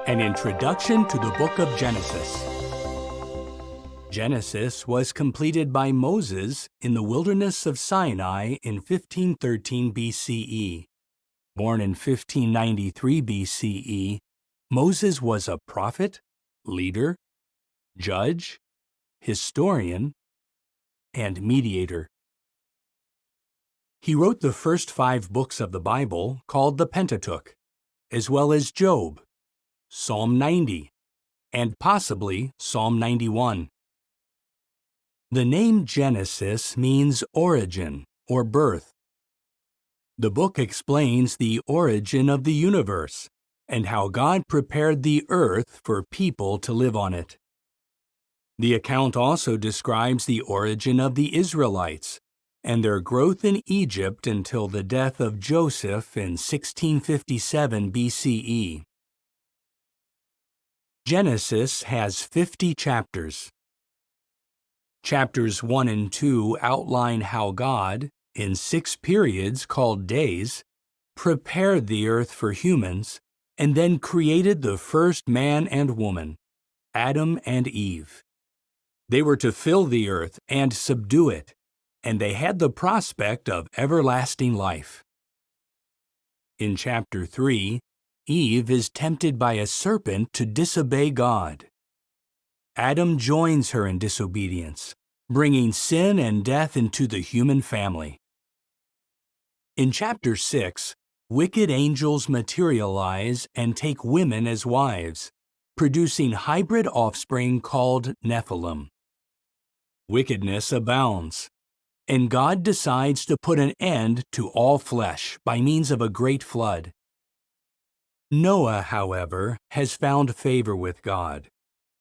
An introduction to the book of Genesis. Genesis was completed by Moses in the wilderness of Sinai in 1513 BCE. Born in 1593 BCE, Moses was a prophet, leader, judge, historian, and mediator. He wrote the first 5 books of the Bible, called the Pentateuch, as well as Job, Psalm 90, and possibly Psalm 91. The name Genesis means origin or birth. The book explains the origin of the universe and how God prepared the earth for people to live on it. The account also describes the origin of the Israelites and their growth in Egypt until the death of Joseph in 1657 BCE. Genesis has 50 chapters. Chapters 1 and 2 outline how God, in 6 periods called days, prepared the earth for humans and then created the first man and woman, Adam and Eve. They were to fill the earth and subdue it, and they had the prospect of everlasting life. In chapter 3, Eve is tempted by a serpent to disobey God. Adam joins her in disobedience, bringing sin and death into the human family. In chapter 6, wicked angels materialize and take women as wives, producing hybrid offspring called Nephilim. Wickedness abounds, and God decides to put an end to all flesh by means of a great flood. Noah, however, has found favor with God,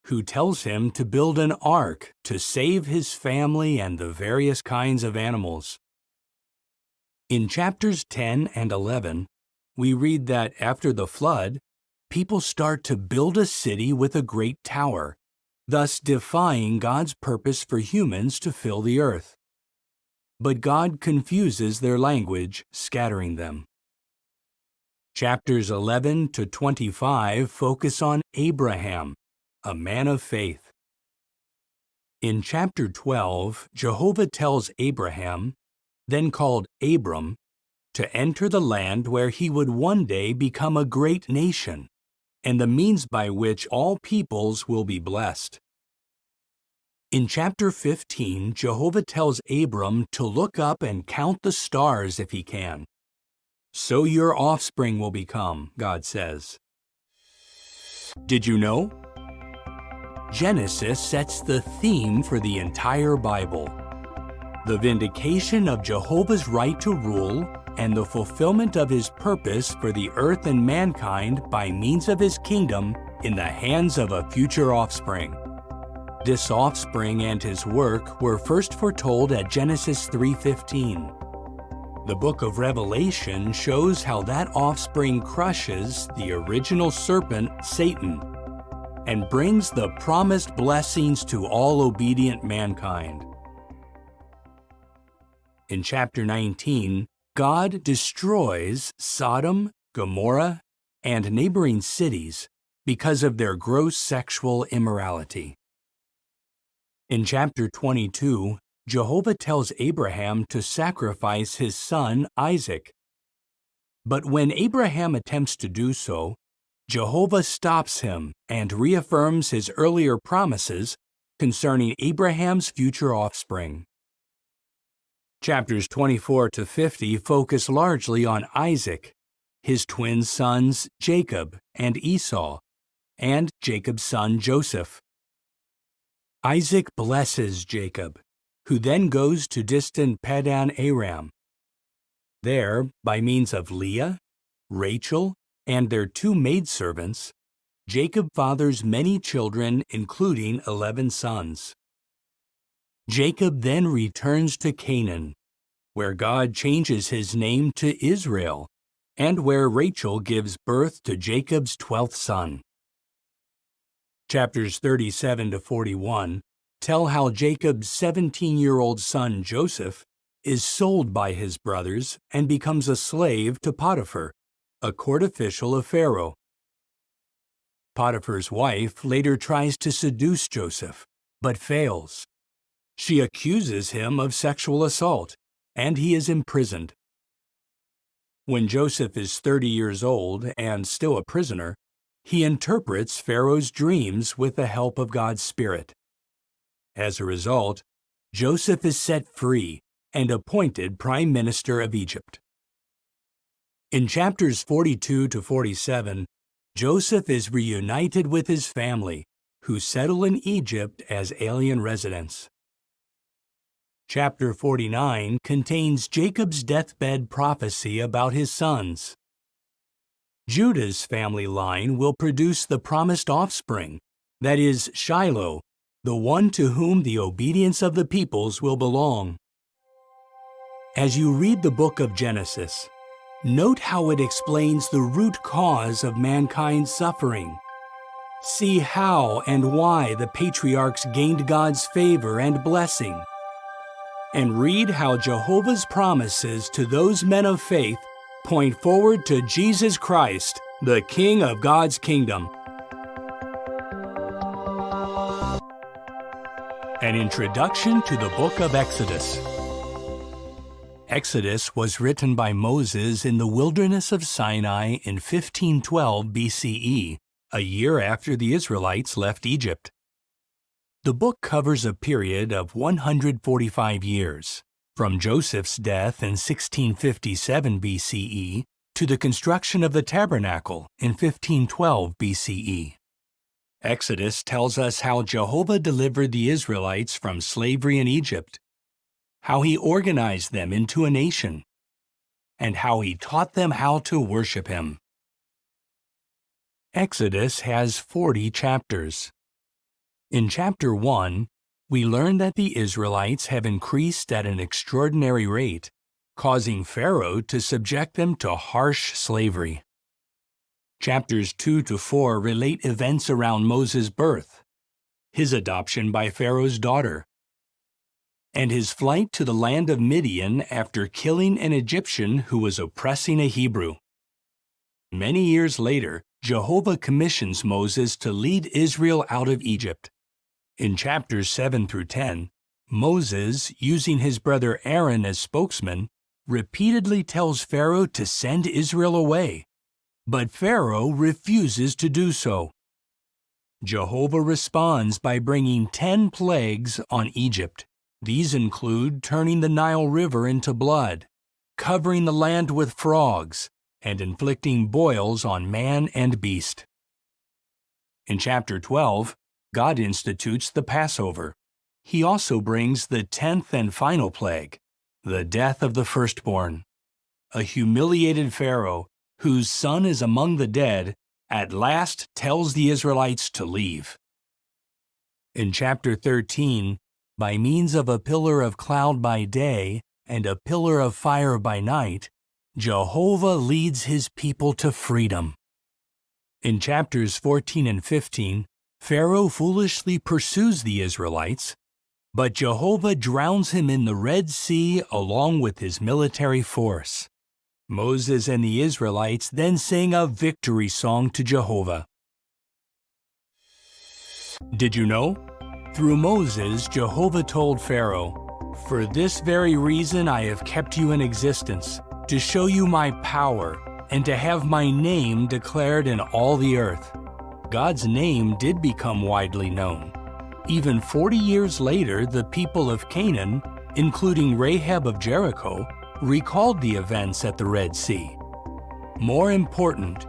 who tells him to build an ark to save his family and the various kinds of animals. In chapters 10 and 11, we read that after the flood, people start to build a city with a great tower, thus defying God's purpose for humans to fill the earth. But God confuses their language, scattering them. Chapters 11 to 25 focus on Abraham, a man of faith. In chapter 12, Jehovah tells Abraham, then called Abram, to enter the land where he would one day become a great nation, and the means by which all peoples will be blessed. In chapter 15, Jehovah tells Abram to look up and count the stars if he can. So your offspring will become, God says. Did you know? Genesis sets the theme for the entire Bible. The vindication of Jehovah's right to rule and the fulfillment of his purpose for the earth and mankind by means of his kingdom in the hands of a future offspring. This offspring and his work were first foretold at Genesis 3:15. The book of Revelation shows how that offspring crushes the original serpent, Satan, and brings the promised blessings to all obedient mankind. In chapter 19, God destroys Sodom, Gomorrah, and neighboring cities because of their gross sexual immorality. In chapter 22, Jehovah tells Abraham to sacrifice his son Isaac. But when Abraham attempts to do so, Jehovah stops him and reaffirms his earlier promises concerning Abraham's future offspring. Chapters 24 to 50 focus largely on Isaac, his twin sons Jacob and Esau, and Jacob's son Joseph. Isaac blesses Jacob, who then goes to distant Padan Aram. There, by means of Leah, Rachel, and their 2 maidservants, Jacob fathers many children, including 11 sons. Jacob then returns to Canaan, where God changes his name to Israel, and where Rachel gives birth to Jacob's 12th son. Chapters 37 to 41 tell how Jacob's 17-year-old son Joseph is sold by his brothers and becomes a slave to Potiphar, a court official of Pharaoh. Potiphar's wife later tries to seduce Joseph, but fails. She accuses him of sexual assault, and he is imprisoned. When Joseph is 30 years old and still a prisoner, he interprets Pharaoh's dreams with the help of God's Spirit. As a result, Joseph is set free and appointed Prime Minister of Egypt. In chapters 42 to 47, Joseph is reunited with his family, who settle in Egypt as alien residents. Chapter 49 contains Jacob's deathbed prophecy about his sons. Judah's family line will produce the promised offspring, that is, Shiloh, the one to whom the obedience of the peoples will belong. As you read the book of Genesis, note how it explains the root cause of mankind's suffering. See how and why the patriarchs gained God's favor and blessing. And read how Jehovah's promises to those men of faith point forward to Jesus Christ, the King of God's kingdom. An introduction to the book of Exodus. Exodus was written by Moses in the wilderness of Sinai in 1512 BCE, a year after the Israelites left Egypt. The book covers a period of 145 years, from Joseph's death in 1657 BCE to the construction of the tabernacle in 1512 BCE. Exodus tells us how Jehovah delivered the Israelites from slavery in Egypt, how he organized them into a nation, and how he taught them how to worship him. Exodus has 40 chapters. In chapter 1, we learn that the Israelites have increased at an extraordinary rate, causing Pharaoh to subject them to harsh slavery. Chapters 2 to 4 relate events around Moses' birth, his adoption by Pharaoh's daughter, and his flight to the land of Midian after killing an Egyptian who was oppressing a Hebrew. Many years later, Jehovah commissions Moses to lead Israel out of Egypt. In chapters 7 through 10, Moses, using his brother Aaron as spokesman, repeatedly tells Pharaoh to send Israel away, but Pharaoh refuses to do so. Jehovah responds by bringing 10 plagues on Egypt. These include turning the Nile River into blood, covering the land with frogs, and inflicting boils on man and beast. In chapter 12, God institutes the Passover. He also brings the 10th and final plague, the death of the firstborn. A humiliated Pharaoh, whose son is among the dead, at last tells the Israelites to leave. In chapter 13, by means of a pillar of cloud by day and a pillar of fire by night, Jehovah leads his people to freedom. In chapters 14 and 15, Pharaoh foolishly pursues the Israelites, but Jehovah drowns him in the Red Sea along with his military force. Moses and the Israelites then sing a victory song to Jehovah. Did you know? Through Moses, Jehovah told Pharaoh, "For this very reason I have kept you in existence, to show you my power, and to have my name declared in all the earth." God's name did become widely known. Even 40 years later, the people of Canaan, including Rahab of Jericho, recalled the events at the Red Sea. More important,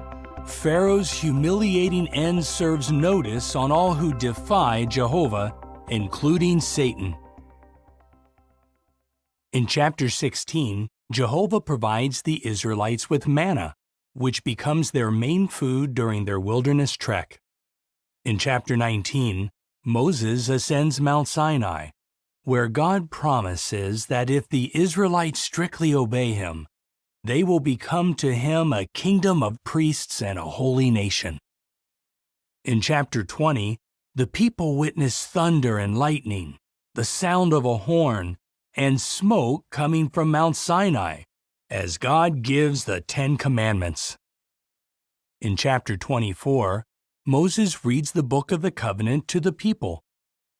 Pharaoh's humiliating end serves notice on all who defy Jehovah, including Satan. In chapter 16, Jehovah provides the Israelites with manna, which becomes their main food during their wilderness trek. In chapter 19, Moses ascends Mount Sinai, where God promises that if the Israelites strictly obey him, they will become to him a kingdom of priests and a holy nation. In chapter 20, the people witness thunder and lightning, the sound of a horn, and smoke coming from Mount Sinai, as God gives the 10 Commandments. In chapter 24, Moses reads the Book of the Covenant to the people.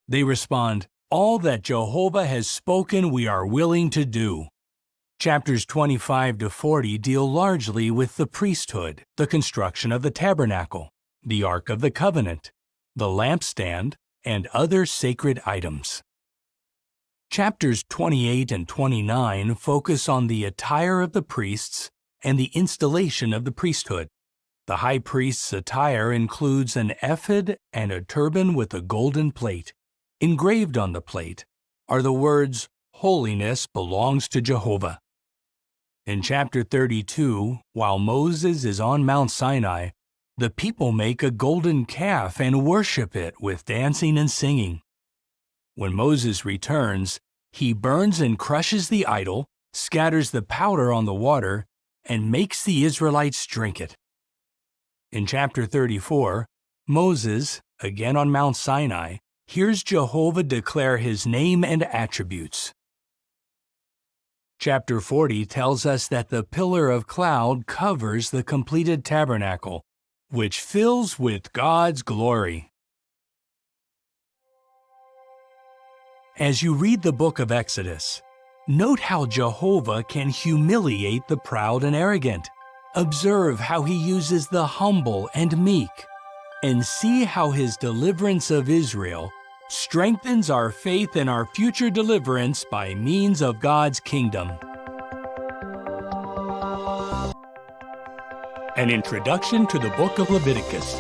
They respond, "All that Jehovah has spoken we are willing to do." Chapters 25 to 40 deal largely with the priesthood, the construction of the tabernacle, the Ark of the Covenant, the lampstand, and other sacred items. Chapters 28 and 29 focus on the attire of the priests and the installation of the priesthood. The high priest's attire includes an ephod and a turban with a golden plate. Engraved on the plate are the words, "Holiness belongs to Jehovah." In chapter 32, while Moses is on Mount Sinai, the people make a golden calf and worship it with dancing and singing. When Moses returns, he burns and crushes the idol, scatters the powder on the water, and makes the Israelites drink it. In chapter 34, Moses, again on Mount Sinai, hears Jehovah declare his name and attributes. Chapter 40 tells us that the pillar of cloud covers the completed tabernacle, which fills with God's glory. As you read the book of Exodus, note how Jehovah can humiliate the proud and arrogant. Observe how he uses the humble and meek, and see how his deliverance of Israel strengthens our faith in our future deliverance by means of God's kingdom. An introduction to the book of Leviticus.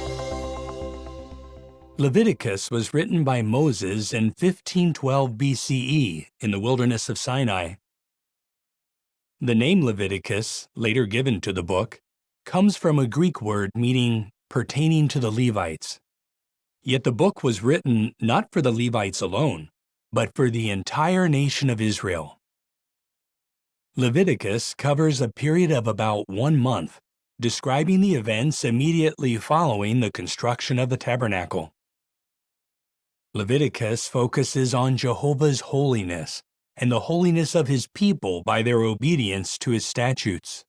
Leviticus was written by Moses in 1512 BCE in the wilderness of Sinai. The name Leviticus, later given to the book, comes from a Greek word meaning pertaining to the Levites. Yet the book was written not for the Levites alone, but for the entire nation of Israel. Leviticus covers a period of about 1 month, describing the events immediately following the construction of the tabernacle. Leviticus focuses on Jehovah's holiness and the holiness of his people by their obedience to his statutes.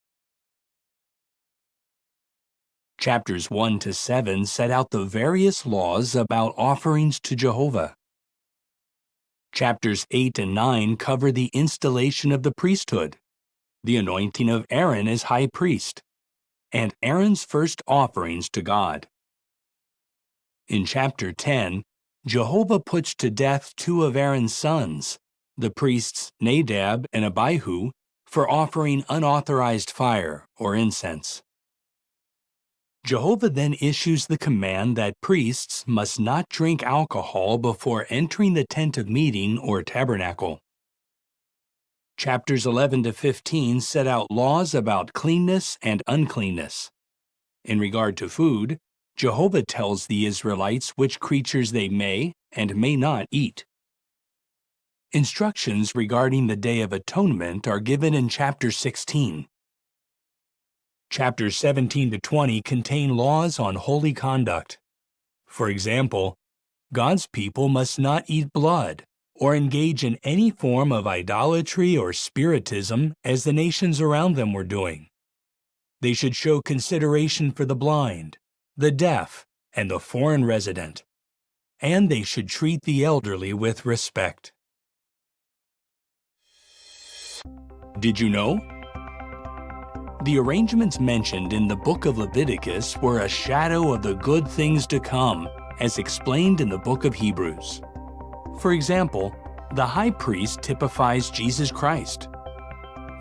Chapters 1 to 7 set out the various laws about offerings to Jehovah. Chapters 8 and 9 cover the installation of the priesthood, the anointing of Aaron as high priest, and Aaron's first offerings to God. In chapter 10, Jehovah puts to death 2 of Aaron's sons, the priests Nadab and Abihu, for offering unauthorized fire or incense. Jehovah then issues the command that priests must not drink alcohol before entering the tent of meeting or tabernacle. Chapters 11 to 15 set out laws about cleanness and uncleanness. In regard to food, Jehovah tells the Israelites which creatures they may and may not eat. Instructions regarding the Day of Atonement are given in chapter 16. Chapters 17 to 20 contain laws on holy conduct. For example, God's people must not eat blood or engage in any form of idolatry or spiritism as the nations around them were doing. They should show consideration for the blind, the deaf, and the foreign resident, and they should treat the elderly with respect. Did you know? The arrangements mentioned in the book of Leviticus were a shadow of the good things to come, as explained in the book of Hebrews. For example, the high priest typifies Jesus Christ.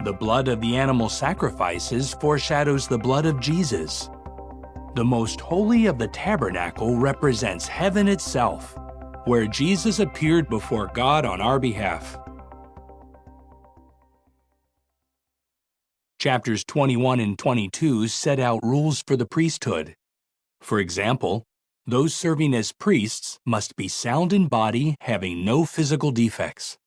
The blood of the animal sacrifices foreshadows the blood of Jesus. The most holy of the tabernacle represents heaven itself, where Jesus appeared before God on our behalf. Chapters 21 and 22 set out rules for the priesthood. For example, those serving as priests must be sound in body, having no physical defects.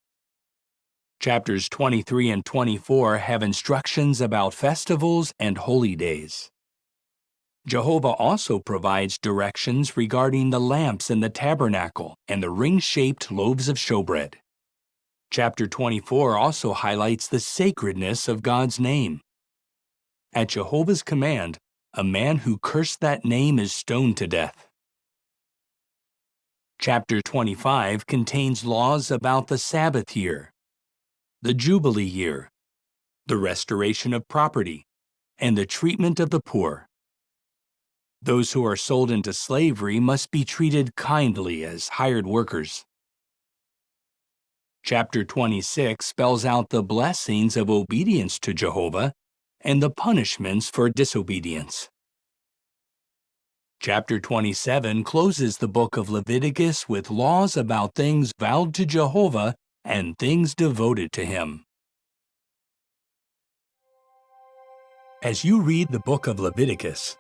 Chapters 23 and 24 have instructions about festivals and holy days. Jehovah also provides directions regarding the lamps in the tabernacle and the ring-shaped loaves of showbread. Chapter 24 also highlights the sacredness of God's name. At Jehovah's command, a man who cursed that name is stoned to death. Chapter 25 contains laws about the Sabbath year, the Jubilee year, the restoration of property, and the treatment of the poor. Those who are sold into slavery must be treated kindly as hired workers. Chapter 26 spells out the blessings of obedience to Jehovah and the punishments for disobedience. Chapter 27 closes the book of Leviticus with laws about things vowed to Jehovah and things devoted to Him. As you read the book of Leviticus,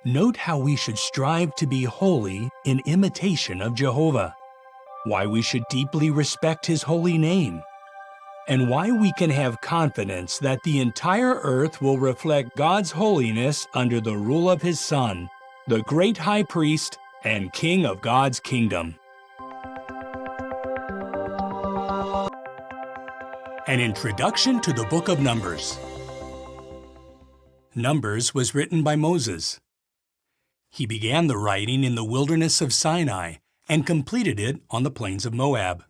note how we should strive to be holy in imitation of Jehovah, why we should deeply respect His holy name, and why we can have confidence that the entire earth will reflect God's holiness under the rule of His Son, the great high priest and king of God's kingdom. An introduction to the book of Numbers. Numbers was written by Moses. He began the writing in the wilderness of Sinai and completed it on the plains of Moab.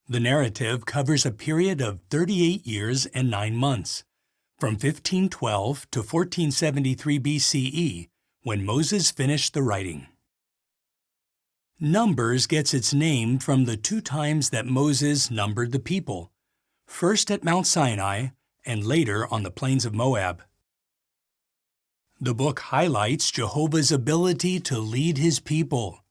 The narrative covers a period of 38 years and 9 months, from 1512 to 1473 BCE, when Moses finished the writing. Numbers gets its name from the 2 times that Moses numbered the people, first at Mount Sinai and later on the plains of Moab. The book highlights Jehovah's ability to lead His people.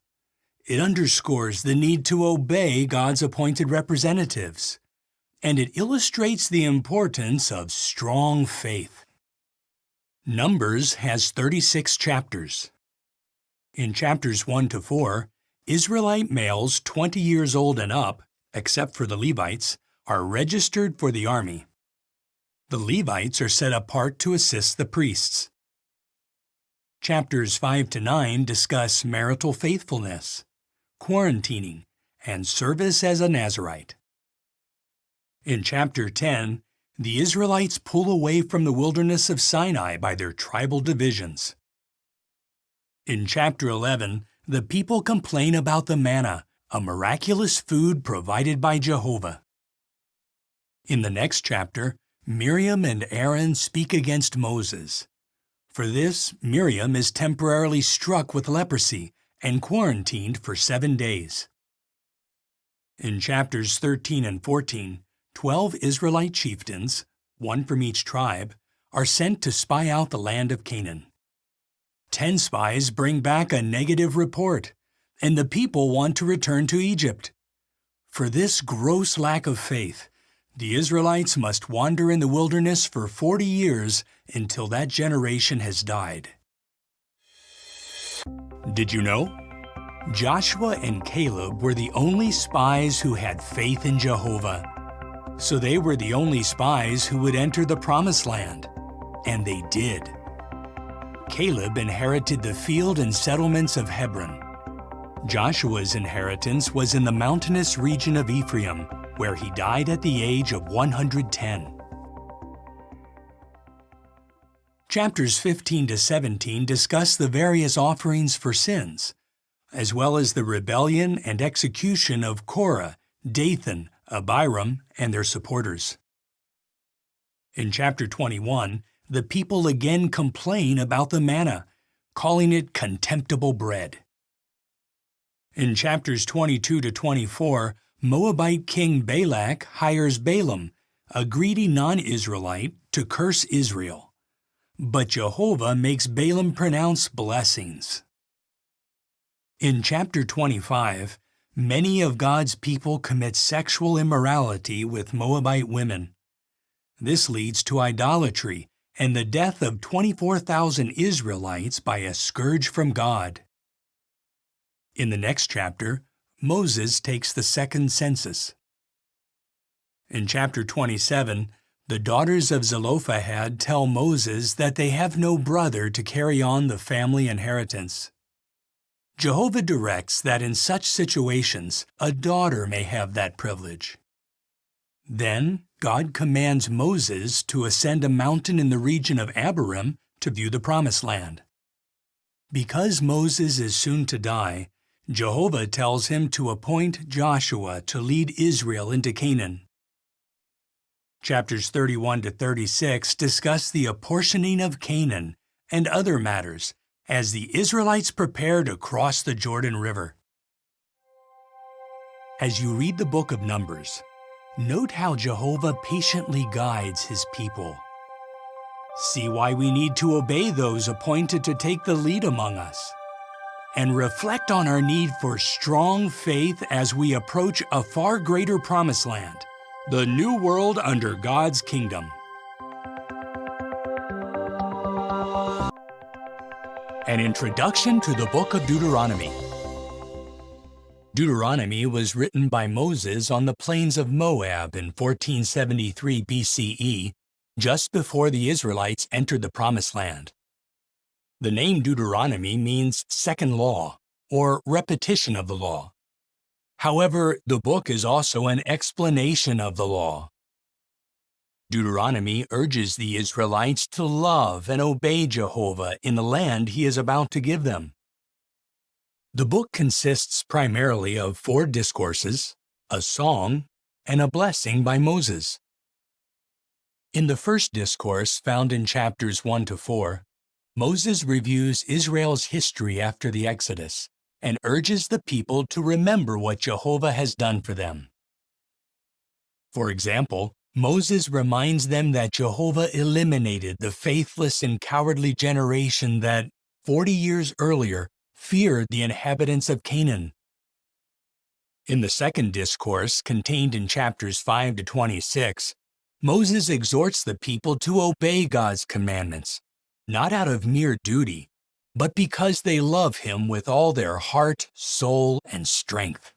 It underscores the need to obey God's appointed representatives, and it illustrates the importance of strong faith. Numbers has 36 chapters. In chapters 1 to 4, Israelite males 20 years old and up, except for the Levites, are registered for the army. The Levites are set apart to assist the priests. Chapters 5 to 9 discuss marital faithfulness, quarantining, and service as a Nazirite. In chapter 10, the Israelites pull away from the wilderness of Sinai by their tribal divisions. In chapter 11, the people complain about the manna, a miraculous food provided by Jehovah. In the next chapter, Miriam and Aaron speak against Moses. For this, Miriam is temporarily struck with leprosy and quarantined for 7 days. In chapters 13 and 14, 12 Israelite chieftains, 1 from each tribe, are sent to spy out the land of Canaan. 10 spies bring back a negative report, and the people want to return to Egypt. For this gross lack of faith, the Israelites must wander in the wilderness for 40 years until that generation has died. Did you know? Joshua and Caleb were the only spies who had faith in Jehovah. So they were the only spies who would enter the Promised Land. And they did. Caleb inherited the field and settlements of Hebron. Joshua's inheritance was in the mountainous region of Ephraim, where he died at the age of 110. Chapters 15 to 17 discuss the various offerings for sins, as well as the rebellion and execution of Korah, Dathan, Abiram, and their supporters. In chapter 21, the people again complain about the manna, calling it contemptible bread. In chapters 22 to 24, Moabite king Balak hires Balaam, a greedy non-Israelite, to curse Israel. But Jehovah makes Balaam pronounce blessings. In chapter 25, many of God's people commit sexual immorality with Moabite women. This leads to idolatry and the death of 24,000 Israelites by a scourge from God. In the next chapter, Moses takes the second census. In chapter 27, the daughters of Zelophehad tell Moses that they have no brother to carry on the family inheritance. Jehovah directs that in such situations, a daughter may have that privilege. Then, God commands Moses to ascend a mountain in the region of Abiram to view the Promised Land. Because Moses is soon to die, Jehovah tells him to appoint Joshua to lead Israel into Canaan. Chapters 31 to 36 discuss the apportioning of Canaan and other matters as the Israelites prepare to cross the Jordan River. As you read the book of Numbers, note how Jehovah patiently guides his people. See why we need to obey those appointed to take the lead among us, and reflect on our need for strong faith as we approach a far greater promised land, the new world under God's kingdom. An introduction to the book of Deuteronomy. Deuteronomy was written by Moses on the plains of Moab in 1473 BCE, just before the Israelites entered the Promised Land. The name Deuteronomy means second law, or repetition of the law. However, the book is also an explanation of the law. Deuteronomy urges the Israelites to love and obey Jehovah in the land he is about to give them. The book consists primarily of 4 discourses, a song, and a blessing by Moses. In the first discourse, found in chapters 1 to 4, Moses reviews Israel's history after the Exodus and urges the people to remember what Jehovah has done for them. For example, Moses reminds them that Jehovah eliminated the faithless and cowardly generation that, 40 years earlier, feared the inhabitants of Canaan. In the second discourse, contained in chapters 5 to 26, Moses exhorts the people to obey God's commandments, not out of mere duty, but because they love Him with all their heart, soul, and strength.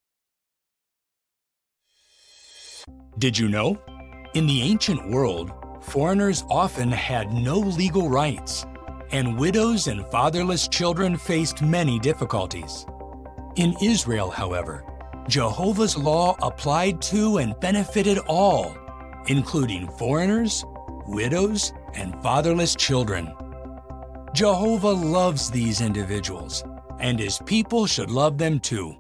Did you know? In the ancient world, foreigners often had no legal rights, and widows and fatherless children faced many difficulties. In Israel, however, Jehovah's law applied to and benefited all, including foreigners, widows, and fatherless children. Jehovah loves these individuals, and His people should love them too.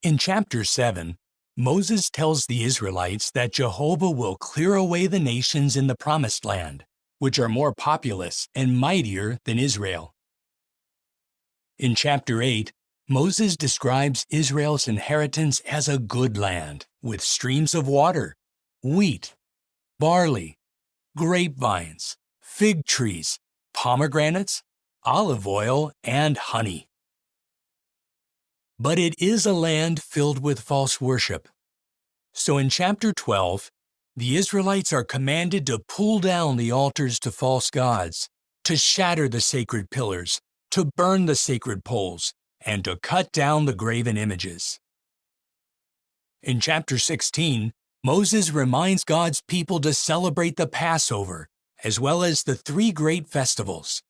In chapter 7, Moses tells the Israelites that Jehovah will clear away the nations in the Promised Land, which are more populous and mightier than Israel. In chapter 8, Moses describes Israel's inheritance as a good land, with streams of water, wheat, barley, grapevines, fig trees, pomegranates, olive oil, and honey. But it is a land filled with false worship. So in chapter 12, the Israelites are commanded to pull down the altars to false gods, to shatter the sacred pillars, to burn the sacred poles, and to cut down the graven images. In chapter 16, Moses reminds God's people to celebrate the Passover, as well as the 3 great festivals: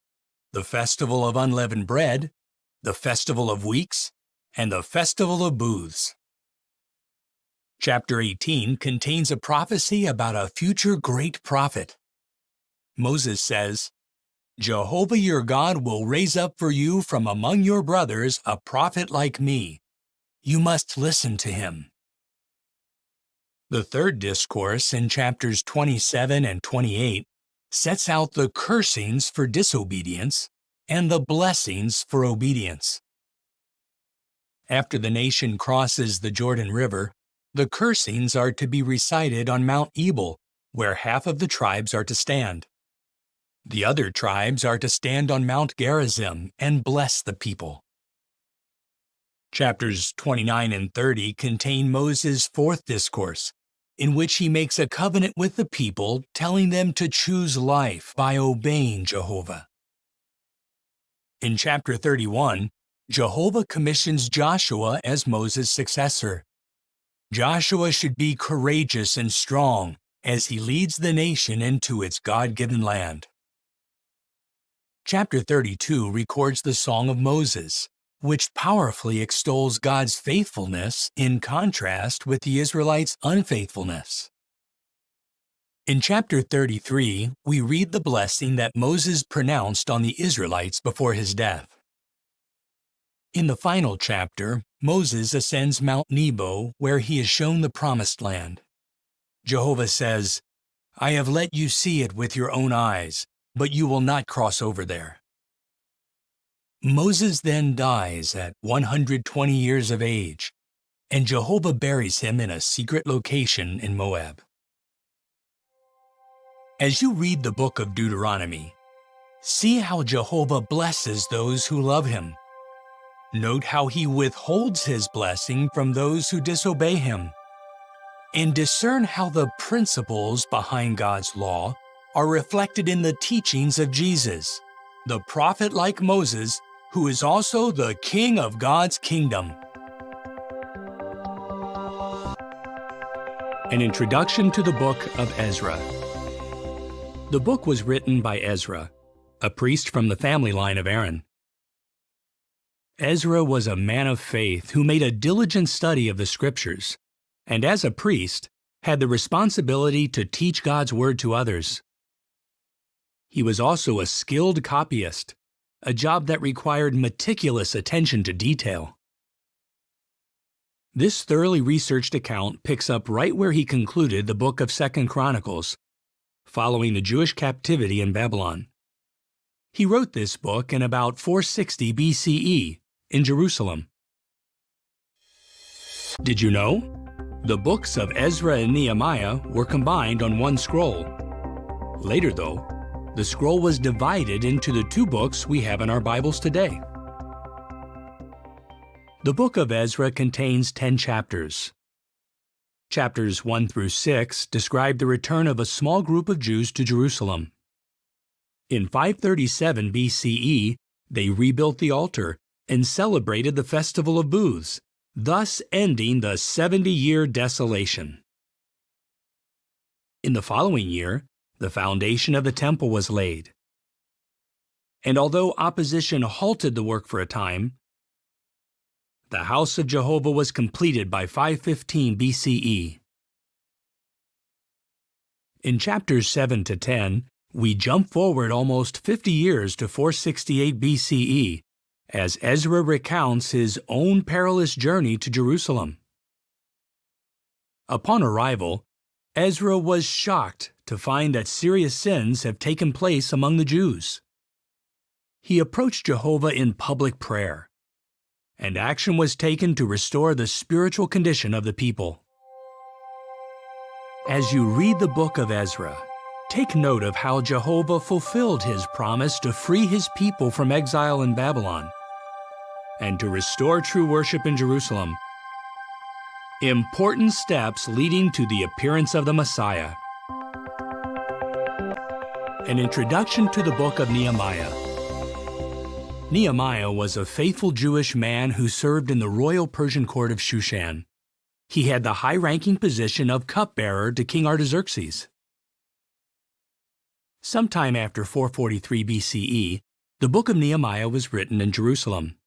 the Festival of Unleavened Bread, the Festival of Weeks, and the Festival of Booths. Chapter 18 contains a prophecy about a future great prophet. Moses says, "Jehovah your God will raise up for you from among your brothers a prophet like me. You must listen to him." The third discourse in chapters 27 and 28 sets out the cursings for disobedience and the blessings for obedience. After the nation crosses the Jordan River, the cursings are to be recited on Mount Ebal, where half of the tribes are to stand. The other tribes are to stand on Mount Gerizim and bless the people. Chapters 29 and 30 contain Moses' fourth discourse, in which he makes a covenant with the people, telling them to choose life by obeying Jehovah. In chapter 31, Jehovah commissions Joshua as Moses' successor. Joshua should be courageous and strong as he leads the nation into its God-given land. Chapter 32 records the Song of Moses, which powerfully extols God's faithfulness in contrast with the Israelites' unfaithfulness. In chapter 33, we read the blessing that Moses pronounced on the Israelites before his death. In the final chapter, Moses ascends Mount Nebo, where he is shown the Promised Land. Jehovah says, "I have let you see it with your own eyes, but you will not cross over there." Moses then dies at 120 years of age, and Jehovah buries him in a secret location in Moab. As you read the book of Deuteronomy, see how Jehovah blesses those who love him. Note how he withholds his blessing from those who disobey him. And discern how the principles behind God's law are reflected in the teachings of Jesus, the prophet like Moses, who is also the king of God's kingdom. An introduction to the book of Ezra. The book was written by Ezra, a priest from the family line of Aaron. Ezra was a man of faith who made a diligent study of the Scriptures, and as a priest, had the responsibility to teach God's Word to others. He was also a skilled copyist, a job that required meticulous attention to detail. This thoroughly researched account picks up right where he concluded the book of 2 Chronicles, following the Jewish captivity in Babylon. He wrote this book in about 460 BCE in Jerusalem. Did you know? The books of Ezra and Nehemiah were combined on one scroll. Later, though, the scroll was divided into the two books we have in our Bibles today. The book of Ezra contains 10 chapters. Chapters 1 through 6 describe the return of a small group of Jews to Jerusalem. In 537 BCE, they rebuilt the altar and celebrated the Festival of Booths, thus ending the 70-year desolation. In the following year, the foundation of the temple was laid. And although opposition halted the work for a time, the house of Jehovah was completed by 515 BCE. In chapters 7 to 10, we jump forward almost 50 years to 468 BCE, as Ezra recounts his own perilous journey to Jerusalem. Upon arrival, Ezra was shocked to find that serious sins have taken place among the Jews. He approached Jehovah in public prayer, and action was taken to restore the spiritual condition of the people. As you read the book of Ezra, take note of how Jehovah fulfilled his promise to free his people from exile in Babylon and to restore true worship in Jerusalem. Important steps leading to the appearance of the Messiah. An introduction to the book of Nehemiah. Nehemiah was a faithful Jewish man who served in the royal Persian court of Shushan. He had the high-ranking position of cupbearer to King Artaxerxes. Sometime after 443 BCE, the book of Nehemiah was written in Jerusalem.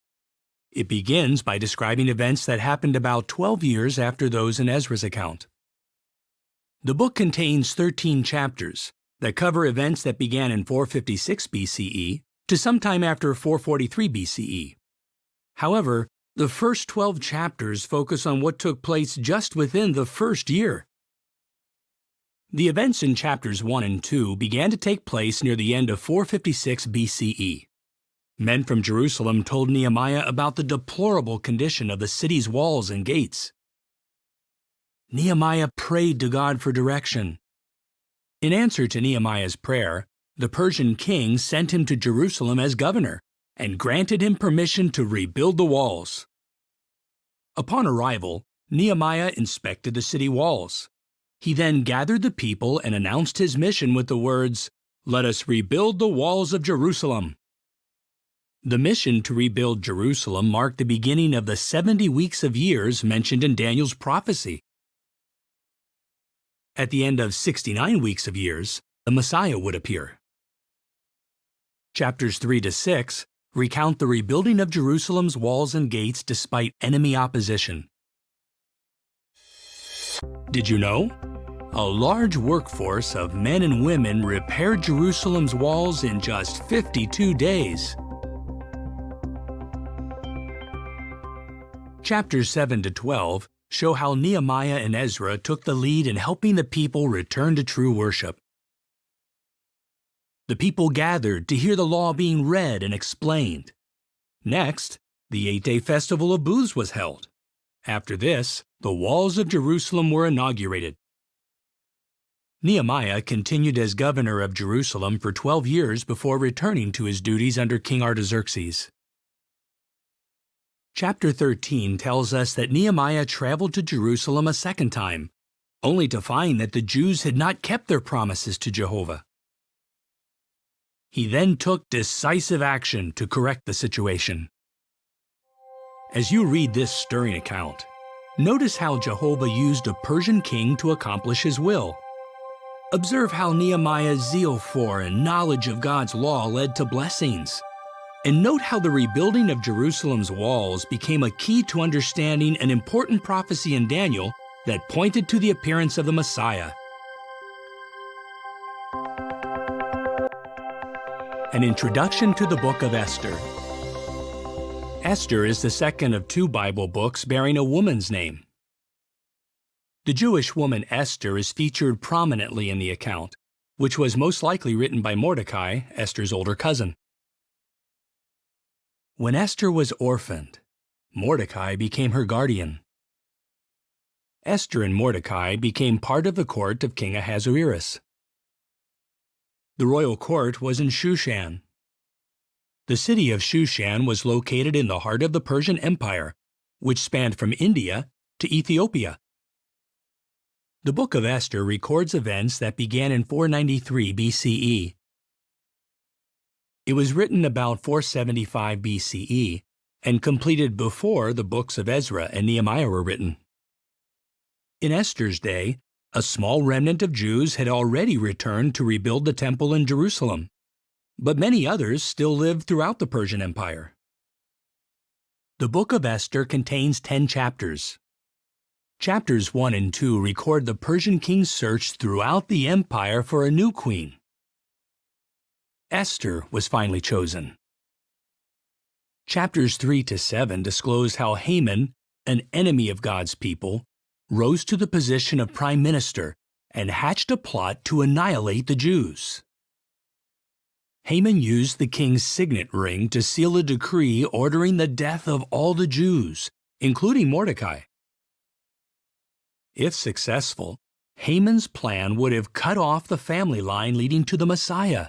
It begins by describing events that happened about 12 years after those in Ezra's account. The book contains 13 chapters that cover events that began in 456 BCE to sometime after 443 BCE. However, the first 12 chapters focus on what took place just within the first year. The events in chapters 1 and 2 began to take place near the end of 456 BCE. Men from Jerusalem told Nehemiah about the deplorable condition of the city's walls and gates. Nehemiah prayed to God for direction. In answer to Nehemiah's prayer, the Persian king sent him to Jerusalem as governor and granted him permission to rebuild the walls. Upon arrival, Nehemiah inspected the city walls. He then gathered the people and announced his mission with the words, "Let us rebuild the walls of Jerusalem." The mission to rebuild Jerusalem marked the beginning of the 70 weeks of years mentioned in Daniel's prophecy. At the end of 69 weeks of years, the Messiah would appear. Chapters 3 to 6 recount the rebuilding of Jerusalem's walls and gates despite enemy opposition. Did you know? A large workforce of men and women repaired Jerusalem's walls in just 52 days. Chapters 7 to 12 show how Nehemiah and Ezra took the lead in helping the people return to true worship. The people gathered to hear the law being read and explained. Next, the 8-day festival of booths was held. After this, the walls of Jerusalem were inaugurated. Nehemiah continued as governor of Jerusalem for 12 years before returning to his duties under King Artaxerxes. Chapter 13 tells us that Nehemiah traveled to Jerusalem a second time, only to find that the Jews had not kept their promises to Jehovah. He then took decisive action to correct the situation. As you read this stirring account, notice how Jehovah used a Persian king to accomplish his will. Observe how Nehemiah's zeal for and knowledge of God's law led to blessings. And note how the rebuilding of Jerusalem's walls became a key to understanding an important prophecy in Daniel that pointed to the appearance of the Messiah. An introduction to the book of Esther. Esther is the second of 2 Bible books bearing a woman's name. The Jewish woman Esther is featured prominently in the account, which was most likely written by Mordecai, Esther's older cousin. When Esther was orphaned, Mordecai became her guardian. Esther and Mordecai became part of the court of King Ahasuerus. The royal court was in Shushan. The city of Shushan was located in the heart of the Persian Empire, which spanned from India to Ethiopia. The book of Esther records events that began in 493 BCE. It was written about 475 BCE and completed before the books of Ezra and Nehemiah were written. In Esther's day, a small remnant of Jews had already returned to rebuild the temple in Jerusalem, but many others still lived throughout the Persian Empire. The book of Esther contains 10 chapters. Chapters 1 and 2 record the Persian king's search throughout the empire for a new queen. Esther was finally chosen. Chapters 3 to 7 disclose how Haman, an enemy of God's people, rose to the position of prime minister and hatched a plot to annihilate the Jews. Haman used the king's signet ring to seal a decree ordering the death of all the Jews, including Mordecai. If successful, Haman's plan would have cut off the family line leading to the Messiah.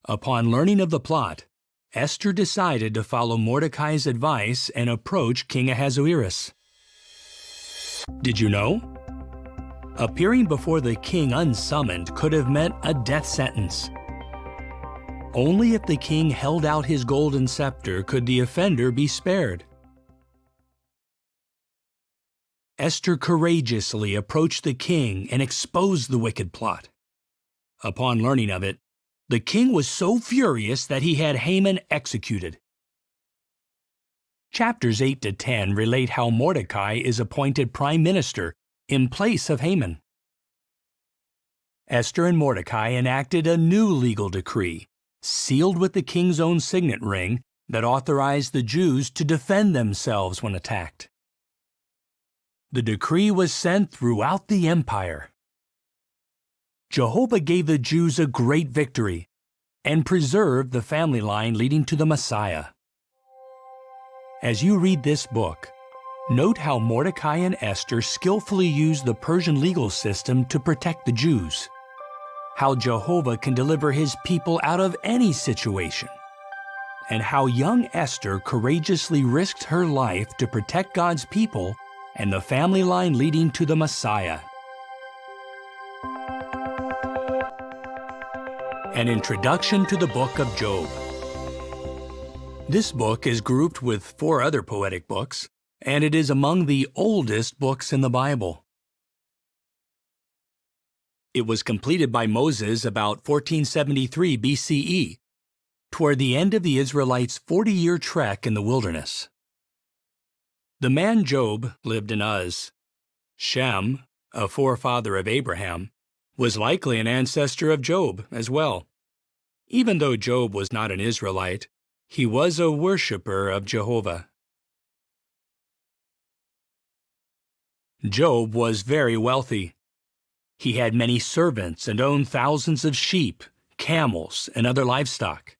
Upon learning of the plot, Esther decided to follow Mordecai's advice and approach King Ahasuerus. Did you know? Appearing before the king unsummoned could have meant a death sentence. Only if the king held out his golden scepter could the offender be spared. Esther courageously approached the king and exposed the wicked plot. Upon learning of it, the king was so furious that he had Haman executed. Chapters 8 to 10 relate how Mordecai is appointed prime minister in place of Haman. Esther and Mordecai enacted a new legal decree, sealed with the king's own signet ring, that authorized the Jews to defend themselves when attacked. The decree was sent throughout the empire. Jehovah gave the Jews a great victory and preserved the family line leading to the Messiah. As you read this book, note how Mordecai and Esther skillfully used the Persian legal system to protect the Jews, how Jehovah can deliver his people out of any situation, and how young Esther courageously risked her life to protect God's people and the family line leading to the Messiah. An introduction to the book of Job. This book is grouped with 4 other poetic books, and it is among the oldest books in the Bible. It was completed by Moses about 1473 BCE, toward the end of the Israelites' 40-year trek in the wilderness. The man Job lived in Uz. Shem, a forefather of Abraham, was likely an ancestor of Job as well. Even though Job was not an Israelite, he was a worshiper of Jehovah. Job was very wealthy. He had many servants and owned thousands of sheep, camels, and other livestock.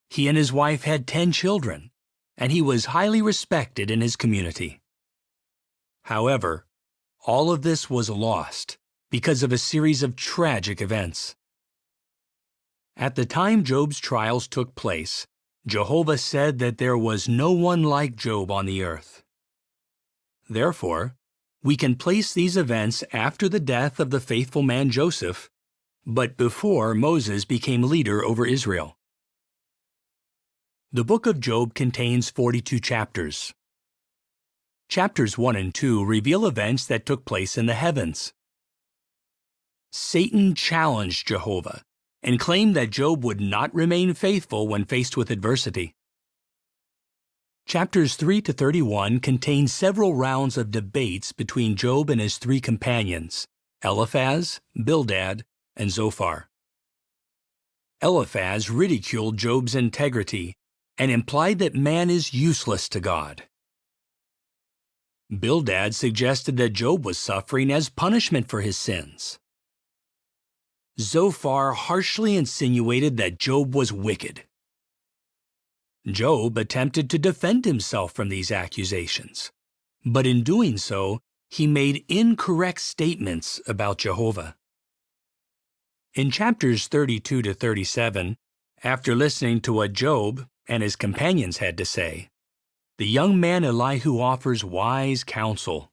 He and his wife had 10 children, and he was highly respected in his community. However, all of this was lost because of a series of tragic events. At the time Job's trials took place, Jehovah said that there was no one like Job on the earth. Therefore, we can place these events after the death of the faithful man Joseph, but before Moses became leader over Israel. The book of Job contains 42 chapters. Chapters 1 and 2 reveal events that took place in the heavens. Satan challenged Jehovah and claimed that Job would not remain faithful when faced with adversity. Chapters 3 to 31 contain several rounds of debates between Job and his 3 companions, Eliphaz, Bildad, and Zophar. Eliphaz ridiculed Job's integrity and implied that man is useless to God. Bildad suggested that Job was suffering as punishment for his sins. Zophar harshly insinuated that Job was wicked. Job attempted to defend himself from these accusations, but in doing so, he made incorrect statements about Jehovah. In chapters 32 to 37, after listening to what Job and his companions had to say, the young man Elihu offers wise counsel.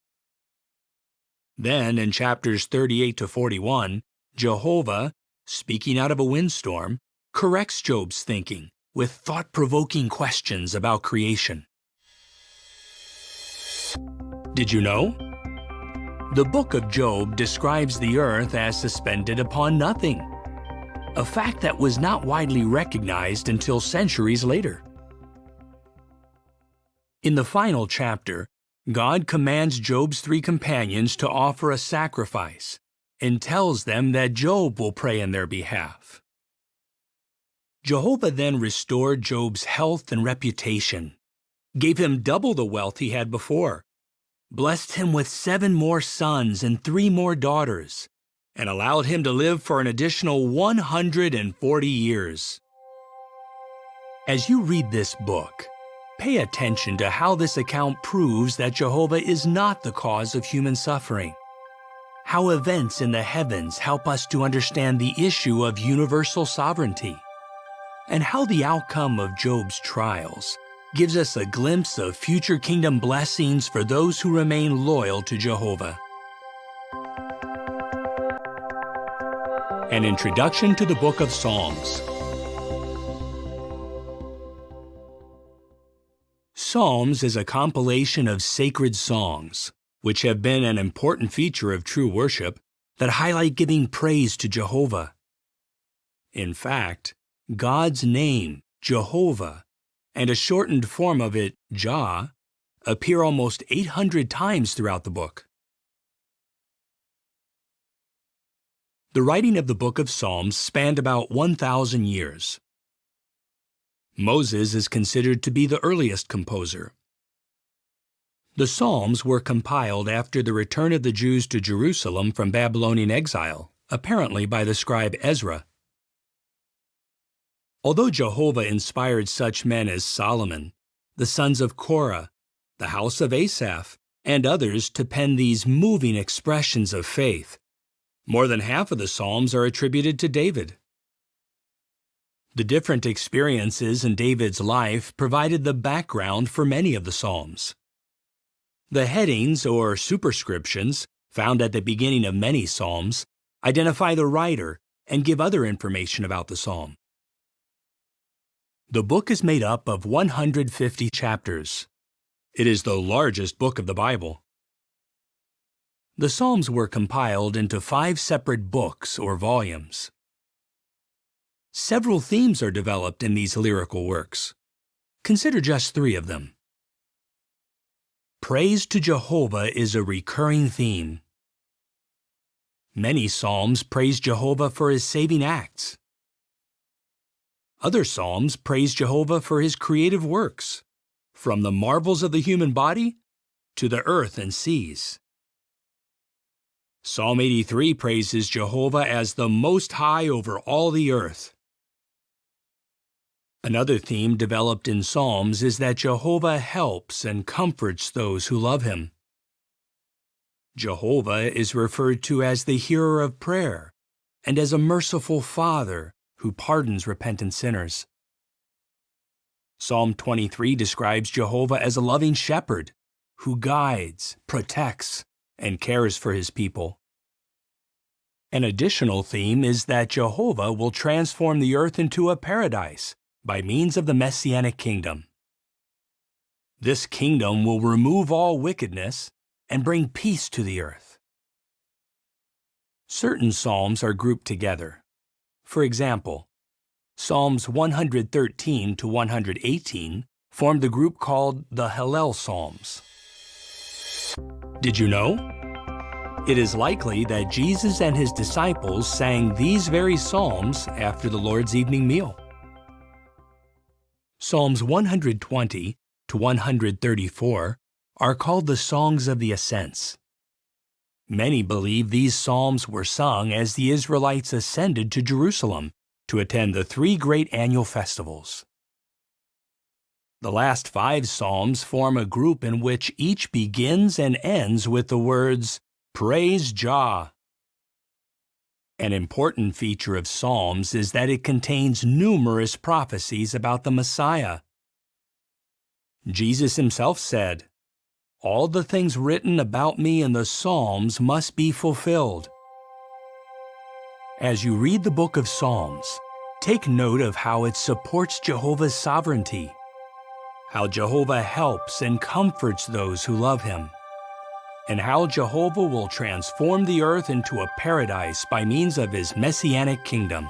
Then, in chapters 38 to 41, Jehovah, speaking out of a windstorm, corrects Job's thinking with thought-provoking questions about creation. Did you know? The book of Job describes the earth as suspended upon nothing, a fact that was not widely recognized until centuries later. In the final chapter, God commands Job's 3 companions to offer a sacrifice and tells them that Job will pray in their behalf. Jehovah then restored Job's health and reputation, gave him double the wealth he had before, blessed him with 7 more sons and 3 more daughters, and allowed him to live for an additional 140 years. As you read this book, pay attention to how this account proves that Jehovah is not the cause of human suffering, how events in the heavens help us to understand the issue of universal sovereignty, and how the outcome of Job's trials gives us a glimpse of future kingdom blessings for those who remain loyal to Jehovah. An introduction to the book of Psalms. Psalms is a compilation of sacred songs, which have been an important feature of true worship that highlight giving praise to Jehovah. In fact, God's name, Jehovah, and a shortened form of it, Jah, appear almost 800 times throughout the book. The writing of the book of Psalms spanned about 1,000 years. Moses is considered to be the earliest composer. The Psalms were compiled after the return of the Jews to Jerusalem from Babylonian exile, apparently by the scribe Ezra. Although Jehovah inspired such men as Solomon, the sons of Korah, the house of Asaph, and others to pen these moving expressions of faith, more than half of the Psalms are attributed to David. The different experiences in David's life provided the background for many of the Psalms. The headings or superscriptions found at the beginning of many Psalms identify the writer and give other information about the Psalm. The book is made up of 150 chapters. It is the largest book of the Bible. The Psalms were compiled into 5 separate books or volumes. Several themes are developed in these lyrical works. Consider just 3 of them. Praise to Jehovah is a recurring theme. Many Psalms praise Jehovah for His saving acts. Other Psalms praise Jehovah for His creative works, from the marvels of the human body to the earth and seas. Psalm 83 praises Jehovah as the Most High over all the earth. Another theme developed in Psalms is that Jehovah helps and comforts those who love Him. Jehovah is referred to as the hearer of prayer and as a merciful Father who pardons repentant sinners. Psalm 23 describes Jehovah as a loving shepherd who guides, protects, and cares for His people. An additional theme is that Jehovah will transform the earth into a paradise by means of the Messianic kingdom. This kingdom will remove all wickedness and bring peace to the earth. Certain psalms are grouped together. For example, Psalms 113 to 118 form the group called the Hallel Psalms. Did you know? It is likely that Jesus and His disciples sang these very psalms after the Lord's evening meal. Psalms 120 to 134 are called the Songs of the Ascents. Many believe these psalms were sung as the Israelites ascended to Jerusalem to attend the 3 great annual festivals. The last 5 psalms form a group in which each begins and ends with the words, "Praise Jah." An important feature of Psalms is that it contains numerous prophecies about the Messiah. Jesus Himself said, "All the things written about me in the Psalms must be fulfilled." As you read the book of Psalms, take note of how it supports Jehovah's sovereignty, how Jehovah helps and comforts those who love Him, and how Jehovah will transform the earth into a paradise by means of His Messianic kingdom.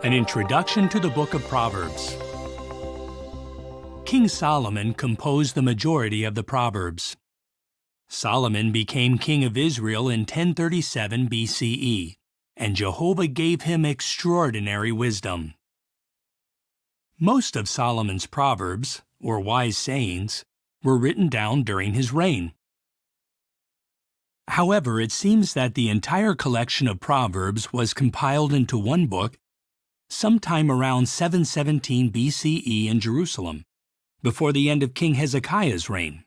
An introduction to the book of Proverbs. King Solomon composed the majority of the Proverbs. Solomon became king of Israel in 1037 BCE, and Jehovah gave him extraordinary wisdom. Most of Solomon's Proverbs, or wise sayings, were written down during his reign. However, it seems that the entire collection of Proverbs was compiled into one book sometime around 717 BCE in Jerusalem, before the end of King Hezekiah's reign.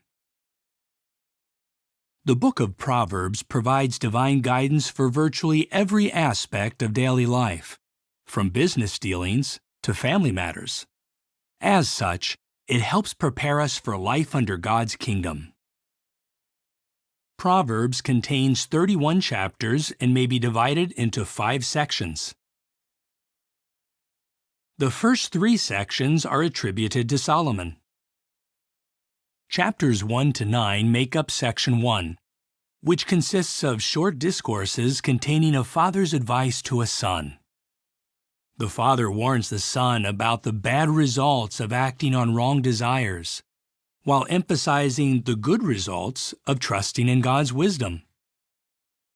The book of Proverbs provides divine guidance for virtually every aspect of daily life, from business dealings to family matters. As such, it helps prepare us for life under God's kingdom. Proverbs contains 31 chapters and may be divided into 5 sections. The first 3 sections are attributed to Solomon. Chapters 1 to 9 make up Section 1, which consists of short discourses containing a father's advice to a son. The father warns the son about the bad results of acting on wrong desires, while emphasizing the good results of trusting in God's wisdom.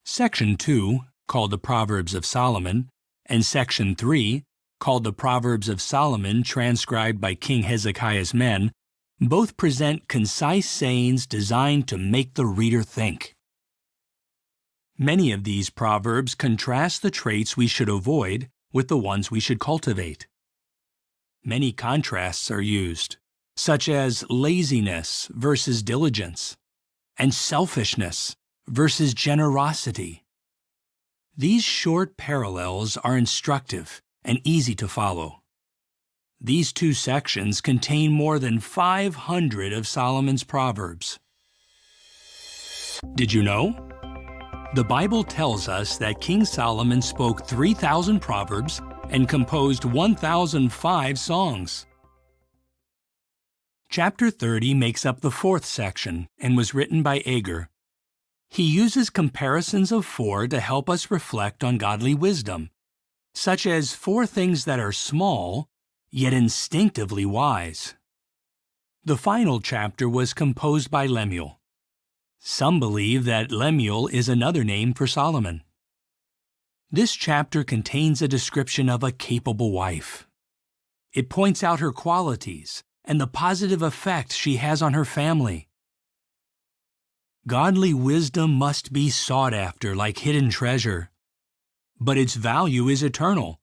Section 2, called the Proverbs of Solomon, and Section 3, called the Proverbs of Solomon transcribed by King Hezekiah's men, both present concise sayings designed to make the reader think. Many of these proverbs contrast the traits we should avoid with the ones we should cultivate. Many contrasts are used, such as laziness versus diligence, and selfishness versus generosity. These short parallels are instructive and easy to follow. These 2 sections contain more than 500 of Solomon's Proverbs. Did you know? The Bible tells us that King Solomon spoke 3,000 proverbs and composed 1,005 songs. Chapter 30 makes up the 4th section and was written by Agur. He uses comparisons of 4 to help us reflect on godly wisdom, such as 4 things that are small, yet instinctively wise. The final chapter was composed by Lemuel. Some believe that Lemuel is another name for Solomon. This chapter contains a description of a capable wife. It points out her qualities and the positive effect she has on her family. Godly wisdom must be sought after like hidden treasure, but its value is eternal,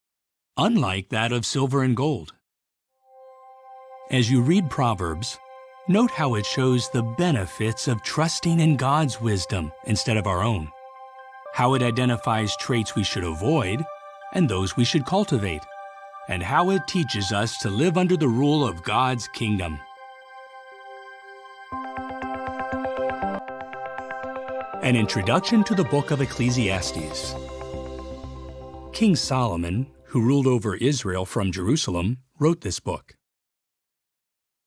unlike that of silver and gold. As you read Proverbs, note how it shows the benefits of trusting in God's wisdom instead of our own, how it identifies traits we should avoid and those we should cultivate, and how it teaches us to live under the rule of God's kingdom. An introduction to the book of Ecclesiastes. King Solomon, who ruled over Israel from Jerusalem, wrote this book.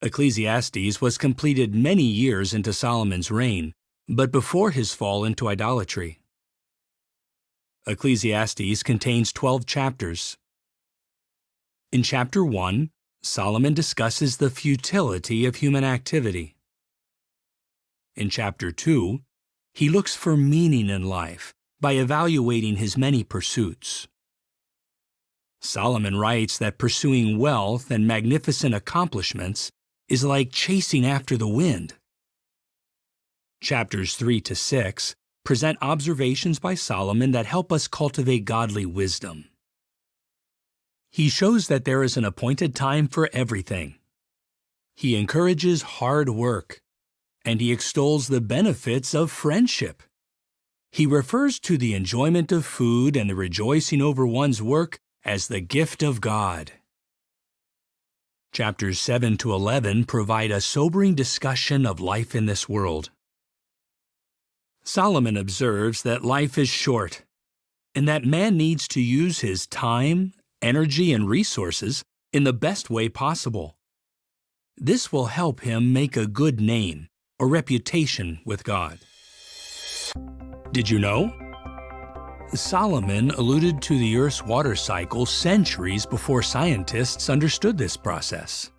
Ecclesiastes was completed many years into Solomon's reign, but before his fall into idolatry. Ecclesiastes contains 12 chapters. In chapter 1, Solomon discusses the futility of human activity. In chapter 2, he looks for meaning in life by evaluating his many pursuits. Solomon writes that pursuing wealth and magnificent accomplishments is like chasing after the wind. Chapters 3 to 6 present observations by Solomon that help us cultivate godly wisdom. He shows that there is an appointed time for everything. He encourages hard work, and he extols the benefits of friendship. He refers to the enjoyment of food and the rejoicing over one's work as the gift of God. Chapters 7 to 11 provide a sobering discussion of life in this world. Solomon observes that life is short, and that man needs to use his time, energy, and resources in the best way possible. This will help him make a good name or reputation with God. Did you know? Solomon alluded to the Earth's water cycle centuries before scientists understood this process.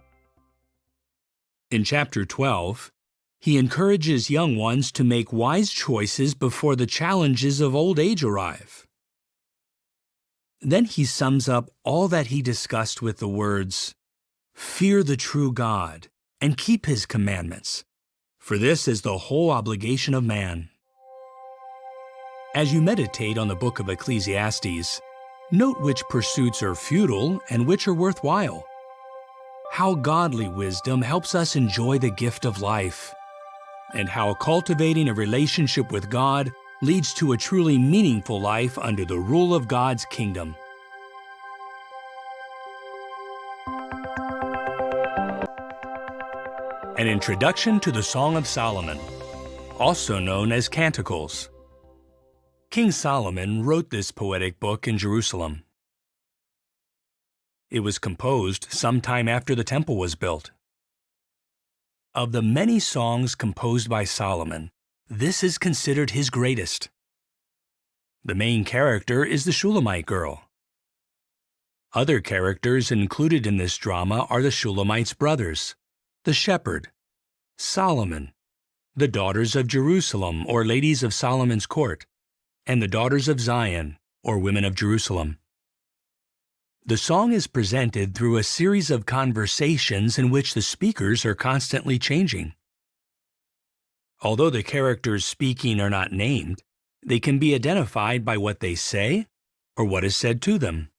In chapter 12, he encourages young ones to make wise choices before the challenges of old age arrive. Then he sums up all that he discussed with the words, "Fear the true God and keep his commandments, for this is the whole obligation of man." As you meditate on the book of Ecclesiastes, note which pursuits are futile and which are worthwhile. How godly wisdom helps us enjoy the gift of life, and how cultivating a relationship with God leads to a truly meaningful life under the rule of God's kingdom. An introduction to the Song of Solomon, also known as Canticles. King Solomon wrote this poetic book in Jerusalem. It was composed sometime after the temple was built. Of the many songs composed by Solomon, this is considered his greatest. The main character is the Shulamite girl. Other characters included in this drama are the Shulamite's brothers, the shepherd, Solomon, the daughters of Jerusalem or ladies of Solomon's court, and the daughters of Zion or women of Jerusalem. The song is presented through a series of conversations in which the speakers are constantly changing. Although the characters speaking are not named, they can be identified by what they say or what is said to them.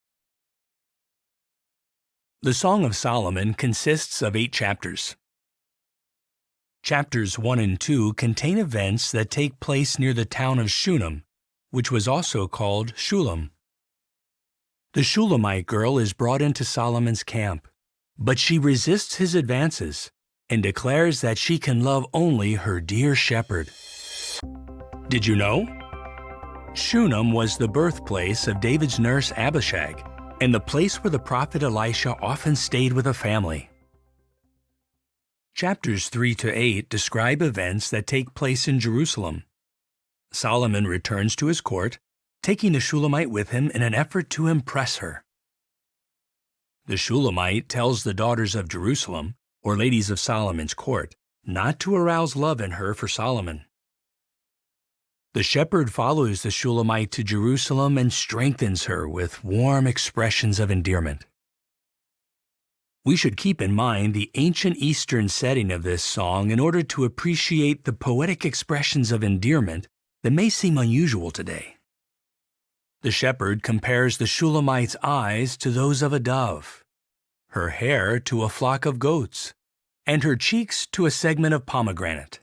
The Song of Solomon consists of 8 chapters. Chapters 1 and 2 contain events that take place near the town of Shunem, which was also called Shulam. The Shulamite girl is brought into Solomon's camp, but she resists his advances and declares that she can love only her dear shepherd. Did you know? Shunem was the birthplace of David's nurse Abishag, and the place where the prophet Elisha often stayed with a family. Chapters 3 to 8 describe events that take place in Jerusalem. Solomon returns to his court, taking the Shulamite with him in an effort to impress her. The Shulamite tells the daughters of Jerusalem, or ladies of Solomon's court, not to arouse love in her for Solomon. The shepherd follows the Shulamite to Jerusalem and strengthens her with warm expressions of endearment. We should keep in mind the ancient Eastern setting of this song in order to appreciate the poetic expressions of endearment that may seem unusual today. The shepherd compares the Shulamite's eyes to those of a dove, her hair to a flock of goats, and her cheeks to a segment of pomegranate.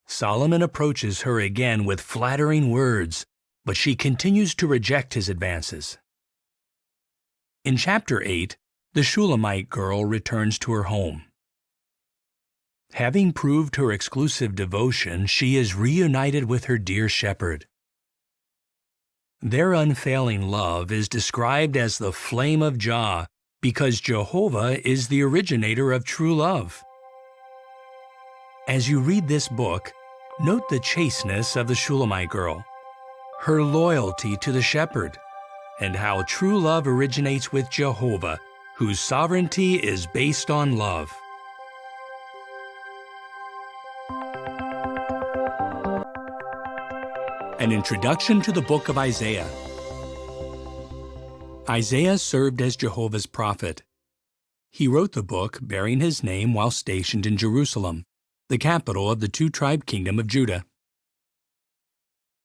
Solomon approaches her again with flattering words, but she continues to reject his advances. In chapter 8, the Shulamite girl returns to her home. Having proved her exclusive devotion, she is reunited with her dear shepherd. Their unfailing love is described as the flame of Jah because Jehovah is the originator of true love. As you read this book, note the chasteness of the Shulamite girl, her loyalty to the shepherd, and how true love originates with Jehovah, whose sovereignty is based on love. An introduction to the book of Isaiah. Isaiah served as Jehovah's prophet. He wrote the book bearing his name while stationed in Jerusalem, the capital of the two-tribe kingdom of Judah.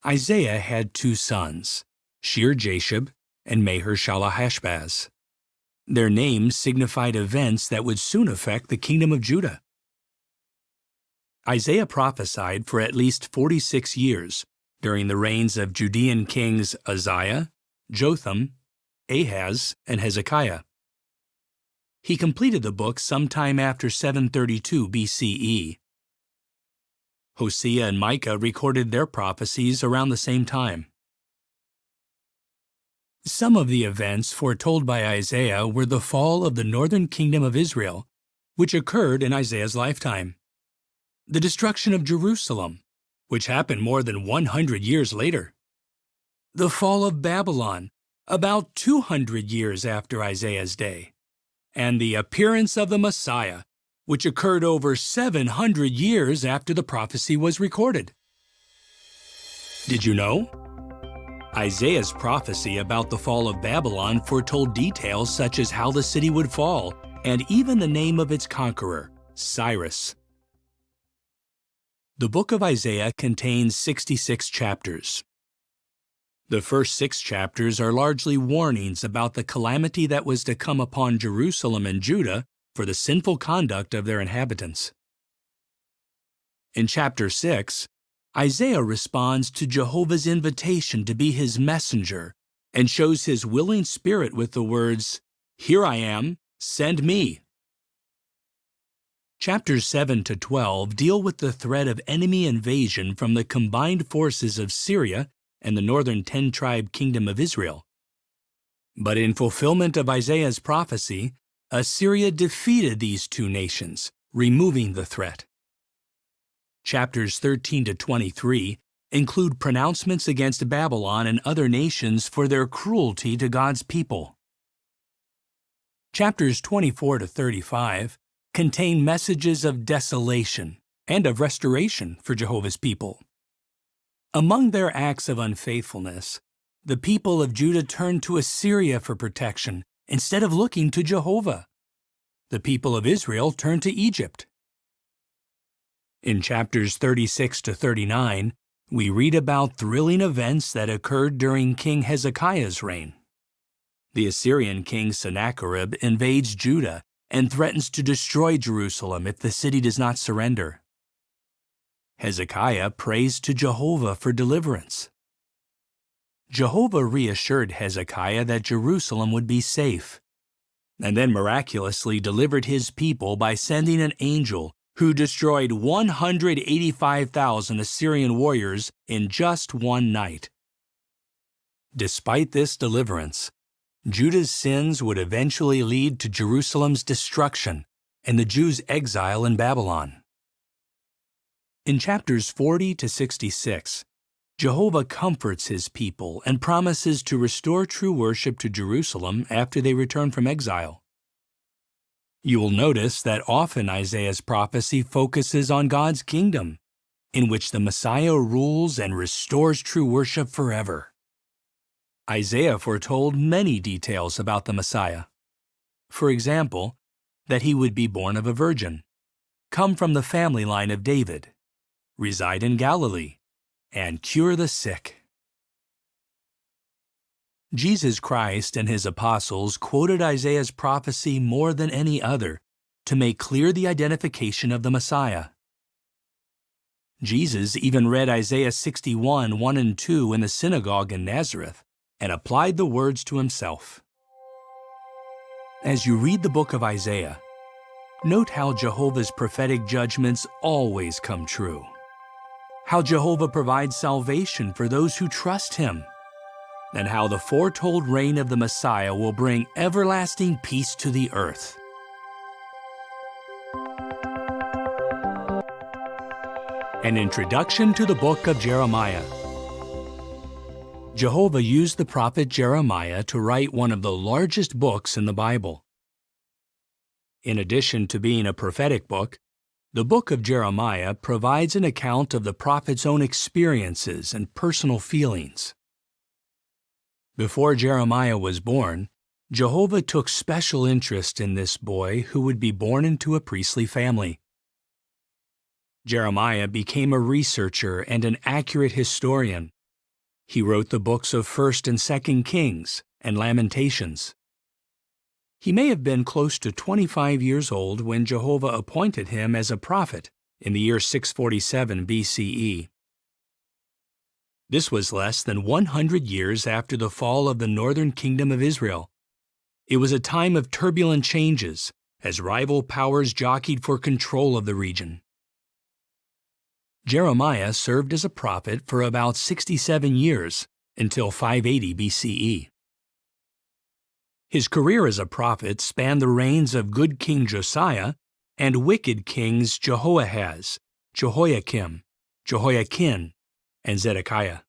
Isaiah had two sons, Shear-Jashub and Maher-Shalal-Hash-Baz. Their names signified events that would soon affect the kingdom of Judah. Isaiah prophesied for at least 46 years during the reigns of Judean kings Uzziah, Jotham, Ahaz, and Hezekiah. He completed the book sometime after 732 BCE. Hosea and Micah recorded their prophecies around the same time. Some of the events foretold by Isaiah were the fall of the northern kingdom of Israel, which occurred in Isaiah's lifetime, the destruction of Jerusalem, which happened more than 100 years later, the fall of Babylon, about 200 years after Isaiah's day, and the appearance of the Messiah, which occurred over 700 years after the prophecy was recorded. Did you know? Isaiah's prophecy about the fall of Babylon foretold details such as how the city would fall, and even the name of its conqueror, Cyrus. The book of Isaiah contains 66 chapters. The first 6 chapters are largely warnings about the calamity that was to come upon Jerusalem and Judah for the sinful conduct of their inhabitants. In chapter 6, Isaiah responds to Jehovah's invitation to be his messenger and shows his willing spirit with the words, "Here I am, send me." Chapters 7 to 12 deal with the threat of enemy invasion from the combined forces of Syria and the northern 10-tribe kingdom of Israel. But in fulfillment of Isaiah's prophecy, Assyria defeated these two nations, removing the threat. Chapters 13 to 23 include pronouncements against Babylon and other nations for their cruelty to God's people. Chapters 24 to 35 contain messages of desolation and of restoration for Jehovah's people. Among their acts of unfaithfulness, the people of Judah turned to Assyria for protection instead of looking to Jehovah. The people of Israel turned to Egypt. In chapters 36 to 39, we read about thrilling events that occurred during King Hezekiah's reign. The Assyrian king Sennacherib invades Judah and threatens to destroy Jerusalem if the city does not surrender. Hezekiah prays to Jehovah for deliverance. Jehovah reassured Hezekiah that Jerusalem would be safe, and then miraculously delivered his people by sending an angel who destroyed 185,000 Assyrian warriors in just one night. Despite this deliverance, Judah's sins would eventually lead to Jerusalem's destruction and the Jews' exile in Babylon. In chapters 40 to 66, Jehovah comforts his people and promises to restore true worship to Jerusalem after they return from exile. You will notice that often Isaiah's prophecy focuses on God's kingdom, in which the Messiah rules and restores true worship forever. Isaiah foretold many details about the Messiah. For example, that he would be born of a virgin, come from the family line of David, reside in Galilee, and cure the sick. Jesus Christ and his apostles quoted Isaiah's prophecy more than any other to make clear the identification of the Messiah. Jesus even read Isaiah 61, 1 and 2 in the synagogue in Nazareth and applied the words to himself. As you read the book of Isaiah, note how Jehovah's prophetic judgments always come true. How Jehovah provides salvation for those who trust him, and how the foretold reign of the Messiah will bring everlasting peace to the earth. An introduction to the book of Jeremiah. Jehovah used the prophet Jeremiah to write one of the largest books in the Bible. In addition to being a prophetic book, the book of Jeremiah provides an account of the prophet's own experiences and personal feelings. Before Jeremiah was born, Jehovah took special interest in this boy who would be born into a priestly family. Jeremiah became a researcher and an accurate historian. He wrote the books of 1st and 2nd Kings and Lamentations. He may have been close to 25 years old when Jehovah appointed him as a prophet in the year 647 BCE. This was less than 100 years after the fall of the northern kingdom of Israel. It was a time of turbulent changes as rival powers jockeyed for control of the region. Jeremiah served as a prophet for about 67 years until 580 BCE. His career as a prophet spanned the reigns of good King Josiah and wicked kings Jehoahaz, Jehoiakim, Jehoiakim, and Zedekiah.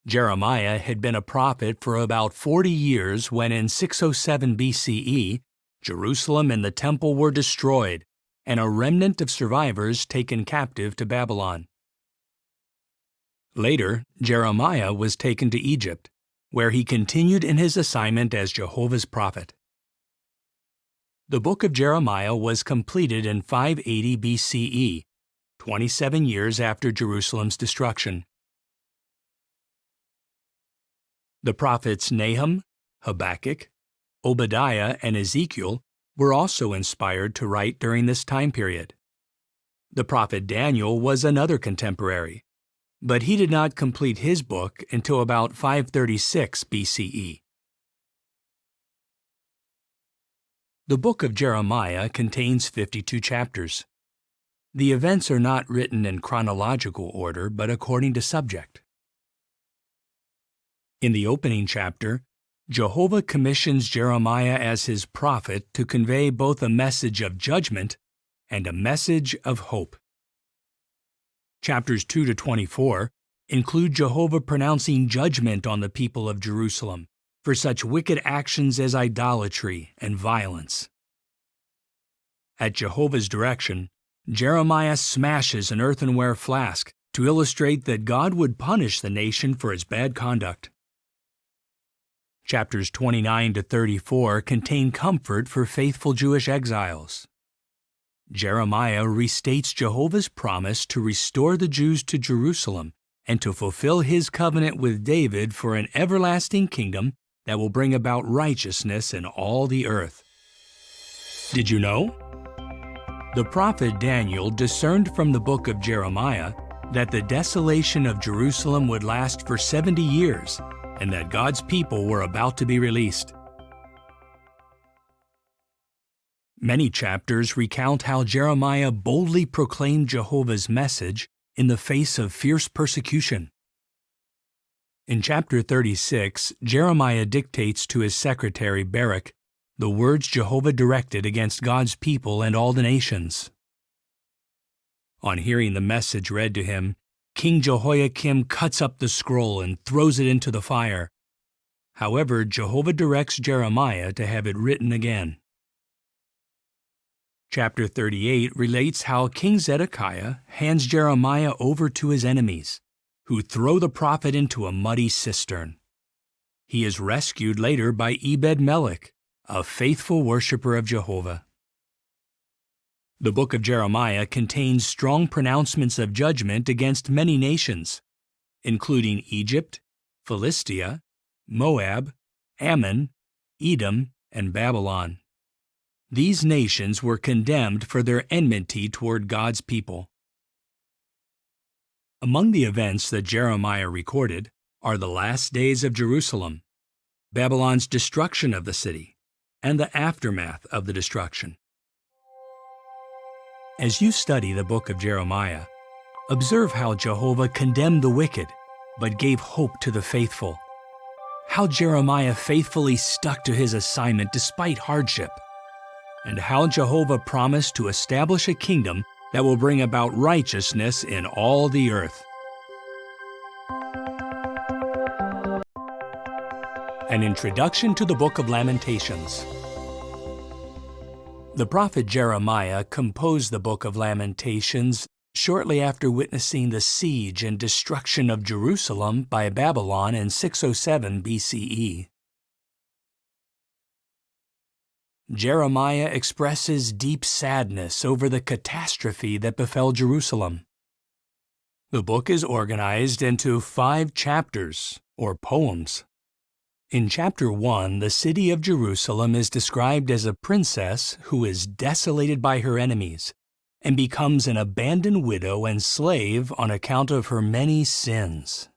Jeremiah had been a prophet for about 40 years when in 607 BCE, Jerusalem and the temple were destroyed, and a remnant of survivors taken captive to Babylon. Later, Jeremiah was taken to Egypt, where he continued in his assignment as Jehovah's prophet. The book of Jeremiah was completed in 580 BCE, 27 years after Jerusalem's destruction. The prophets Nahum, Habakkuk, Obadiah, and Ezekiel were also inspired to write during this time period. The prophet Daniel was another contemporary, but he did not complete his book until about 536 BCE. The book of Jeremiah contains 52 chapters. The events are not written in chronological order, but according to subject. In the opening chapter, Jehovah commissions Jeremiah as his prophet to convey both a message of judgment and a message of hope. Chapters 2 to 24 include Jehovah pronouncing judgment on the people of Jerusalem for such wicked actions as idolatry and violence. At Jehovah's direction, Jeremiah smashes an earthenware flask to illustrate that God would punish the nation for its bad conduct. Chapters 29 to 34 contain comfort for faithful Jewish exiles. Jeremiah restates Jehovah's promise to restore the Jews to Jerusalem and to fulfill his covenant with David for an everlasting kingdom that will bring about righteousness in all the earth. Did you know? The prophet Daniel discerned from the book of Jeremiah that the desolation of Jerusalem would last for 70 years and that God's people were about to be released. Many chapters recount how Jeremiah boldly proclaimed Jehovah's message in the face of fierce persecution. In chapter 36, Jeremiah dictates to his secretary Baruch the words Jehovah directed against God's people and all the nations. On hearing the message read to him, King Jehoiakim cuts up the scroll and throws it into the fire. However, Jehovah directs Jeremiah to have it written again. Chapter 38 relates how King Zedekiah hands Jeremiah over to his enemies, who throw the prophet into a muddy cistern. He is rescued later by Ebed-Melech, a faithful worshiper of Jehovah. The book of Jeremiah contains strong pronouncements of judgment against many nations, including Egypt, Philistia, Moab, Ammon, Edom, and Babylon. These nations were condemned for their enmity toward God's people. Among the events that Jeremiah recorded are the last days of Jerusalem, Babylon's destruction of the city, and the aftermath of the destruction. As you study the book of Jeremiah, observe how Jehovah condemned the wicked, but gave hope to the faithful. How Jeremiah faithfully stuck to his assignment despite hardship, and how Jehovah promised to establish a kingdom that will bring about righteousness in all the earth. An introduction to the Book of Lamentations. The prophet Jeremiah composed the Book of Lamentations shortly after witnessing the siege and destruction of Jerusalem by Babylon in 607 BCE. Jeremiah expresses deep sadness over the catastrophe that befell Jerusalem. The book is organized into 5 chapters, or poems. In chapter 1, the city of Jerusalem is described as a princess who is desolated by her enemies and becomes an abandoned widow and slave on account of her many sins.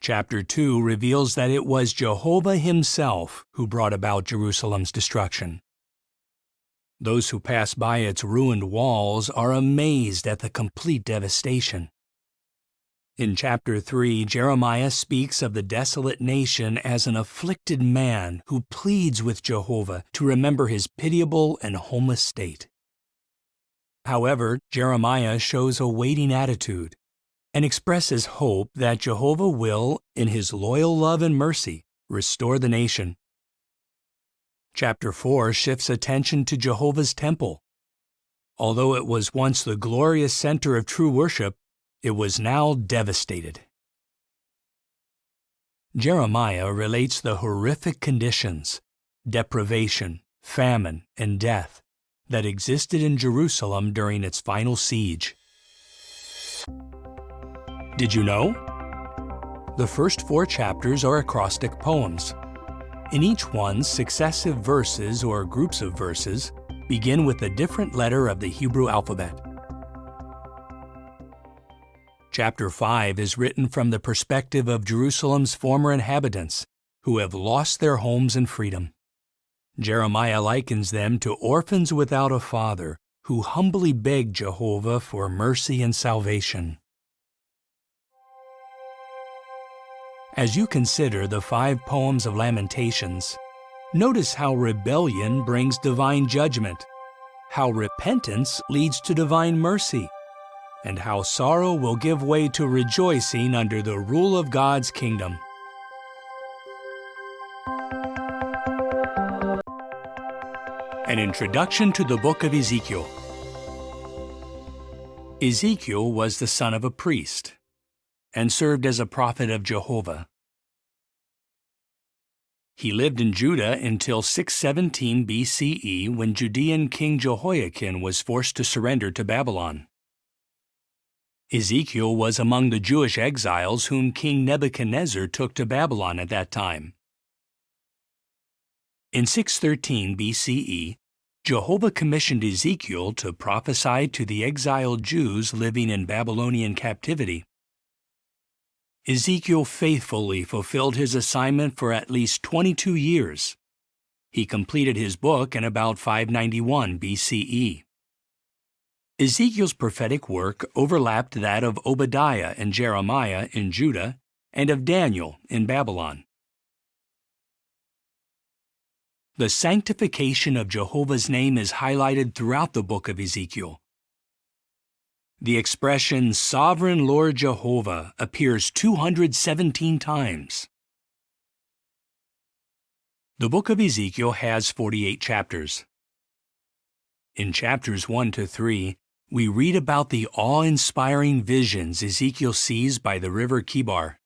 Chapter 2 reveals that it was Jehovah himself who brought about Jerusalem's destruction. Those who pass by its ruined walls are amazed at the complete devastation. In chapter 3, Jeremiah speaks of the desolate nation as an afflicted man who pleads with Jehovah to remember his pitiable and homeless state. However, Jeremiah shows a waiting attitude and expresses hope that Jehovah will, in his loyal love and mercy, restore the nation. Chapter 4 shifts attention to Jehovah's temple. Although it was once the glorious center of true worship, it was now devastated. Jeremiah relates the horrific conditions, deprivation, famine, and death that existed in Jerusalem during its final siege. Did you know? The first 4 chapters are acrostic poems. In each one, successive verses or groups of verses begin with a different letter of the Hebrew alphabet. Chapter 5 is written from the perspective of Jerusalem's former inhabitants, who have lost their homes and freedom. Jeremiah likens them to orphans without a father, who humbly beg Jehovah for mercy and salvation. As you consider the 5 poems of Lamentations, notice how rebellion brings divine judgment, how repentance leads to divine mercy, and how sorrow will give way to rejoicing under the rule of God's kingdom. An introduction to the book of Ezekiel. Ezekiel was the son of a priest and served as a prophet of Jehovah. He lived in Judah until 617 BCE when Judean King Jehoiakim was forced to surrender to Babylon. Ezekiel was among the Jewish exiles whom King Nebuchadnezzar took to Babylon at that time. In 613 BCE, Jehovah commissioned Ezekiel to prophesy to the exiled Jews living in Babylonian captivity. Ezekiel faithfully fulfilled his assignment for at least 22 years. He completed his book in about 591 BCE. Ezekiel's prophetic work overlapped that of Obadiah and Jeremiah in Judah and of Daniel in Babylon. The sanctification of Jehovah's name is highlighted throughout the book of Ezekiel. The expression Sovereign Lord Jehovah appears 217 times. The book of Ezekiel has 48 chapters. In chapters 1 to 3, we read about the awe-inspiring visions Ezekiel sees by the river Kibar.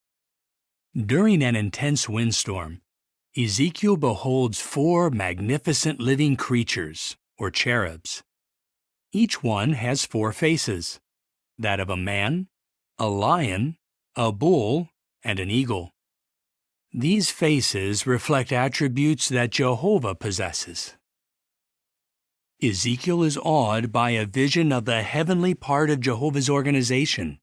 During an intense windstorm, Ezekiel beholds 4 magnificent living creatures, or cherubs. Each one has 4 faces, that of a man, a lion, a bull, and an eagle. These faces reflect attributes that Jehovah possesses. Ezekiel is awed by a vision of the heavenly part of Jehovah's organization,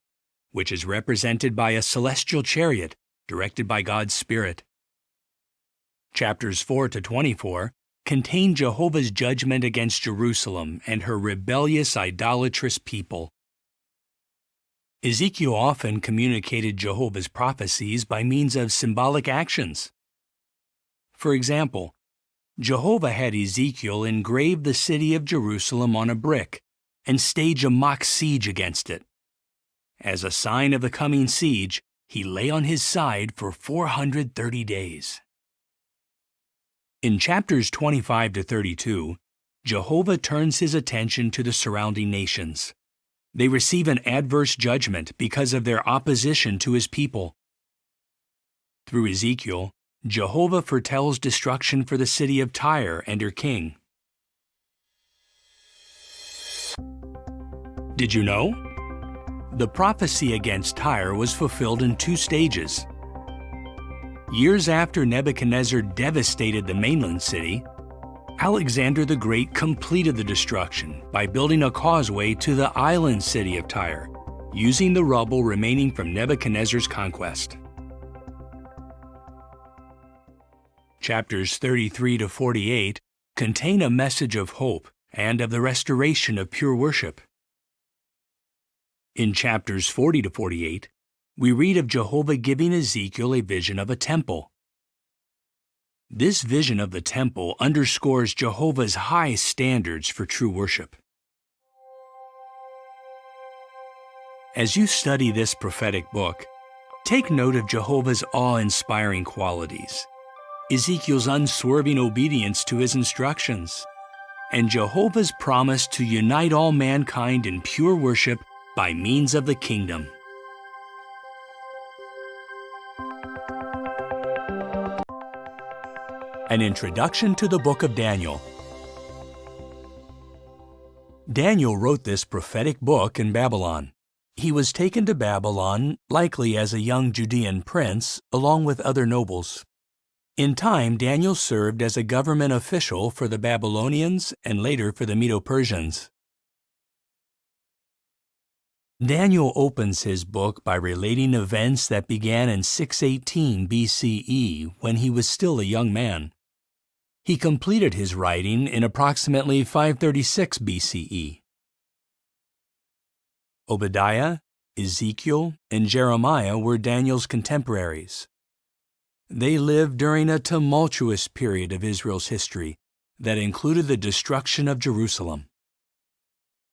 which is represented by a celestial chariot directed by God's Spirit. Chapters 4 to 24 contain Jehovah's judgment against Jerusalem and her rebellious, idolatrous people. Ezekiel often communicated Jehovah's prophecies by means of symbolic actions. For example, Jehovah had Ezekiel engrave the city of Jerusalem on a brick and stage a mock siege against it. As a sign of the coming siege, he lay on his side for 430 days. In chapters 25 to 32, Jehovah turns his attention to the surrounding nations. They receive an adverse judgment because of their opposition to his people. Through Ezekiel, Jehovah foretells destruction for the city of Tyre and her king. Did you know? The prophecy against Tyre was fulfilled in 2 stages. Years after Nebuchadnezzar devastated the mainland city, Alexander the Great completed the destruction by building a causeway to the island city of Tyre, using the rubble remaining from Nebuchadnezzar's conquest. Chapters 33 to 48 contain a message of hope and of the restoration of pure worship. In chapters 40 to 48, we read of Jehovah giving Ezekiel a vision of a temple. This vision of the temple underscores Jehovah's high standards for true worship. As you study this prophetic book, take note of Jehovah's awe-inspiring qualities, Ezekiel's unswerving obedience to his instructions, and Jehovah's promise to unite all mankind in pure worship by means of the kingdom. An introduction to the book of Daniel. Daniel wrote this prophetic book in Babylon. He was taken to Babylon, likely as a young Judean prince, along with other nobles. In time, Daniel served as a government official for the Babylonians and later for the Medo-Persians. Daniel opens his book by relating events that began in 618 BCE when he was still a young man. He completed his writing in approximately 536 BCE. Obadiah, Ezekiel, and Jeremiah were Daniel's contemporaries. They lived during a tumultuous period of Israel's history that included the destruction of Jerusalem.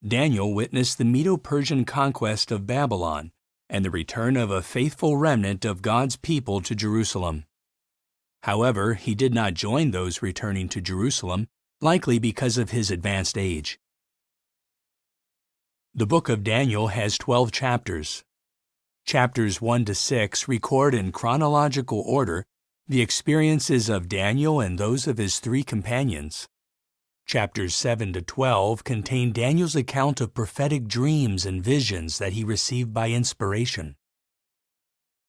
Daniel witnessed the Medo-Persian conquest of Babylon and the return of a faithful remnant of God's people to Jerusalem. However, he did not join those returning to Jerusalem, likely because of his advanced age. The book of Daniel has 12 chapters. Chapters 1 to 6 record in chronological order the experiences of Daniel and those of his 3 companions. Chapters 7 to 12 contain Daniel's account of prophetic dreams and visions that he received by inspiration.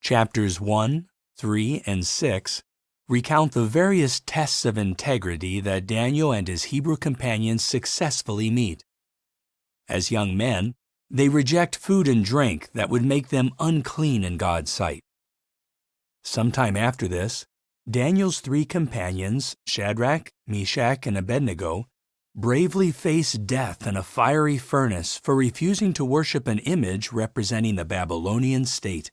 Chapters 1, 3, and 6 recount the various tests of integrity that Daniel and his Hebrew companions successfully meet. As young men, they reject food and drink that would make them unclean in God's sight. Sometime after this, Daniel's 3 companions, Shadrach, Meshach, and Abednego, bravely face death in a fiery furnace for refusing to worship an image representing the Babylonian state.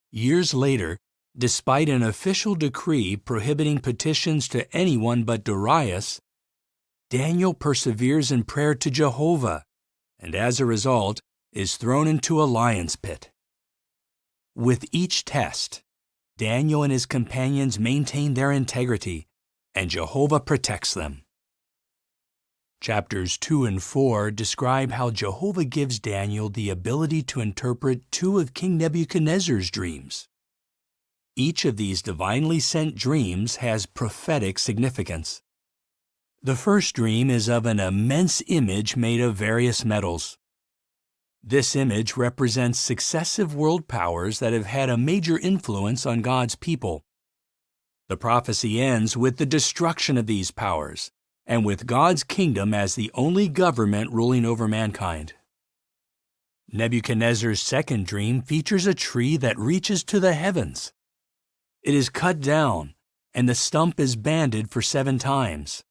Years later, despite an official decree prohibiting petitions to anyone but Darius, Daniel perseveres in prayer to Jehovah, and as a result, is thrown into a lion's pit. With each test, Daniel and his companions maintain their integrity, and Jehovah protects them. Chapters 2 and 4 describe how Jehovah gives Daniel the ability to interpret 2 of King Nebuchadnezzar's dreams. Each of these divinely sent dreams has prophetic significance. The first dream is of an immense image made of various metals. This image represents successive world powers that have had a major influence on God's people. The prophecy ends with the destruction of these powers, and with God's kingdom as the only government ruling over mankind. Nebuchadnezzar's second dream features a tree that reaches to the heavens. It is cut down, and the stump is banded for 7 times.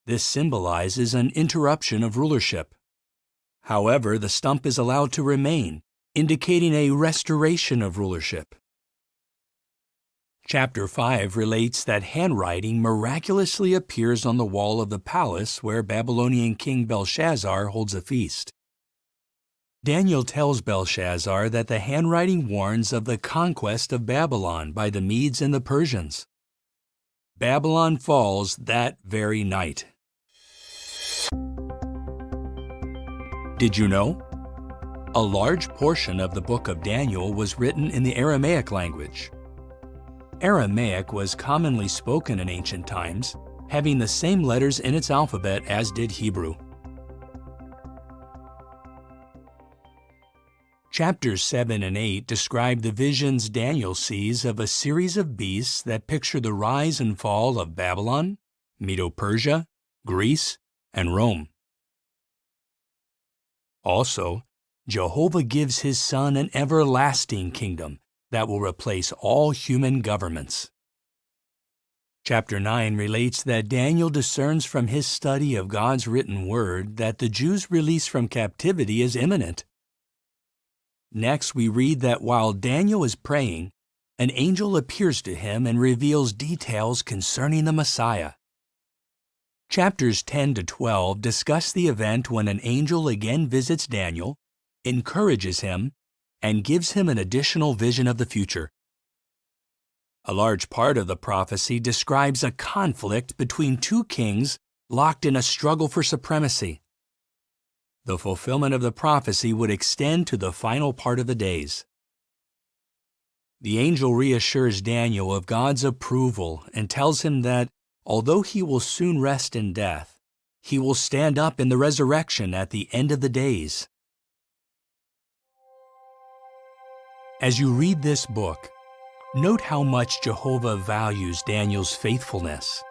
This symbolizes an interruption of rulership. However, the stump is allowed to remain, indicating a restoration of rulership. Chapter 5 relates that handwriting miraculously appears on the wall of the palace where Babylonian King Belshazzar holds a feast. Daniel tells Belshazzar that the handwriting warns of the conquest of Babylon by the Medes and the Persians. Babylon falls that very night. Did you know? A large portion of the book of Daniel was written in the Aramaic language. Aramaic was commonly spoken in ancient times, having the same letters in its alphabet as did Hebrew. Chapters 7 and 8 describe the visions Daniel sees of a series of beasts that picture the rise and fall of Babylon, Medo-Persia, Greece, and Rome. Also, Jehovah gives his Son an everlasting kingdom that will replace all human governments. Chapter 9 relates that Daniel discerns from his study of God's written word that the Jews' release from captivity is imminent. Next, we read that while Daniel is praying, an angel appears to him and reveals details concerning the Messiah. Chapters 10 to 12 discuss the event when an angel again visits Daniel, encourages him, and gives him an additional vision of the future. A large part of the prophecy describes a conflict between 2 kings locked in a struggle for supremacy. The fulfillment of the prophecy would extend to the final part of the days. The angel reassures Daniel of God's approval and tells him that, although he will soon rest in death, he will stand up in the resurrection at the end of the days. As you read this book, note how much Jehovah values Daniel's faithfulness,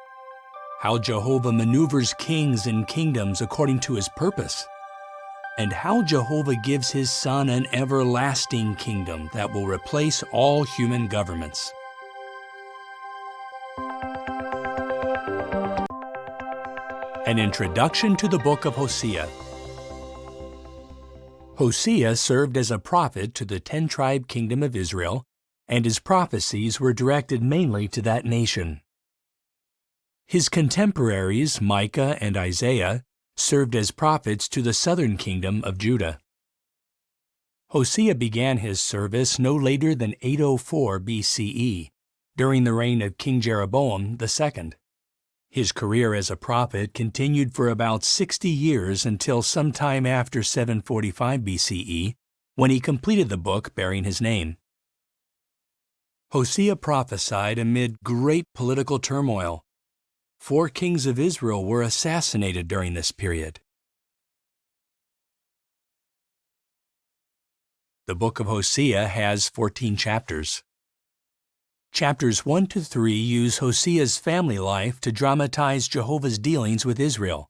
how Jehovah maneuvers kings and kingdoms according to his purpose, and how Jehovah gives his Son an everlasting kingdom that will replace all human governments. An introduction to the book of Hosea. Hosea served as a prophet to the 10-tribe kingdom of Israel, and his prophecies were directed mainly to that nation. His contemporaries, Micah and Isaiah, served as prophets to the southern kingdom of Judah. Hosea began his service no later than 804 BCE, during the reign of King Jeroboam II. His career as a prophet continued for about 60 years until sometime after 745 BCE, when he completed the book bearing his name. Hosea prophesied amid great political turmoil. 4 kings of Israel were assassinated during this period. The book of Hosea has 14 chapters. Chapters 1 to 3 use Hosea's family life to dramatize Jehovah's dealings with Israel.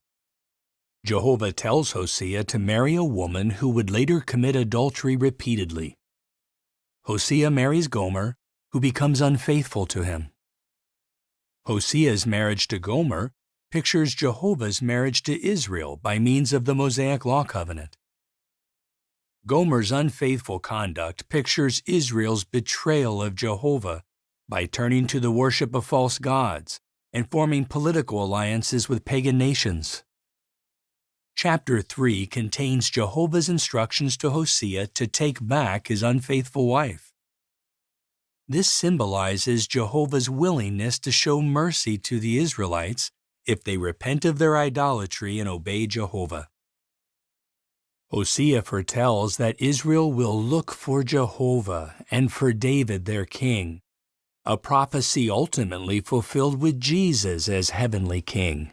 Jehovah tells Hosea to marry a woman who would later commit adultery repeatedly. Hosea marries Gomer, who becomes unfaithful to him. Hosea's marriage to Gomer pictures Jehovah's marriage to Israel by means of the Mosaic Law covenant. Gomer's unfaithful conduct pictures Israel's betrayal of Jehovah by turning to the worship of false gods and forming political alliances with pagan nations. Chapter 3 contains Jehovah's instructions to Hosea to take back his unfaithful wife. This symbolizes Jehovah's willingness to show mercy to the Israelites if they repent of their idolatry and obey Jehovah. Hosea foretells that Israel will look for Jehovah and for David their king, a prophecy ultimately fulfilled with Jesus as heavenly king.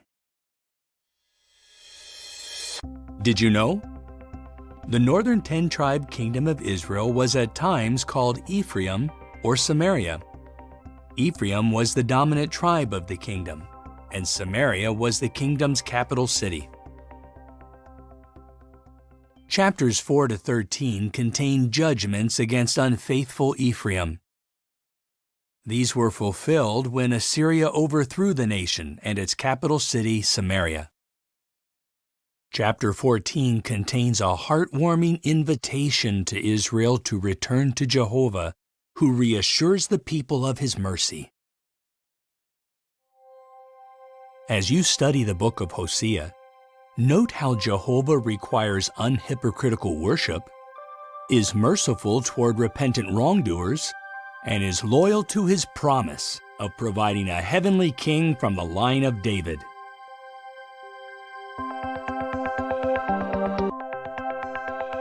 Did you know? The northern 10-tribe kingdom of Israel was at times called Ephraim or Samaria. Ephraim was the dominant tribe of the kingdom, and Samaria was the kingdom's capital city. Chapters 4 to 13 contain judgments against unfaithful Ephraim. These were fulfilled when Assyria overthrew the nation and its capital city, Samaria. Chapter 14 contains a heartwarming invitation to Israel to return to Jehovah, who reassures the people of His mercy. As you study the book of Hosea, note how Jehovah requires unhypocritical worship, is merciful toward repentant wrongdoers, and is loyal to His promise of providing a heavenly king from the line of David.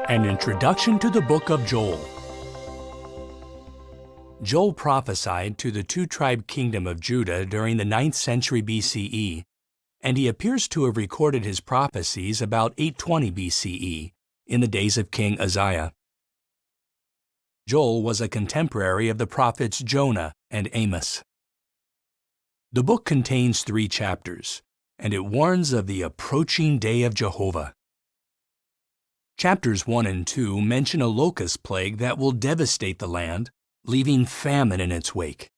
An introduction to the book of Joel. Joel prophesied to the two-tribe kingdom of Judah during the 9th century BCE, and he appears to have recorded his prophecies about 820 BCE, in the days of King Uzziah. Joel was a contemporary of the prophets Jonah and Amos. The book contains 3 chapters, and it warns of the approaching day of Jehovah. Chapters 1 and 2 mention a locust plague that will devastate the land, leaving famine in its wake.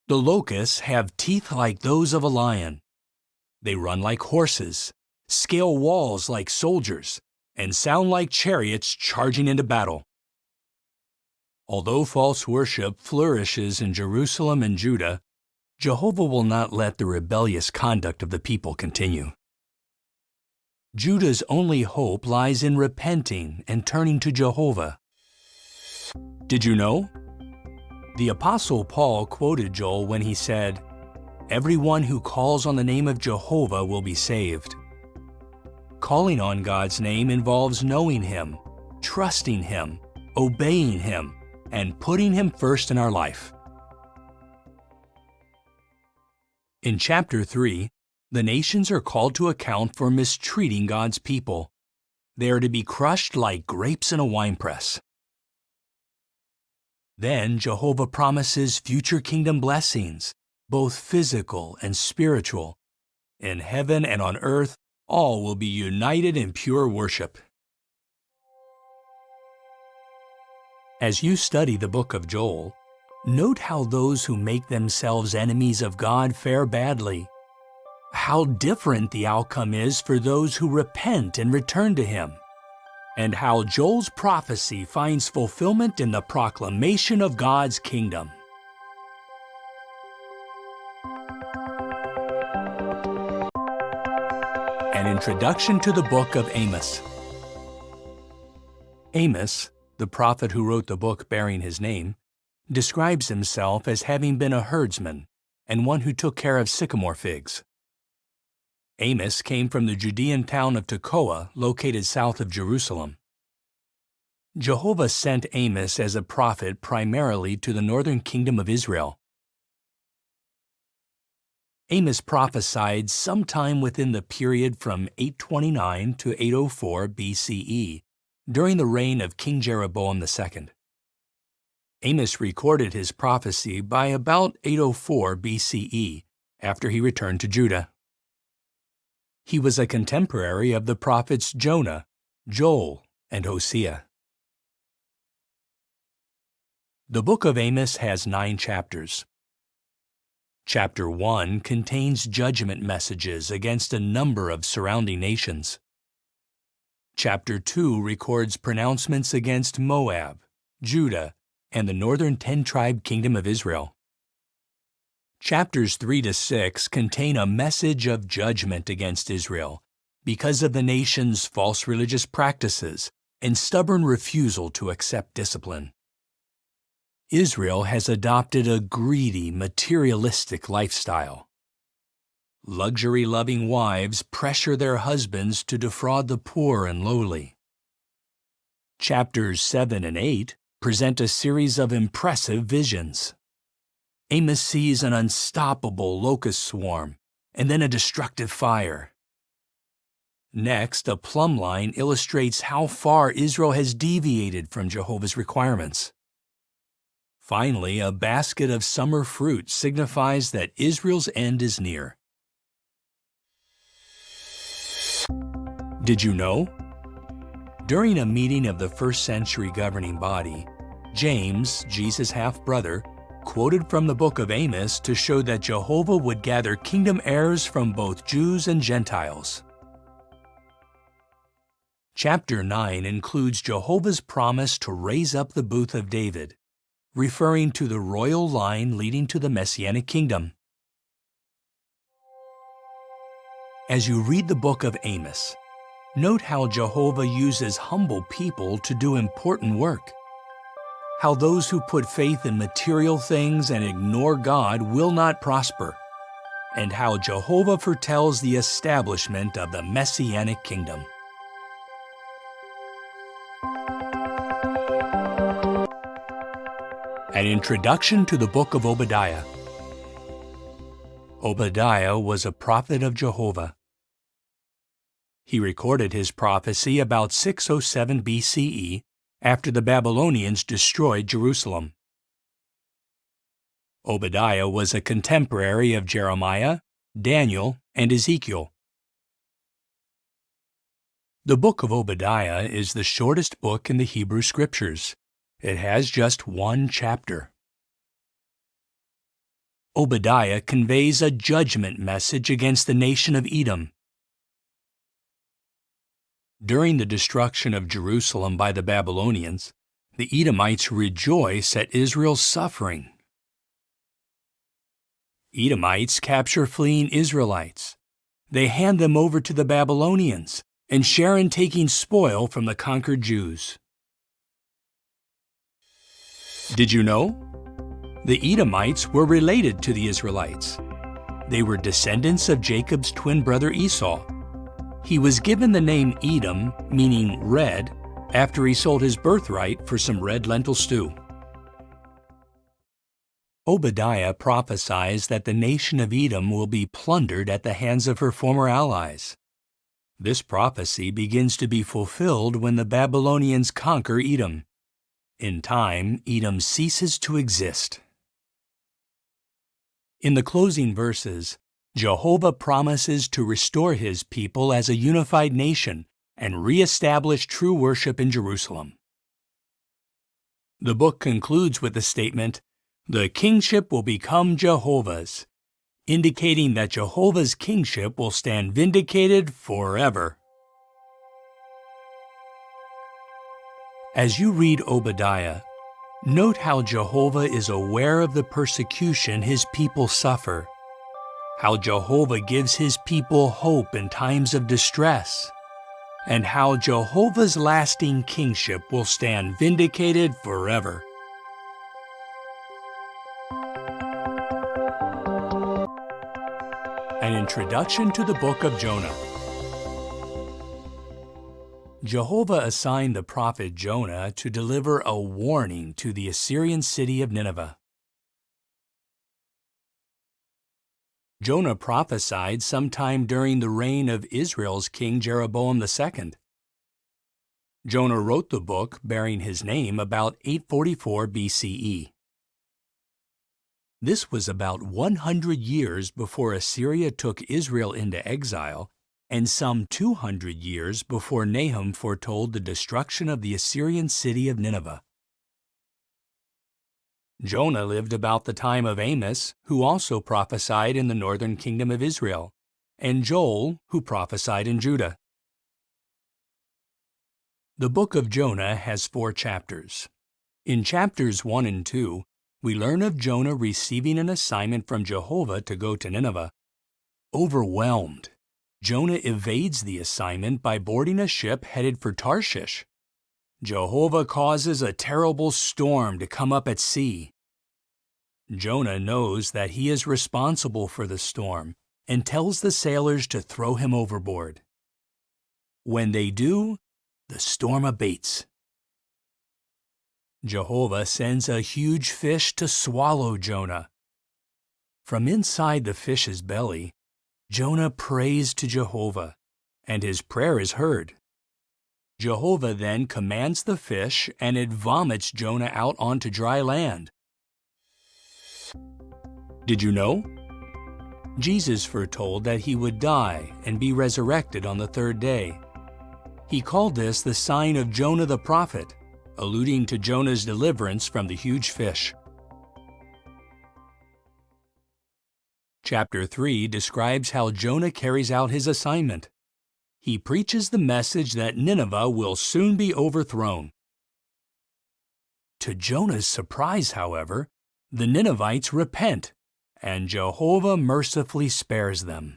The locusts have teeth like those of a lion. They run like horses, scale walls like soldiers, and sound like chariots charging into battle. Although false worship flourishes in Jerusalem and Judah, Jehovah will not let the rebellious conduct of the people continue. Judah's only hope lies in repenting and turning to Jehovah. Did you know? The Apostle Paul quoted Joel when he said, "Everyone who calls on the name of Jehovah will be saved." Calling on God's name involves knowing Him, trusting Him, obeying Him, and putting Him first in our life. In chapter 3, the nations are called to account for mistreating God's people. They are to be crushed like grapes in a winepress. Then Jehovah promises future kingdom blessings, both physical and spiritual. In heaven and on earth, all will be united in pure worship. As you study the book of Joel, note how those who make themselves enemies of God fare badly. How different the outcome is for those who repent and return to Him, and how Joel's prophecy finds fulfillment in the proclamation of God's kingdom. An introduction to the book of Amos. Amos, the prophet who wrote the book bearing his name, describes himself as having been a herdsman and one who took care of sycamore figs. Amos came from the Judean town of Tekoa, located south of Jerusalem. Jehovah sent Amos as a prophet primarily to the northern kingdom of Israel. Amos prophesied sometime within the period from 829 to 804 BCE, during the reign of King Jeroboam II. Amos recorded his prophecy by about 804 BCE, after he returned to Judah. He was a contemporary of the prophets Jonah, Joel, and Hosea. The book of Amos has 9 chapters. Chapter 1 contains judgment messages against a number of surrounding nations. Chapter 2 records pronouncements against Moab, Judah, and the northern 10-tribe kingdom of Israel. Chapters 3 to 6 contain a message of judgment against Israel because of the nation's false religious practices and stubborn refusal to accept discipline. Israel has adopted a greedy, materialistic lifestyle. Luxury-loving wives pressure their husbands to defraud the poor and lowly. Chapters 7 and 8 present a series of impressive visions. Amos sees an unstoppable locust swarm, and then a destructive fire. Next, a plumb line illustrates how far Israel has deviated from Jehovah's requirements. Finally, a basket of summer fruit signifies that Israel's end is near. Did you know? During a meeting of the first century governing body, James, Jesus' half-brother, quoted from the book of Amos to show that Jehovah would gather kingdom heirs from both Jews and Gentiles. Chapter 9 includes Jehovah's promise to raise up the booth of David, referring to the royal line leading to the Messianic kingdom. As you read the book of Amos, note how Jehovah uses humble people to do important work, how those who put faith in material things and ignore God will not prosper, and how Jehovah foretells the establishment of the Messianic kingdom. An introduction to the book of Obadiah. Obadiah was a prophet of Jehovah. He recorded his prophecy about 607 BCE after the Babylonians destroyed Jerusalem. Obadiah was a contemporary of Jeremiah, Daniel, and Ezekiel. The book of Obadiah is the shortest book in the Hebrew Scriptures. It has just one chapter. Obadiah conveys a judgment message against the nation of Edom. During the destruction of Jerusalem by the Babylonians, the Edomites rejoice at Israel's suffering. Edomites capture fleeing Israelites. They hand them over to the Babylonians and share in taking spoil from the conquered Jews. Did you know? The Edomites were related to the Israelites. They were descendants of Jacob's twin brother Esau. He was given the name Edom, meaning red, after he sold his birthright for some red lentil stew. Obadiah prophesies that the nation of Edom will be plundered at the hands of her former allies. This prophecy begins to be fulfilled when the Babylonians conquer Edom. In time, Edom ceases to exist. In the closing verses, Jehovah promises to restore his people as a unified nation and reestablish true worship in Jerusalem. The book concludes with the statement, "The kingship will become Jehovah's," indicating that Jehovah's kingship will stand vindicated forever. As you read Obadiah, note how Jehovah is aware of the persecution his people suffer, how Jehovah gives his people hope in times of distress, and how Jehovah's lasting kingship will stand vindicated forever. An introduction to the book of Jonah. Jehovah assigned the prophet Jonah to deliver a warning to the Assyrian city of Nineveh. Jonah prophesied sometime during the reign of Israel's king Jeroboam II. Jonah wrote the book bearing his name about 844 BCE. This was about 100 years before Assyria took Israel into exile, and some 200 years before Nahum foretold the destruction of the Assyrian city of Nineveh. Jonah lived about the time of Amos, who also prophesied in the northern kingdom of Israel, and Joel, who prophesied in Judah. The book of Jonah has 4 chapters. In chapters 1 and 2, we learn of Jonah receiving an assignment from Jehovah to go to Nineveh. Overwhelmed, Jonah evades the assignment by boarding a ship headed for Tarshish. Jehovah causes a terrible storm to come up at sea. Jonah knows that he is responsible for the storm and tells the sailors to throw him overboard. When they do, the storm abates. Jehovah sends a huge fish to swallow Jonah, From inside the fish's belly, Jonah prays to Jehovah, and his prayer is heard. Jehovah then commands the fish, and it vomits Jonah out onto dry land. Did you know? Jesus foretold that he would die and be resurrected on the third day. He called this the sign of Jonah the prophet, alluding to Jonah's deliverance from the huge fish. Chapter 3 describes how Jonah carries out his assignment. He preaches the message that Nineveh will soon be overthrown. To Jonah's surprise, however, the Ninevites repent, and Jehovah mercifully spares them.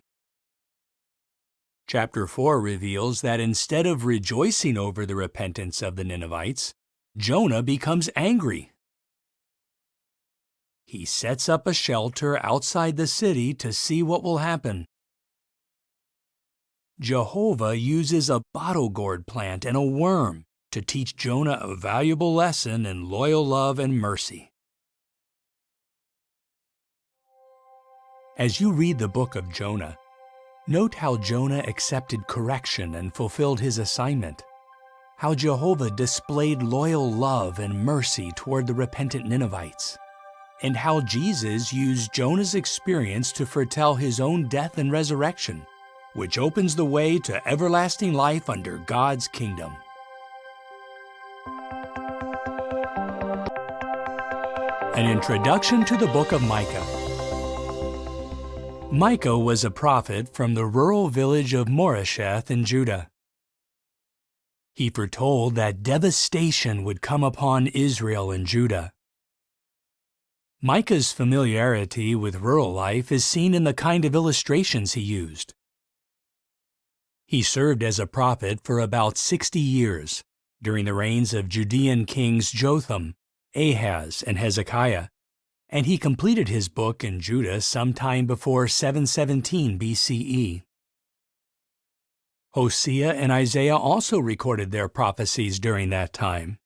Chapter 4 reveals that instead of rejoicing over the repentance of the Ninevites, Jonah becomes angry. He sets up a shelter outside the city to see what will happen. Jehovah uses a bottle gourd plant and a worm to teach Jonah a valuable lesson in loyal love and mercy. As you read the book of Jonah, note how Jonah accepted correction and fulfilled his assignment, how Jehovah displayed loyal love and mercy toward the repentant Ninevites, and how Jesus used Jonah's experience to foretell his own death and resurrection, which opens the way to everlasting life under God's kingdom. An introduction to the book of Micah. Micah was a prophet from the rural village of Moresheth in Judah. He foretold that devastation would come upon Israel and Judah. Micah's familiarity with rural life is seen in the kind of illustrations he used. He served as a prophet for about 60 years during the reigns of Judean kings Jotham, Ahaz, and Hezekiah, and he completed his book in Judah sometime before 717 BCE. Hosea and Isaiah also recorded their prophecies during that time.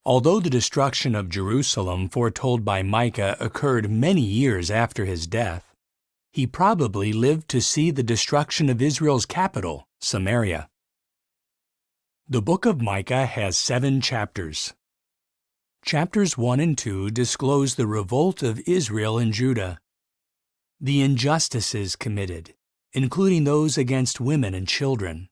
Although the destruction of Jerusalem foretold by Micah occurred many years after his death, he probably lived to see the destruction of Israel's capital, Samaria. The book of Micah has 7 chapters. Chapters 1 and 2 disclose the revolt of Israel and Judah, the injustices committed, including those against women and children,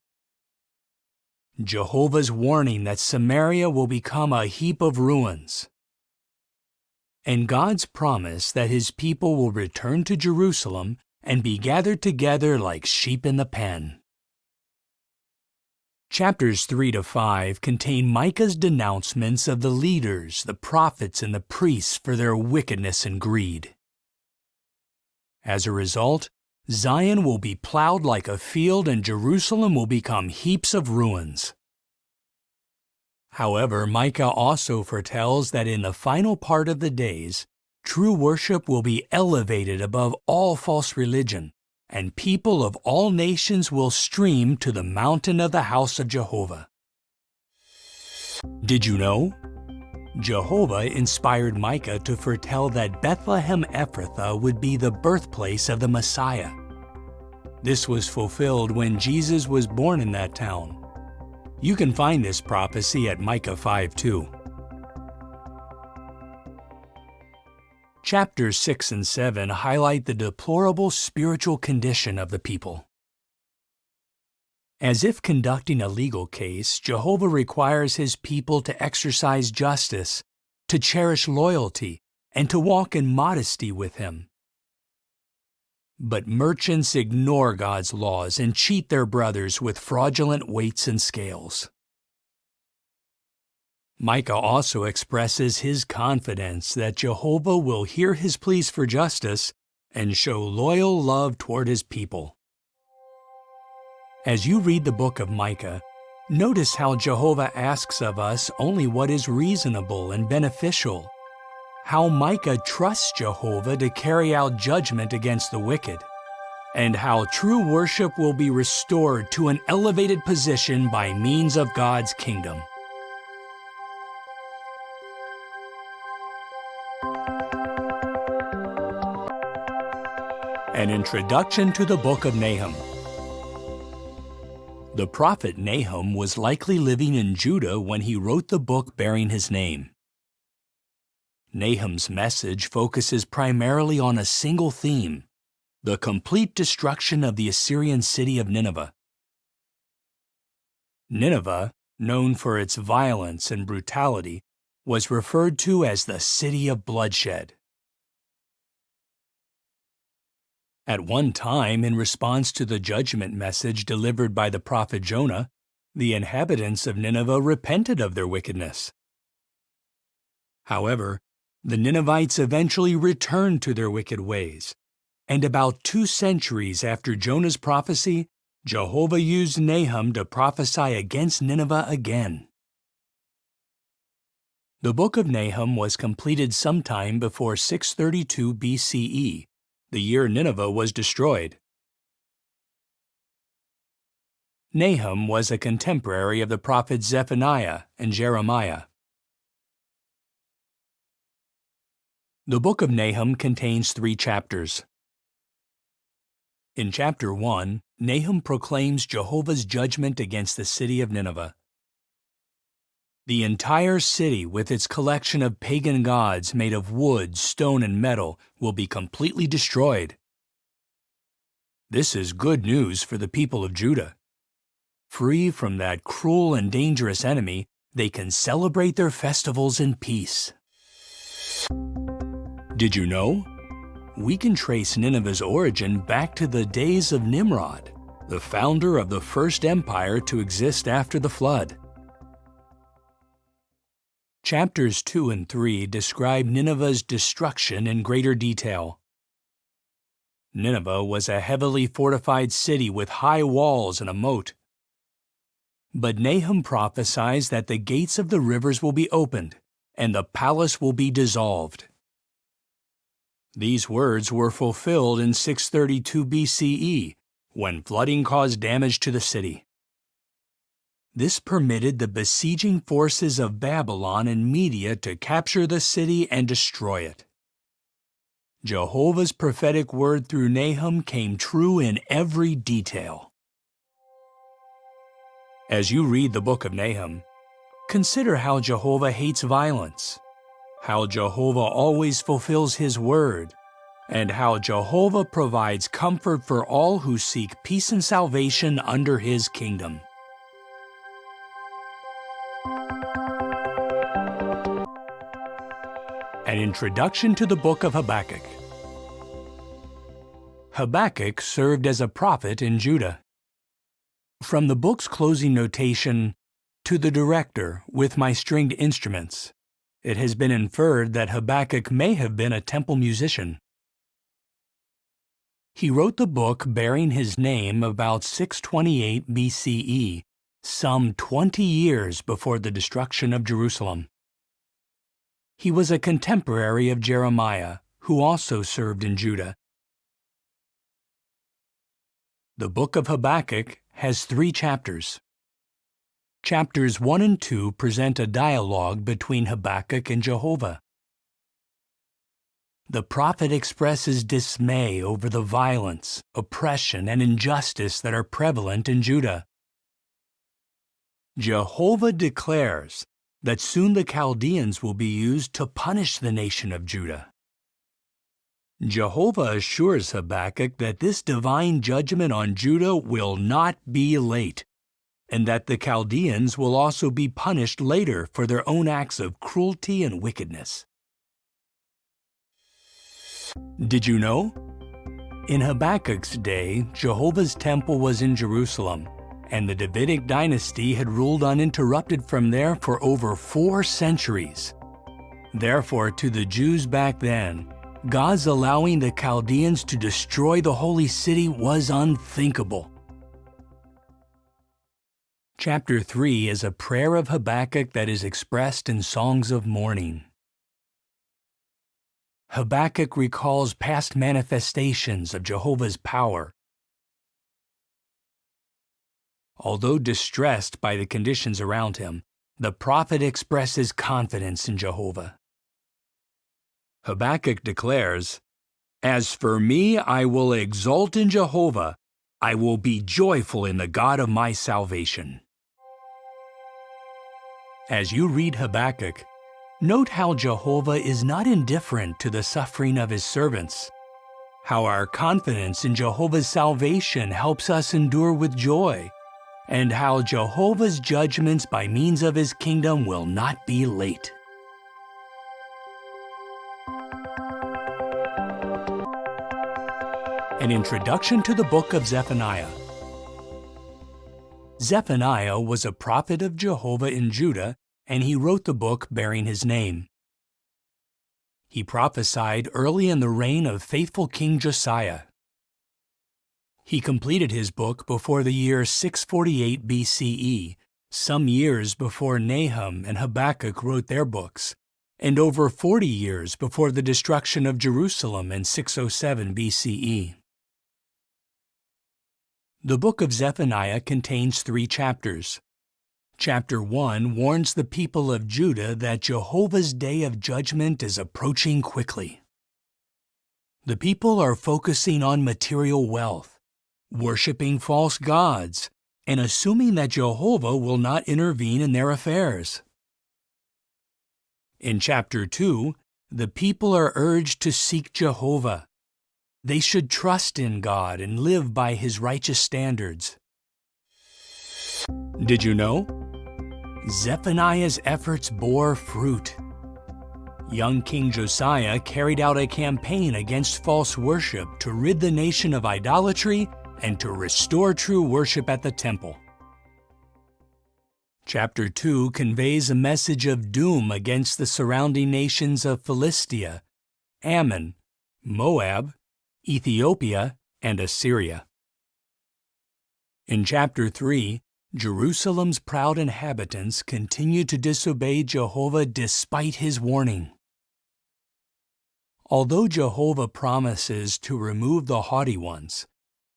Jehovah's warning that Samaria will become a heap of ruins, and God's promise that his people will return to Jerusalem and be gathered together like sheep in the pen. Chapters 3 to 5 contain Micah's denouncements of the leaders, the prophets, and the priests for their wickedness and greed. As a result, Zion will be plowed like a field and Jerusalem will become heaps of ruins. However, Micah also foretells that in the final part of the days, true worship will be elevated above all false religion, and people of all nations will stream to the mountain of the house of Jehovah. Did you know? Jehovah inspired Micah to foretell that Bethlehem Ephrathah would be the birthplace of the Messiah. This was fulfilled when Jesus was born in that town. You can find this prophecy at Micah 5:2. Chapters 6 and 7 highlight the deplorable spiritual condition of the people. As if conducting a legal case, Jehovah requires his people to exercise justice, to cherish loyalty, and to walk in modesty with him. But merchants ignore God's laws and cheat their brothers with fraudulent weights and scales. Micah also expresses his confidence that Jehovah will hear his pleas for justice and show loyal love toward his people. As you read the book of Micah, notice how Jehovah asks of us only what is reasonable and beneficial, how Micah trusts Jehovah to carry out judgment against the wicked, and how true worship will be restored to an elevated position by means of God's kingdom. An introduction to the book of Nahum. The prophet Nahum was likely living in Judah when he wrote the book bearing his name. Nahum's message focuses primarily on a single theme: the complete destruction of the Assyrian city of Nineveh. Nineveh, known for its violence and brutality, was referred to as the city of bloodshed. At one time, in response to the judgment message delivered by the prophet Jonah, the inhabitants of Nineveh repented of their wickedness. However, the Ninevites eventually returned to their wicked ways, and about 2 centuries after Jonah's prophecy, Jehovah used Nahum to prophesy against Nineveh again. The book of Nahum was completed sometime before 632 BCE, the year Nineveh was destroyed. Nahum was a contemporary of the prophets Zephaniah and Jeremiah. The book of Nahum contains 3 chapters. In chapter 1, Nahum proclaims Jehovah's judgment against the city of Nineveh. The entire city, with its collection of pagan gods made of wood, stone, and metal, will be completely destroyed. This is good news for the people of Judah. Free from that cruel and dangerous enemy, they can celebrate their festivals in peace. Did you know? We can trace Nineveh's origin back to the days of Nimrod, the founder of the first empire to exist after the flood. Chapters 2 and 3 describe Nineveh's destruction in greater detail. Nineveh was a heavily fortified city with high walls and a moat. But Nahum prophesies that the gates of the rivers will be opened, and the palace will be dissolved. These words were fulfilled in 632 BCE, when flooding caused damage to the city. This permitted the besieging forces of Babylon and Media to capture the city and destroy it. Jehovah's prophetic word through Nahum came true in every detail. As you read the book of Nahum, consider how Jehovah hates violence, how Jehovah always fulfills His word, and how Jehovah provides comfort for all who seek peace and salvation under His kingdom. An introduction to the book of Habakkuk. Habakkuk served as a prophet in Judah. From the book's closing notation, "To the director with my stringed instruments," it has been inferred that Habakkuk may have been a temple musician. He wrote the book bearing his name about 628 BCE, some 20 years before the destruction of Jerusalem. He was a contemporary of Jeremiah, who also served in Judah. The book of Habakkuk has 3 chapters. Chapters 1 and 2 present a dialogue between Habakkuk and Jehovah. The prophet expresses dismay over the violence, oppression, and injustice that are prevalent in Judah. Jehovah declares that soon the Chaldeans will be used to punish the nation of Judah. Jehovah assures Habakkuk that this divine judgment on Judah will not be late, and that the Chaldeans will also be punished later for their own acts of cruelty and wickedness. Did you know? In Habakkuk's day, Jehovah's temple was in Jerusalem, and the Davidic dynasty had ruled uninterrupted from there for over 4 centuries. Therefore, to the Jews back then, God's allowing the Chaldeans to destroy the holy city was unthinkable. Chapter 3 is a prayer of Habakkuk that is expressed in songs of mourning. Habakkuk recalls past manifestations of Jehovah's power. Although distressed by the conditions around him, the prophet expresses confidence in Jehovah. Habakkuk declares, As for me, I will exult in Jehovah. I will be joyful in the God of my salvation. As you read Habakkuk, note how Jehovah is not indifferent to the suffering of his servants, how our confidence in Jehovah's salvation helps us endure with joy, and how Jehovah's judgments by means of his kingdom will not be late. An introduction to the book of Zephaniah. Zephaniah was a prophet of Jehovah in Judah, and he wrote the book bearing his name. He prophesied early in the reign of faithful King Josiah. He completed his book before the year 648 BCE, some years before Nahum and Habakkuk wrote their books, and over 40 years before the destruction of Jerusalem in 607 BCE. The book of Zephaniah contains 3 chapters. Chapter 1 warns the people of Judah that Jehovah's day of judgment is approaching quickly. The people are focusing on material wealth, worshiping false gods, and assuming that Jehovah will not intervene in their affairs. In chapter 2, the people are urged to seek Jehovah. They should trust in God and live by his righteous standards. Did you know? Zephaniah's efforts bore fruit. Young King Josiah carried out a campaign against false worship to rid the nation of idolatry and to restore true worship at the temple. Chapter 2 conveys a message of doom against the surrounding nations of Philistia, Ammon, Moab, Ethiopia, and Assyria. In chapter 3, Jerusalem's proud inhabitants continue to disobey Jehovah despite his warning. Although Jehovah promises to remove the haughty ones,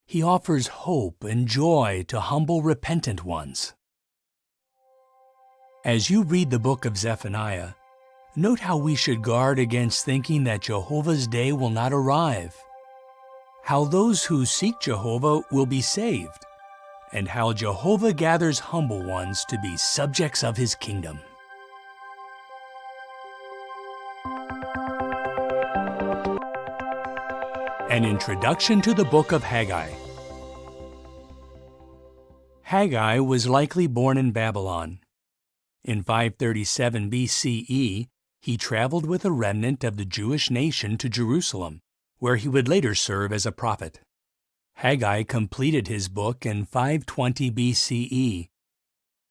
he offers hope and joy to humble, repentant ones. As you read the book of Zephaniah, note how we should guard against thinking that Jehovah's day will not arrive, how those who seek Jehovah will be saved, and how Jehovah gathers humble ones to be subjects of his kingdom. An introduction to the book of Haggai. Haggai was likely born in Babylon. In 537 BCE, he traveled with a remnant of the Jewish nation to Jerusalem, where he would later serve as a prophet. Haggai completed his book in 520 BCE.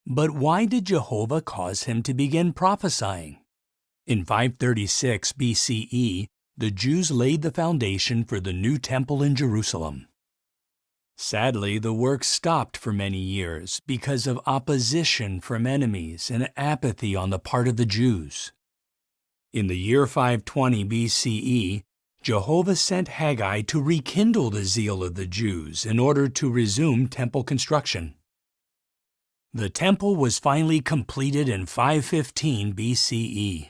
But why did Jehovah cause him to begin prophesying? In 536 BCE, the Jews laid the foundation for the new temple in Jerusalem. Sadly, the work stopped for many years because of opposition from enemies and apathy on the part of the Jews. In the year 520 BCE, Jehovah sent Haggai to rekindle the zeal of the Jews in order to resume temple construction. The temple was finally completed in 515 BCE.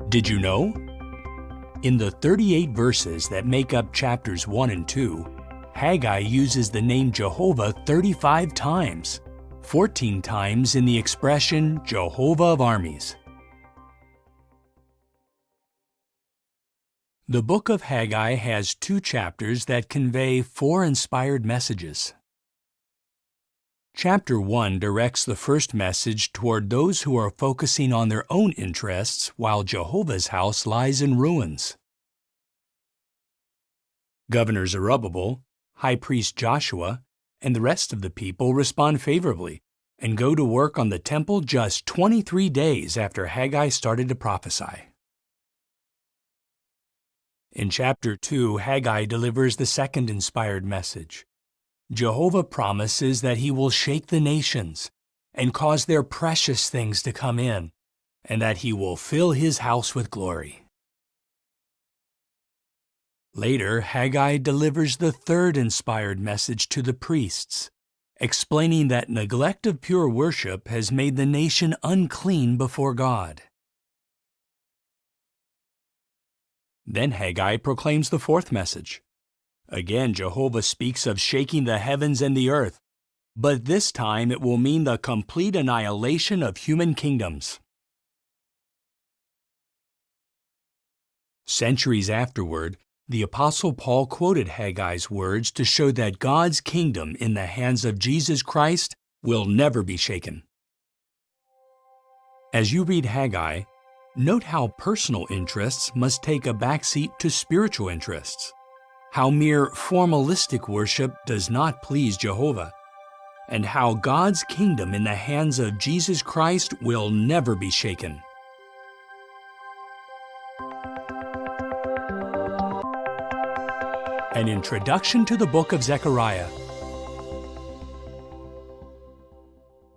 Did you know? In the 38 verses that make up chapters 1 and 2, Haggai uses the name Jehovah 35 times, 14 times in the expression Jehovah of Armies. The book of Haggai has 2 chapters that convey 4 inspired messages. Chapter 1 directs the first message toward those who are focusing on their own interests while Jehovah's house lies in ruins. Governor Zerubbabel, High Priest Joshua, and the rest of the people respond favorably and go to work on the temple just 23 days after Haggai started to prophesy. In chapter 2, Haggai delivers the second inspired message. Jehovah promises that he will shake the nations and cause their precious things to come in, and that he will fill his house with glory. Later, Haggai delivers the third inspired message to the priests, explaining that neglect of pure worship has made the nation unclean before God. Then Haggai proclaims the fourth message. Again, Jehovah speaks of shaking the heavens and the earth, but this time it will mean the complete annihilation of human kingdoms. Centuries afterward, the Apostle Paul quoted Haggai's words to show that God's kingdom in the hands of Jesus Christ will never be shaken. As you read Haggai, note how personal interests must take a backseat to spiritual interests, how mere formalistic worship does not please Jehovah, and how God's kingdom in the hands of Jesus Christ will never be shaken. An introduction to the book of Zechariah.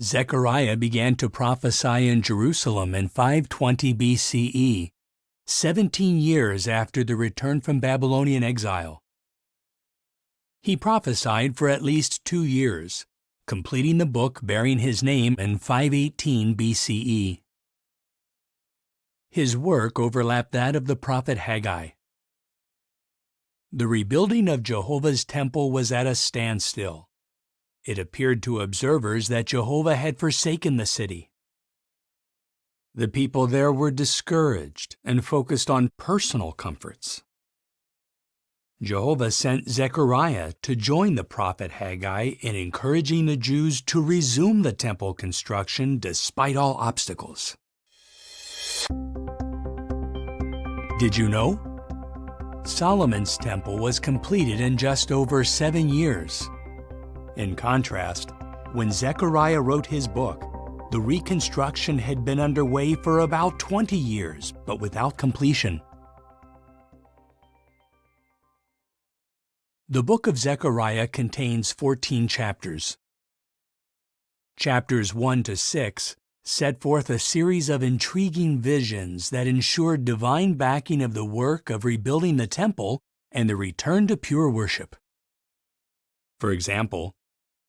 Zechariah began to prophesy in Jerusalem in 520 BCE, 17 years after the return from Babylonian exile. He prophesied for at least 2 years, completing the book bearing his name in 518 BCE. His work overlapped that of the prophet Haggai. The rebuilding of Jehovah's temple was at a standstill. It appeared to observers that Jehovah had forsaken the city. The people there were discouraged and focused on personal comforts. Jehovah sent Zechariah to join the prophet Haggai in encouraging the Jews to resume the temple construction despite all obstacles. Did you know? Solomon's temple was completed in just over 7 years. In contrast, when Zechariah wrote his book, the reconstruction had been underway for about 20 years, but without completion. The book of Zechariah contains 14 chapters. Chapters 1 to 6 set forth a series of intriguing visions that ensured divine backing of the work of rebuilding the temple and the return to pure worship. For example,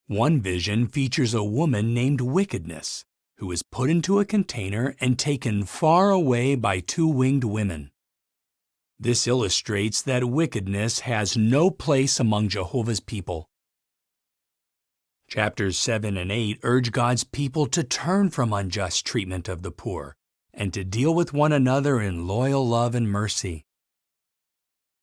one vision features a woman named Wickedness, who is put into a container and taken far away by 2 winged women. This illustrates that wickedness has no place among Jehovah's people. Chapters 7 and 8 urge God's people to turn from unjust treatment of the poor and to deal with one another in loyal love and mercy.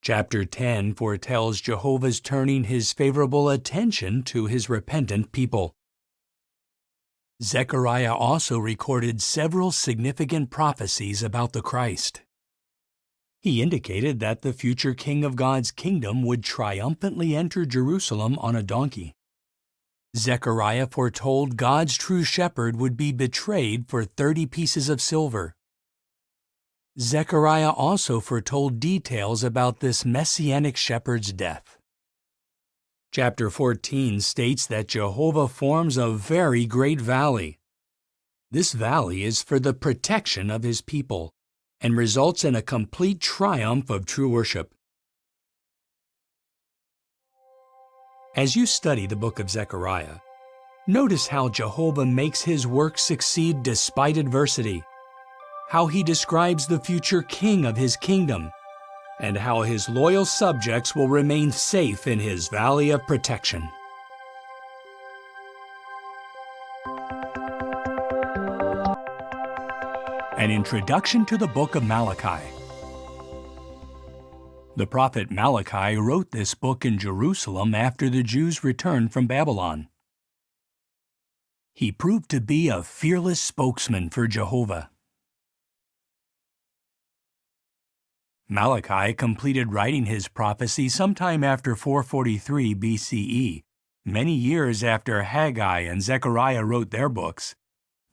Chapter 10 foretells Jehovah's turning his favorable attention to his repentant people. Zechariah also recorded several significant prophecies about the Christ. He indicated that the future king of God's kingdom would triumphantly enter Jerusalem on a donkey. Zechariah foretold God's true shepherd would be betrayed for 30 pieces of silver. Zechariah also foretold details about this messianic shepherd's death. Chapter 14 states that Jehovah forms a very great valley. This valley is for the protection of his people and results in a complete triumph of true worship. As you study the book of Zechariah, notice how Jehovah makes his work succeed despite adversity, how he describes the future king of his kingdom, and how his loyal subjects will remain safe in his valley of protection. An introduction to the book of Malachi. The prophet Malachi wrote this book in Jerusalem after the Jews returned from Babylon. He proved to be a fearless spokesman for Jehovah. Malachi completed writing his prophecy sometime after 443 BCE, many years after Haggai and Zechariah wrote their books,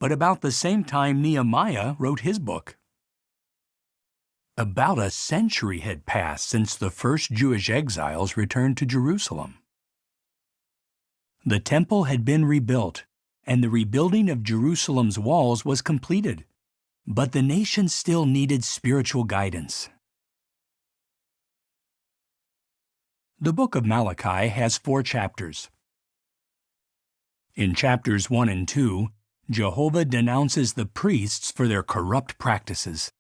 but about the same time Nehemiah wrote his book. About a century had passed since the first Jewish exiles returned to Jerusalem. The temple had been rebuilt, and the rebuilding of Jerusalem's walls was completed, but the nation still needed spiritual guidance. The book of Malachi has 4 chapters. In chapters 1 and 2, Jehovah denounces the priests for their corrupt practices.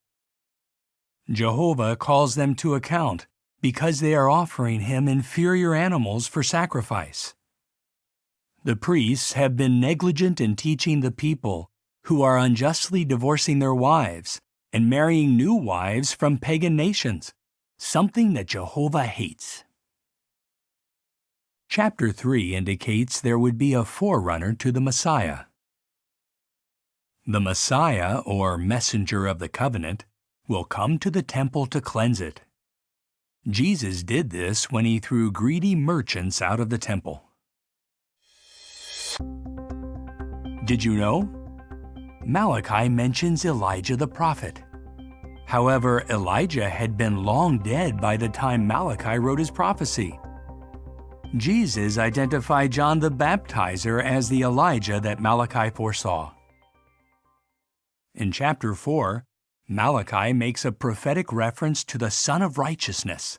Jehovah calls them to account because they are offering him inferior animals for sacrifice. The priests have been negligent in teaching the people who are unjustly divorcing their wives and marrying new wives from pagan nations, something that Jehovah hates. Chapter 3 indicates there would be a forerunner to the Messiah. The Messiah, or messenger of the covenant, will come to the temple to cleanse it. Jesus did this when he threw greedy merchants out of the temple. Did you know? Malachi mentions Elijah the prophet. However, Elijah had been long dead by the time Malachi wrote his prophecy. Jesus identified John the Baptizer as the Elijah that Malachi foresaw. In chapter 4, Malachi makes a prophetic reference to the Son of Righteousness,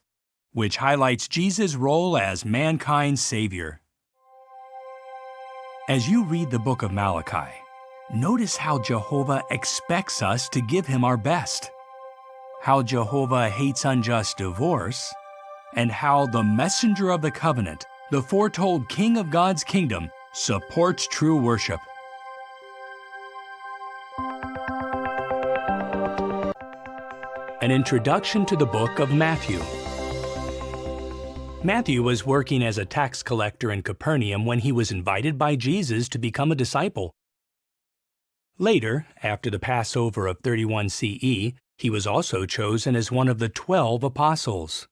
which highlights Jesus' role as mankind's Savior. As you read the book of Malachi, notice how Jehovah expects us to give him our best, how Jehovah hates unjust divorce, and how the messenger of the covenant, the foretold king of God's kingdom, supports true worship. An introduction to the book of Matthew. Matthew was working as a tax collector in Capernaum when he was invited by Jesus to become a disciple. Later, after the Passover of 31 CE, he was also chosen as one of the 12 apostles.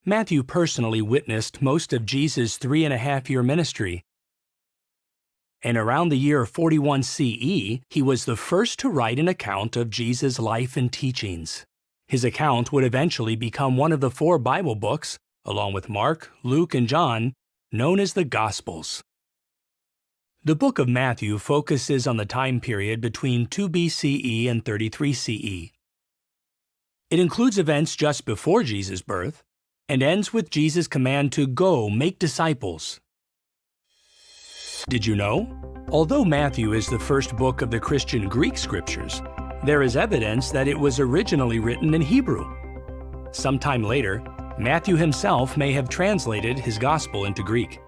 Matthew personally witnessed most of Jesus' 3.5-year ministry. And around the year 41 CE, he was the first to write an account of Jesus' life and teachings. His account would eventually become one of the 4 Bible books, along with Mark, Luke, and John, known as the Gospels. The book of Matthew focuses on the time period between 2 BCE and 33 CE. It includes events just before Jesus' birth and ends with Jesus' command to go make disciples. Did you know? Although Matthew is the first book of the Christian Greek scriptures, there is evidence that it was originally written in Hebrew. Sometime later, Matthew himself may have translated his gospel into Greek.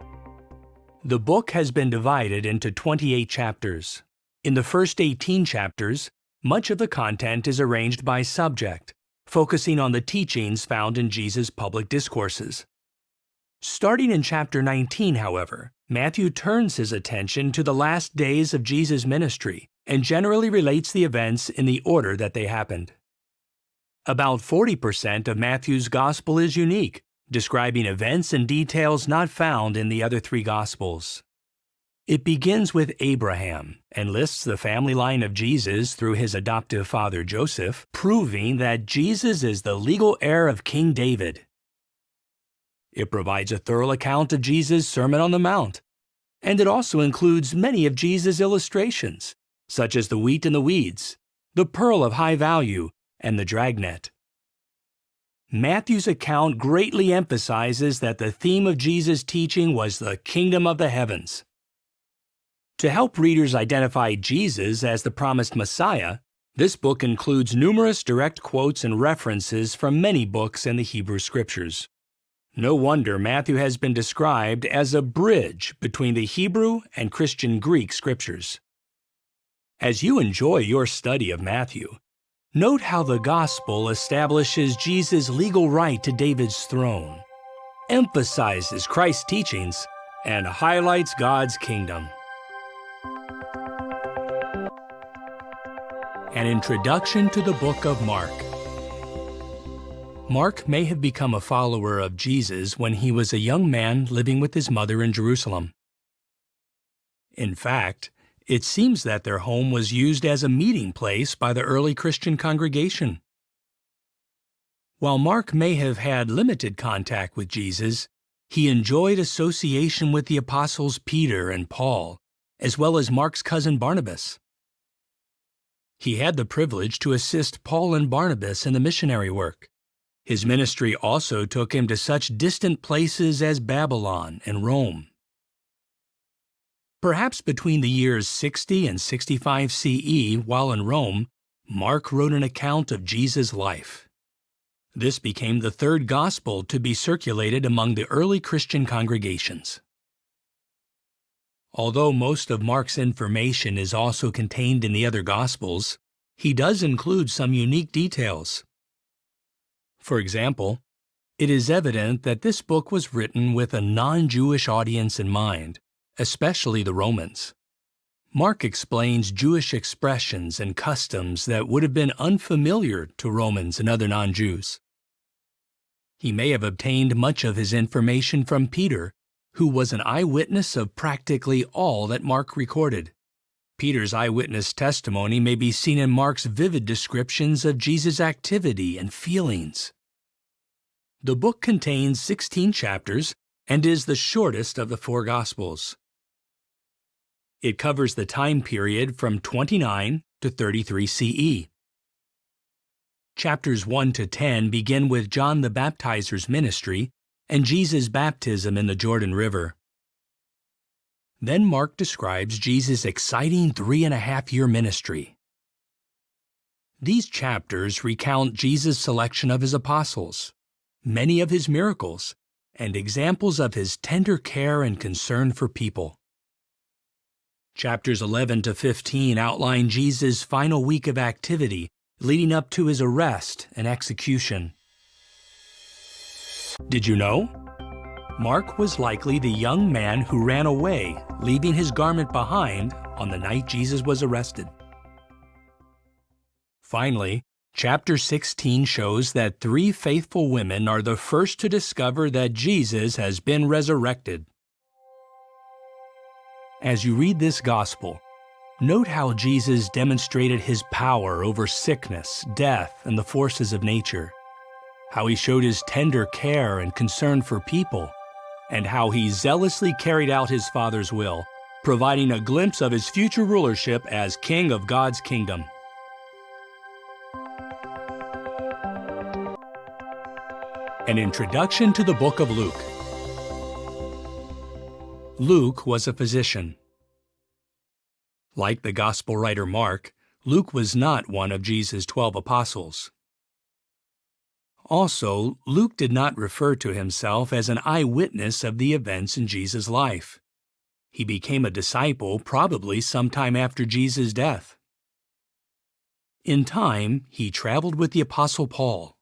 The book has been divided into 28 chapters. In the first 18 chapters, much of the content is arranged by subject, focusing on the teachings found in Jesus' public discourses. Starting in chapter 19, however, Matthew turns his attention to the last days of Jesus' ministry and generally relates the events in the order that they happened. About 40% of Matthew's gospel is unique, describing events and details not found in the other 3 gospels. It begins with Abraham and lists the family line of Jesus through his adoptive father Joseph, proving that Jesus is the legal heir of King David. It provides a thorough account of Jesus' Sermon on the Mount, and it also includes many of Jesus' illustrations, such as the wheat and the weeds, the pearl of high value, and the dragnet. Matthew's account greatly emphasizes that the theme of Jesus' teaching was the kingdom of the heavens. To help readers identify Jesus as the promised Messiah, this book includes numerous direct quotes and references from many books in the Hebrew Scriptures. No wonder Matthew has been described as a bridge between the Hebrew and Christian Greek Scriptures. As you enjoy your study of Matthew, note how the Gospel establishes Jesus' legal right to David's throne, emphasizes Christ's teachings, and highlights God's kingdom. An introduction to the book of Mark. Mark may have become a follower of Jesus when he was a young man living with his mother in Jerusalem. In fact, it seems that their home was used as a meeting place by the early Christian congregation. While Mark may have had limited contact with Jesus, he enjoyed association with the apostles Peter and Paul, as well as Mark's cousin Barnabas. He had the privilege to assist Paul and Barnabas in the missionary work. His ministry also took him to such distant places as Babylon and Rome. Perhaps between the years 60 and 65 CE, while in Rome, Mark wrote an account of Jesus' life. This became the third gospel to be circulated among the early Christian congregations. Although most of Mark's information is also contained in the other gospels, he does include some unique details. For example, it is evident that this book was written with a non-Jewish audience in mind, especially the Romans. Mark explains Jewish expressions and customs that would have been unfamiliar to Romans and other non-Jews. He may have obtained much of his information from Peter, who was an eyewitness of practically all that Mark recorded. Peter's eyewitness testimony may be seen in Mark's vivid descriptions of Jesus' activity and feelings. The book contains 16 chapters and is the shortest of the four Gospels. It covers the time period from 29 to 33 CE. Chapters 1 to 10 begin with John the Baptizer's ministry and Jesus' baptism in the Jordan River. Then Mark describes Jesus' exciting 3.5-year ministry. These chapters recount Jesus' selection of his apostles, many of his miracles, and examples of his tender care and concern for people. Chapters 11 to 15 outline Jesus' final week of activity leading up to his arrest and execution. Did you know? Mark was likely the young man who ran away, leaving his garment behind on the night Jesus was arrested. Finally, chapter 16 shows that 3 faithful women are the first to discover that Jesus has been resurrected. As you read this gospel, note how Jesus demonstrated his power over sickness, death, and the forces of nature, how he showed his tender care and concern for people, and how he zealously carried out his Father's will, providing a glimpse of his future rulership as King of God's kingdom. An introduction to the book of Luke. Luke was a physician. Like the gospel writer Mark, Luke was not one of Jesus' 12 apostles. Also, Luke did not refer to himself as an eyewitness of the events in Jesus' life. He became a disciple probably sometime after Jesus' death. In time, he traveled with the Apostle Paul.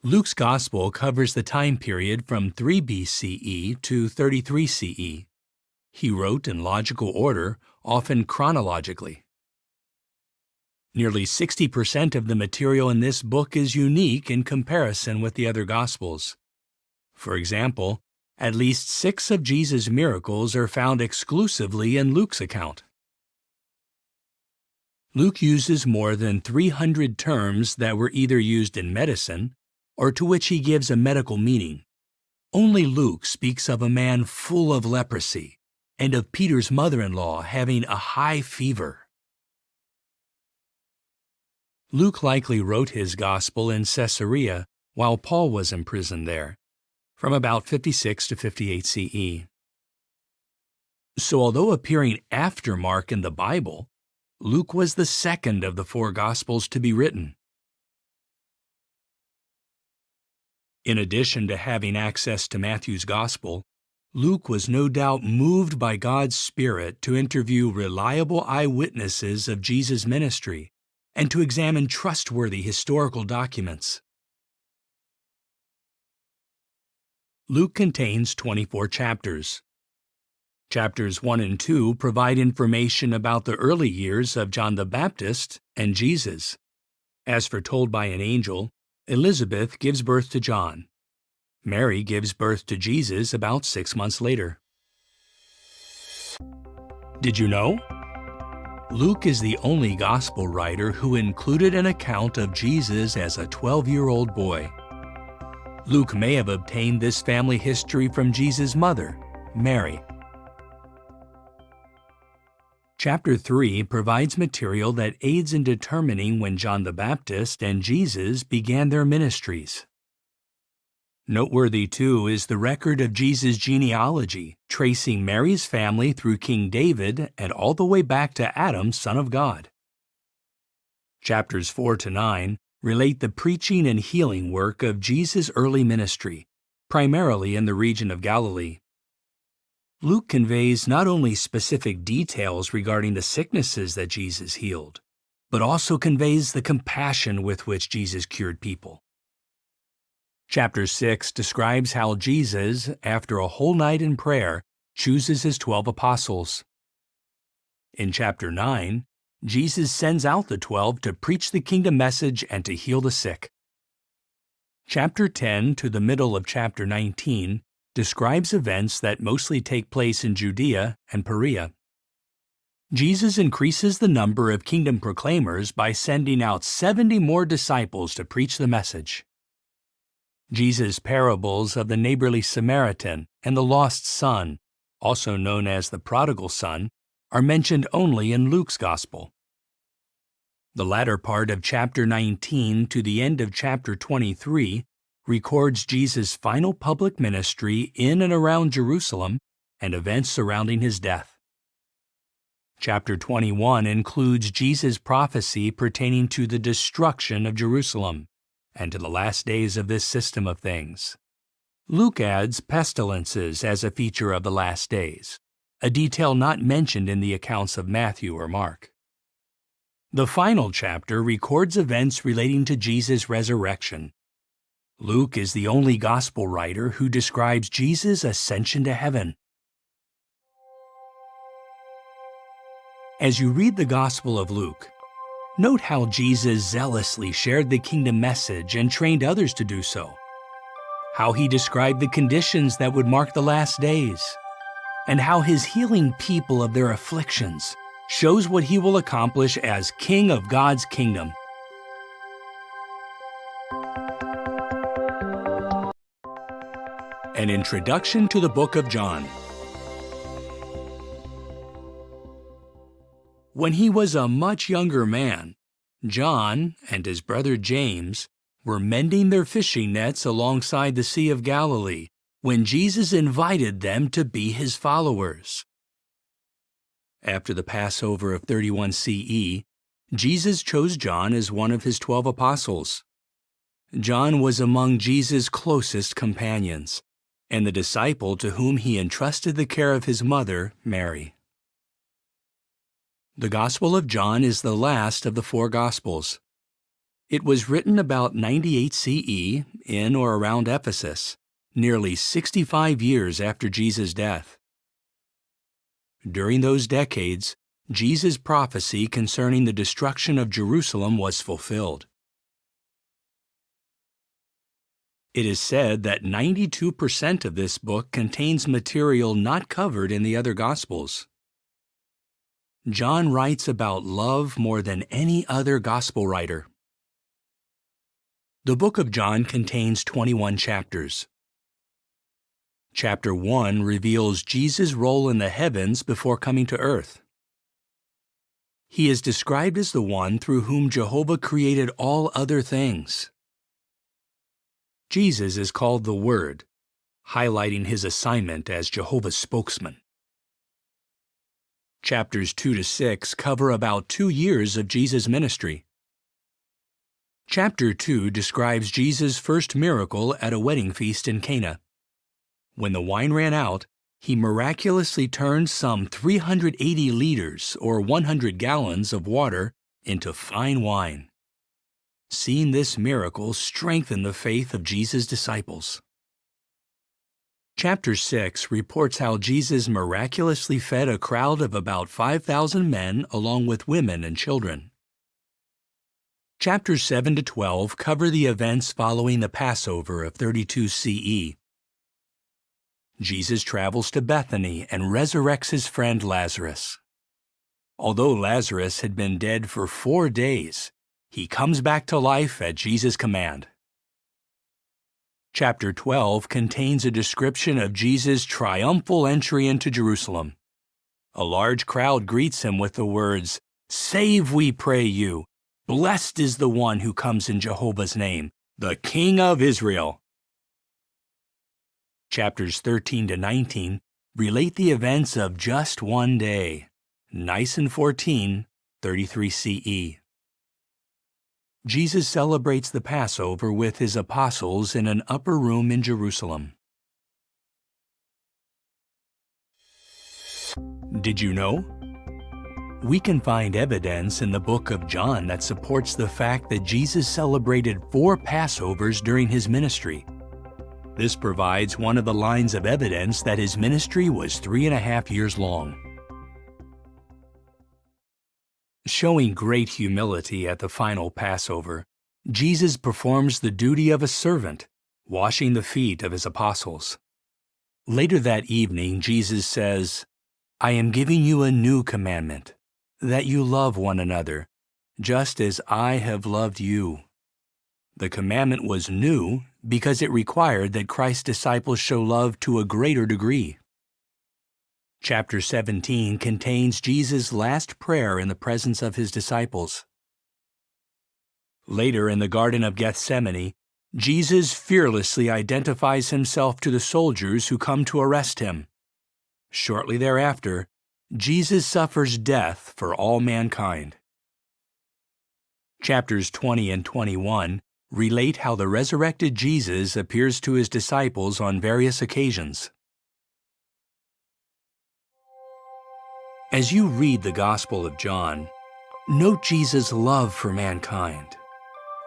Luke's Gospel covers the time period from 3 BCE to 33 CE. He wrote in logical order, often chronologically. Nearly 60% of the material in this book is unique in comparison with the other Gospels. For example, at least 6 of Jesus' miracles are found exclusively in Luke's account. Luke uses more than 300 terms that were either used in medicine or to which he gives a medical meaning. Only Luke speaks of a man full of leprosy and of Peter's mother-in-law having a high fever. Luke likely wrote his gospel in Caesarea while Paul was imprisoned there, from about 56 to 58 CE. So although appearing after Mark in the Bible, Luke was the second of the 4 Gospels to be written. In addition to having access to Matthew's Gospel, Luke was no doubt moved by God's Spirit to interview reliable eyewitnesses of Jesus' ministry and to examine trustworthy historical documents. Luke contains 24 chapters. Chapters 1 and 2 provide information about the early years of John the Baptist and Jesus. As foretold by an angel, Elizabeth gives birth to John. Mary gives birth to Jesus about 6 months later. Did you know? Luke is the only gospel writer who included an account of Jesus as a 12-year-old boy. Luke may have obtained this family history from Jesus' mother, Mary. Chapter 3 provides material that aids in determining when John the Baptist and Jesus began their ministries. Noteworthy, too, is the record of Jesus' genealogy, tracing Mary's family through King David and all the way back to Adam, son of God. Chapters 4 to 9 relate the preaching and healing work of Jesus' early ministry, primarily in the region of Galilee. Luke conveys not only specific details regarding the sicknesses that Jesus healed, but also conveys the compassion with which Jesus cured people. Chapter 6 describes how Jesus, after a whole night in prayer, chooses his 12 apostles. In chapter 9, Jesus sends out the 12 to preach the kingdom message and to heal the sick. Chapter 10 to the middle of chapter 19 describes events that mostly take place in Judea and Perea. Jesus increases the number of kingdom proclaimers by sending out 70 more disciples to preach the message. Jesus' parables of the neighborly Samaritan and the lost son, also known as the prodigal son, are mentioned only in Luke's Gospel. The latter part of chapter 19 to the end of chapter 23 records Jesus' final public ministry in and around Jerusalem and events surrounding his death. Chapter 21 includes Jesus' prophecy pertaining to the destruction of Jerusalem and to the last days of this system of things. Luke adds pestilences as a feature of the last days, a detail not mentioned in the accounts of Matthew or Mark. The final chapter records events relating to Jesus' resurrection. Luke is the only gospel writer who describes Jesus' ascension to heaven. As you read the Gospel of Luke, note how Jesus zealously shared the kingdom message and trained others to do so, how he described the conditions that would mark the last days, and how his healing people of their afflictions shows what he will accomplish as King of God's kingdom. An introduction to the book of John. When he was a much younger man, John and his brother James were mending their fishing nets alongside the Sea of Galilee when Jesus invited them to be his followers. After the Passover of 31 CE, Jesus chose John as one of his 12 apostles. John was among Jesus' closest companions, and the disciple to whom he entrusted the care of his mother, Mary. The Gospel of John is the last of the 4 Gospels. It was written about 98 CE in or around Ephesus, nearly 65 years after Jesus' death. During those decades, Jesus' prophecy concerning the destruction of Jerusalem was fulfilled. It is said that 92% of this book contains material not covered in the other Gospels. John writes about love more than any other Gospel writer. The book of John contains 21 chapters. Chapter 1 reveals Jesus' role in the heavens before coming to earth. He is described as the one through whom Jehovah created all other things. Jesus is called the Word, highlighting his assignment as Jehovah's spokesman. Chapters 2 to 6 cover about 2 years of Jesus' ministry. Chapter 2 describes Jesus' first miracle at a wedding feast in Cana. When the wine ran out, he miraculously turned some 380 liters or 100 gallons of water into fine wine. Seeing this miracle strengthened the faith of Jesus' disciples. Chapter 6 reports how Jesus miraculously fed a crowd of about 5,000 men along with women and children. Chapters 7 to 12 cover the events following the Passover of 32 CE. Jesus travels to Bethany and resurrects his friend Lazarus. Although Lazarus had been dead for 4 days, he comes back to life at Jesus' command. Chapter 12 contains a description of Jesus' triumphal entry into Jerusalem. A large crowd greets him with the words, "Save, we pray you! Blessed is the one who comes in Jehovah's name, the King of Israel." Chapters 13 to 19 relate the events of just one day, Nisan 14, 33 CE. Jesus celebrates the Passover with his apostles in an upper room in Jerusalem. Did you know? We can find evidence in the book of John that supports the fact that Jesus celebrated 4 Passovers during his ministry. This provides one of the lines of evidence that his ministry was 3.5 years long. Showing great humility at the final Passover, Jesus performs the duty of a servant, washing the feet of his apostles. Later that evening, Jesus says, "I am giving you a new commandment, that you love one another, just as I have loved you." The commandment was new because it required that Christ's disciples show love to a greater degree. Chapter 17 contains Jesus' last prayer in the presence of his disciples. Later in the Garden of Gethsemane, Jesus fearlessly identifies himself to the soldiers who come to arrest him. Shortly thereafter, Jesus suffers death for all mankind. Chapters 20 and 21 relate how the resurrected Jesus appears to his disciples on various occasions. As you read the Gospel of John, note Jesus' love for mankind,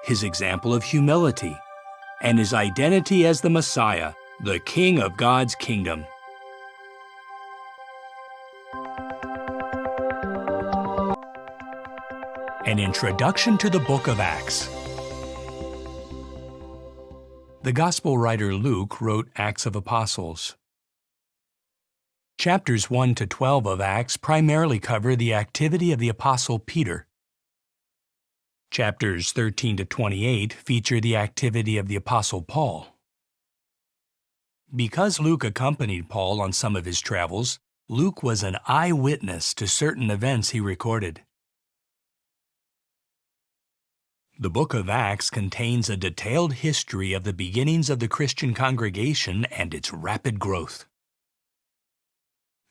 his example of humility, and his identity as the Messiah, the King of God's kingdom. An introduction to the book of Acts. The Gospel writer Luke wrote Acts of Apostles. Chapters 1 to 12 of Acts primarily cover the activity of the Apostle Peter. Chapters 13 to 28 feature the activity of the Apostle Paul. Because Luke accompanied Paul on some of his travels, Luke was an eyewitness to certain events he recorded. The book of Acts contains a detailed history of the beginnings of the Christian congregation and its rapid growth.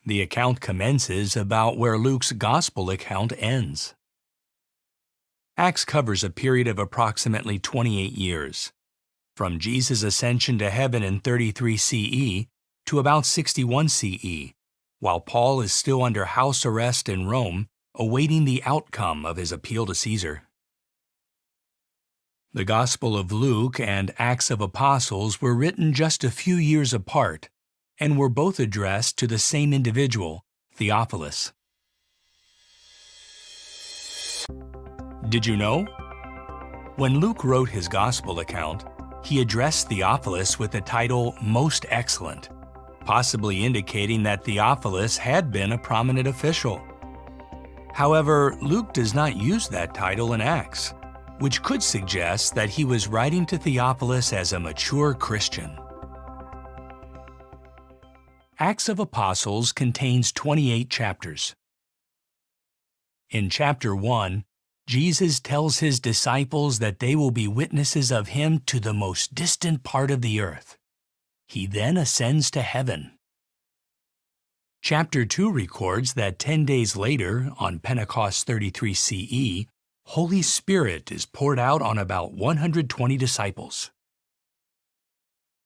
The account commences about where Luke's Gospel account ends. Acts covers a period of approximately 28 years, from Jesus' ascension to heaven in 33 CE to about 61 CE, while Paul is still under house arrest in Rome, awaiting the outcome of his appeal to Caesar. The Gospel of Luke and Acts of Apostles were written just a few years apart, and were both addressed to the same individual, Theophilus. Did you know? When Luke wrote his Gospel account, he addressed Theophilus with the title Most Excellent, possibly indicating that Theophilus had been a prominent official. However, Luke does not use that title in Acts, which could suggest that he was writing to Theophilus as a mature Christian. Acts of Apostles contains 28 chapters. In chapter 1, Jesus tells his disciples that they will be witnesses of him to the most distant part of the earth. He then ascends to heaven. Chapter 2 records that 10 days later, on Pentecost 33 CE, Holy Spirit is poured out on about 120 disciples.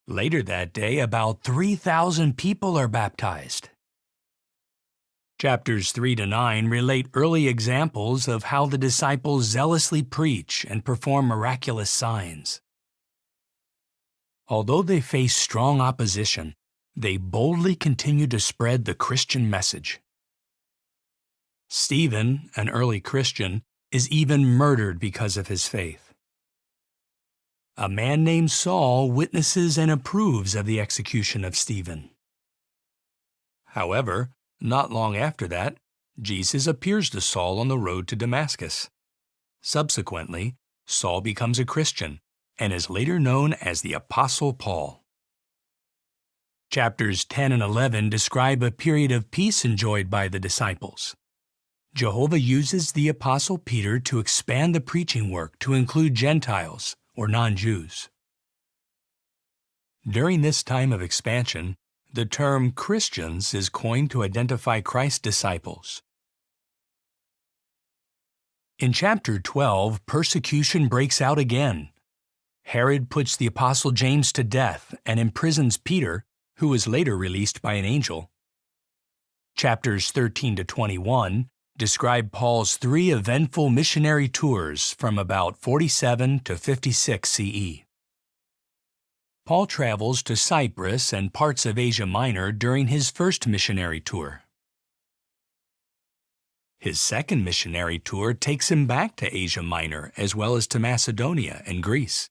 Later that day, about 3,000 people are baptized. Chapters 3 to 9 relate early examples of how the disciples zealously preach and perform miraculous signs. Although they face strong opposition, they boldly continue to spread the Christian message. Stephen, an early Christian, is even murdered because of his faith. A man named Saul witnesses and approves of the execution of Stephen. However, not long after that, Jesus appears to Saul on the road to Damascus. Subsequently, Saul becomes a Christian and is later known as the Apostle Paul. Chapters 10 and 11 describe a period of peace enjoyed by the disciples. Jehovah uses the Apostle Peter to expand the preaching work to include Gentiles, or non-Jews. During this time of expansion, the term Christians is coined to identify Christ's disciples. In chapter 12, persecution breaks out again. Herod puts the Apostle James to death and imprisons Peter, who was later released by an angel. Chapters 13 to 21 describe Paul's 3 eventful missionary tours from about 47 to 56 CE. Paul travels to Cyprus and parts of Asia Minor during his first missionary tour. His second missionary tour takes him back to Asia Minor as well as to Macedonia and Greece.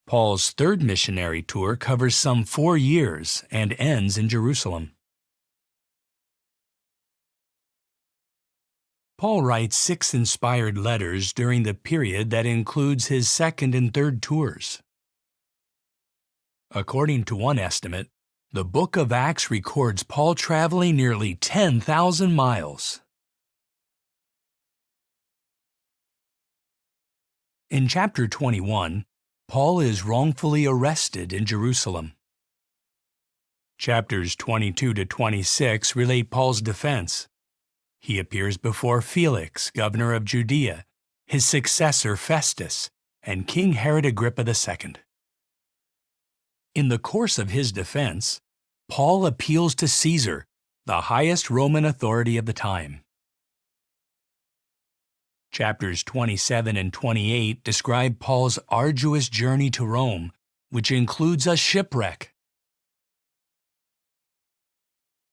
Paul's third missionary tour covers some 4 years and ends in Jerusalem. Paul writes 6 inspired letters during the period that includes his second and third tours. According to one estimate, the book of Acts records Paul traveling nearly 10,000 miles. In chapter 21, Paul is wrongfully arrested in Jerusalem. Chapters 22 to 26 relate Paul's defense. He appears before Felix, governor of Judea, his successor Festus, and King Herod Agrippa II. In the course of his defense, Paul appeals to Caesar, the highest Roman authority of the time. Chapters 27 and 28 describe Paul's arduous journey to Rome, which includes a shipwreck.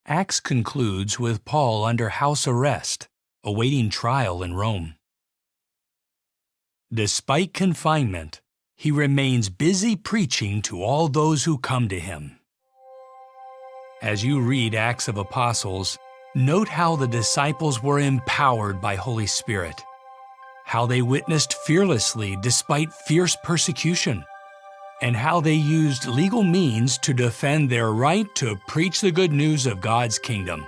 Acts concludes with Paul under house arrest, awaiting trial in Rome. Despite confinement, he remains busy preaching to all those who come to him. As you read Acts of Apostles, note how the disciples were empowered by Holy Spirit, how they witnessed fearlessly despite fierce persecution, and how they used legal means to defend their right to preach the good news of God's kingdom.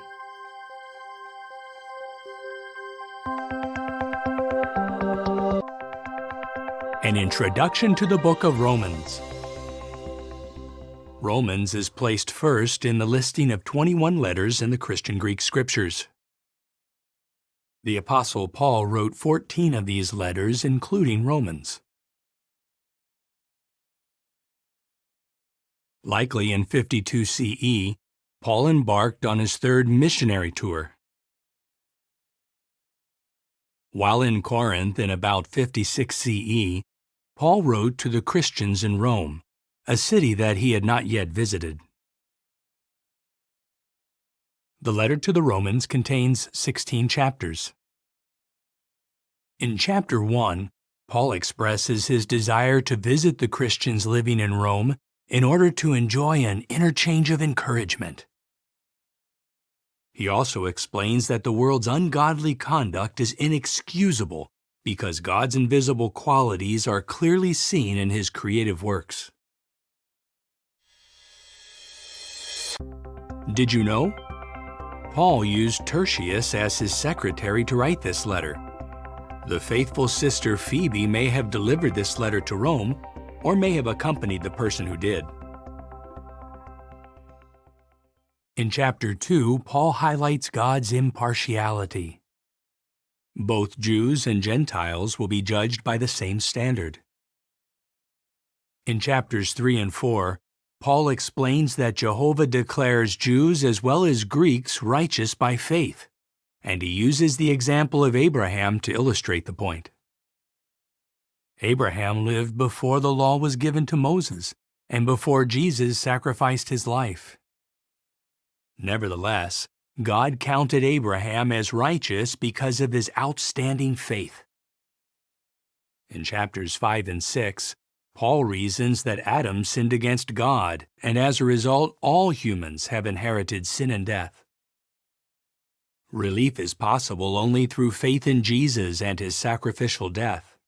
An introduction to the book of Romans. Romans is placed first in the listing of 21 letters in the Christian Greek Scriptures. The Apostle Paul wrote 14 of these letters, including Romans. Likely in 52 CE, Paul embarked on his third missionary tour. While in Corinth in about 56 CE, Paul wrote to the Christians in Rome, a city that he had not yet visited. The letter to the Romans contains 16 chapters. In chapter 1, Paul expresses his desire to visit the Christians living in Rome in order to enjoy an interchange of encouragement. He also explains that the world's ungodly conduct is inexcusable because God's invisible qualities are clearly seen in His creative works. Did you know? Paul used Tertius as his secretary to write this letter. The faithful sister Phoebe may have delivered this letter to Rome, or may have accompanied the person who did. In chapter 2, Paul highlights God's impartiality. Both Jews and Gentiles will be judged by the same standard. In chapters 3 and 4, Paul explains that Jehovah declares Jews as well as Greeks righteous by faith, and he uses the example of Abraham to illustrate the point. Abraham lived before the law was given to Moses and before Jesus sacrificed his life. Nevertheless, God counted Abraham as righteous because of his outstanding faith. In chapters 5 and 6, Paul reasons that Adam sinned against God, and as a result, all humans have inherited sin and death. Relief is possible only through faith in Jesus and his sacrificial death.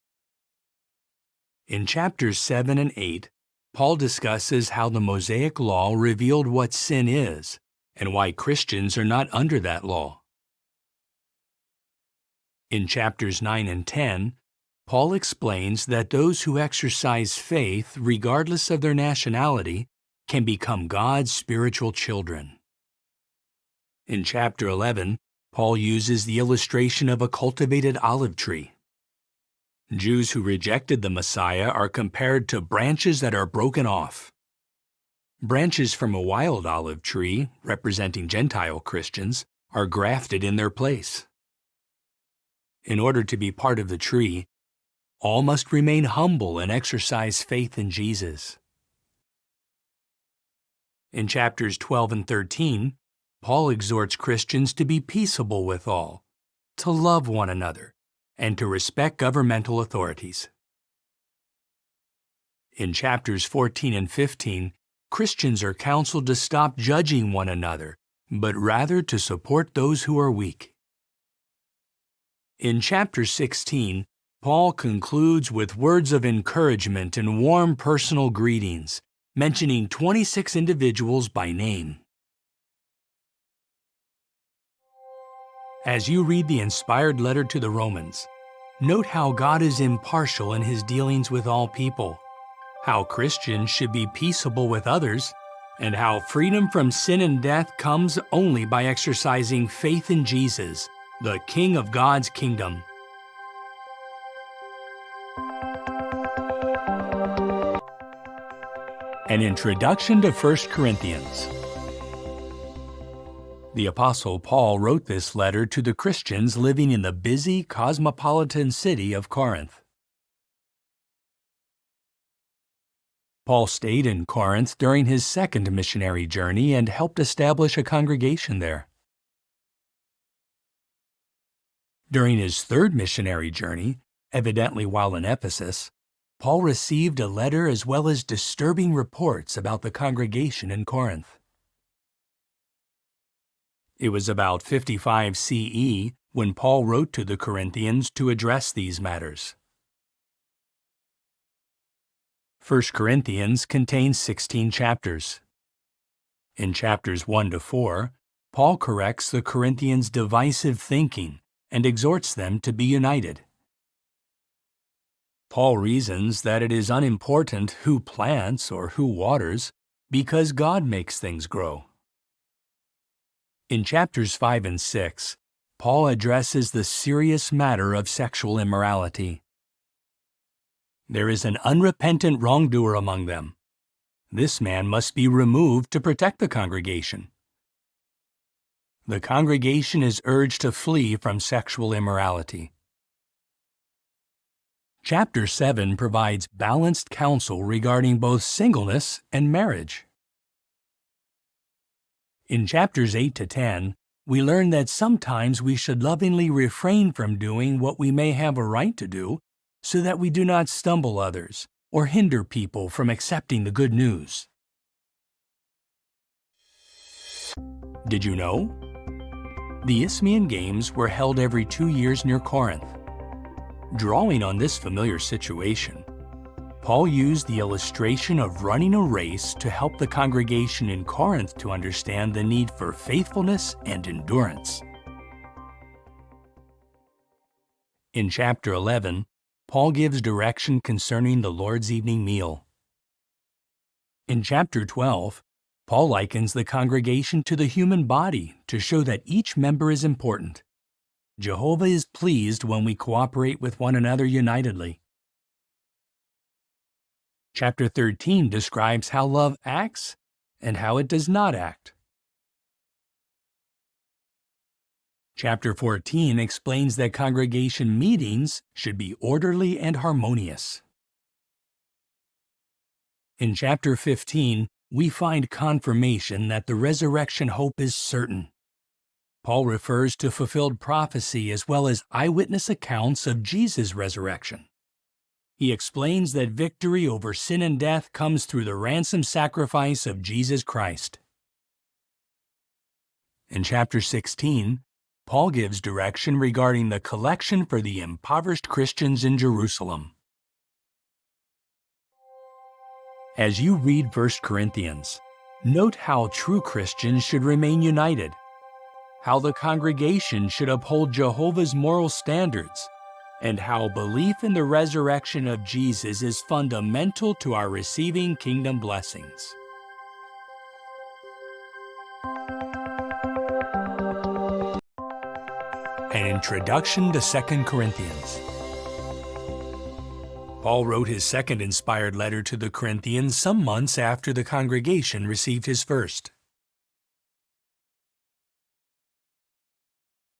In chapters 7 and 8, Paul discusses how the Mosaic Law revealed what sin is and why Christians are not under that law. In chapters 9 and 10, Paul explains that those who exercise faith, regardless of their nationality, can become God's spiritual children. In chapter 11, Paul uses the illustration of a cultivated olive tree. Jews who rejected the Messiah are compared to branches that are broken off. Branches from a wild olive tree, representing Gentile Christians, are grafted in their place. In order to be part of the tree, all must remain humble and exercise faith in Jesus. In chapters 12 and 13, Paul exhorts Christians to be peaceable with all, to love one another, and to respect governmental authorities. In chapters 14 and 15, Christians are counseled to stop judging one another, but rather to support those who are weak. In chapter 16, Paul concludes with words of encouragement and warm personal greetings, mentioning 26 individuals by name. As you read the inspired letter to the Romans, note how God is impartial in his dealings with all people, how Christians should be peaceable with others, and how freedom from sin and death comes only by exercising faith in Jesus, the King of God's kingdom. An introduction to 1 Corinthians. The Apostle Paul wrote this letter to the Christians living in the busy cosmopolitan city of Corinth. Paul stayed in Corinth during his second missionary journey and helped establish a congregation there. During his third missionary journey, evidently while in Ephesus, Paul received a letter as well as disturbing reports about the congregation in Corinth. It was about 55 CE when Paul wrote to the Corinthians to address these matters. 1 Corinthians contains 16 chapters. In chapters 1 to 4, Paul corrects the Corinthians' divisive thinking and exhorts them to be united. Paul reasons that it is unimportant who plants or who waters, because God makes things grow. In chapters 5 and 6, Paul addresses the serious matter of sexual immorality. There is an unrepentant wrongdoer among them. This man must be removed to protect the congregation. The congregation is urged to flee from sexual immorality. Chapter 7 provides balanced counsel regarding both singleness and marriage. In chapters 8 to 10, we learn that sometimes we should lovingly refrain from doing what we may have a right to do, so that we do not stumble others or hinder people from accepting the good news. Did you know? The Isthmian Games were held every 2 years near Corinth. Drawing on this familiar situation, Paul used the illustration of running a race to help the congregation in Corinth to understand the need for faithfulness and endurance. In chapter 11, Paul gives direction concerning the Lord's evening meal. In chapter 12, Paul likens the congregation to the human body to show that each member is important. Jehovah is pleased when we cooperate with one another unitedly. Chapter 13 describes how love acts and how it does not act. Chapter 14 explains that congregation meetings should be orderly and harmonious. In chapter 15, we find confirmation that the resurrection hope is certain. Paul refers to fulfilled prophecy as well as eyewitness accounts of Jesus' resurrection. He explains that victory over sin and death comes through the ransom sacrifice of Jesus Christ. In chapter 16, Paul gives direction regarding the collection for the impoverished Christians in Jerusalem. As you read 1 Corinthians, note how true Christians should remain united, how the congregation should uphold Jehovah's moral standards, and how belief in the resurrection of Jesus is fundamental to our receiving kingdom blessings. An Introduction to 2 Corinthians. Paul wrote his second inspired letter to the Corinthians some months after the congregation received his first.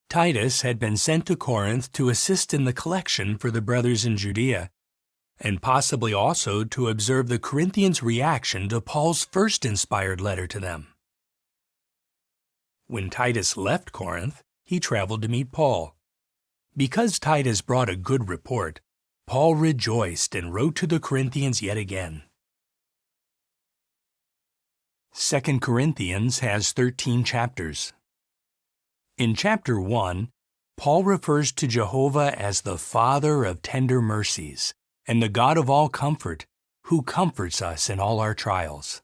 Titus had been sent to Corinth to assist in the collection for the brothers in Judea, and possibly also to observe the Corinthians' reaction to Paul's first inspired letter to them. When Titus left Corinth, he traveled to meet Paul. Because Titus brought a good report, Paul rejoiced and wrote to the Corinthians yet again. 2 Corinthians has 13 chapters. In chapter 1, Paul refers to Jehovah as the Father of tender mercies and the God of all comfort, who comforts us in all our trials.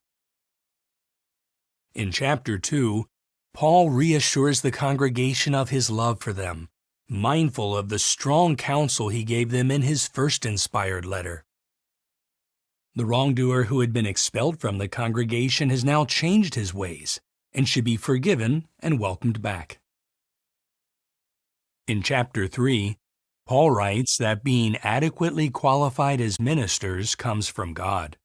In chapter 2, Paul reassures the congregation of his love for them, mindful of the strong counsel he gave them in his first inspired letter. The wrongdoer who had been expelled from the congregation has now changed his ways and should be forgiven and welcomed back. In chapter 3, Paul writes that being adequately qualified as ministers comes from God.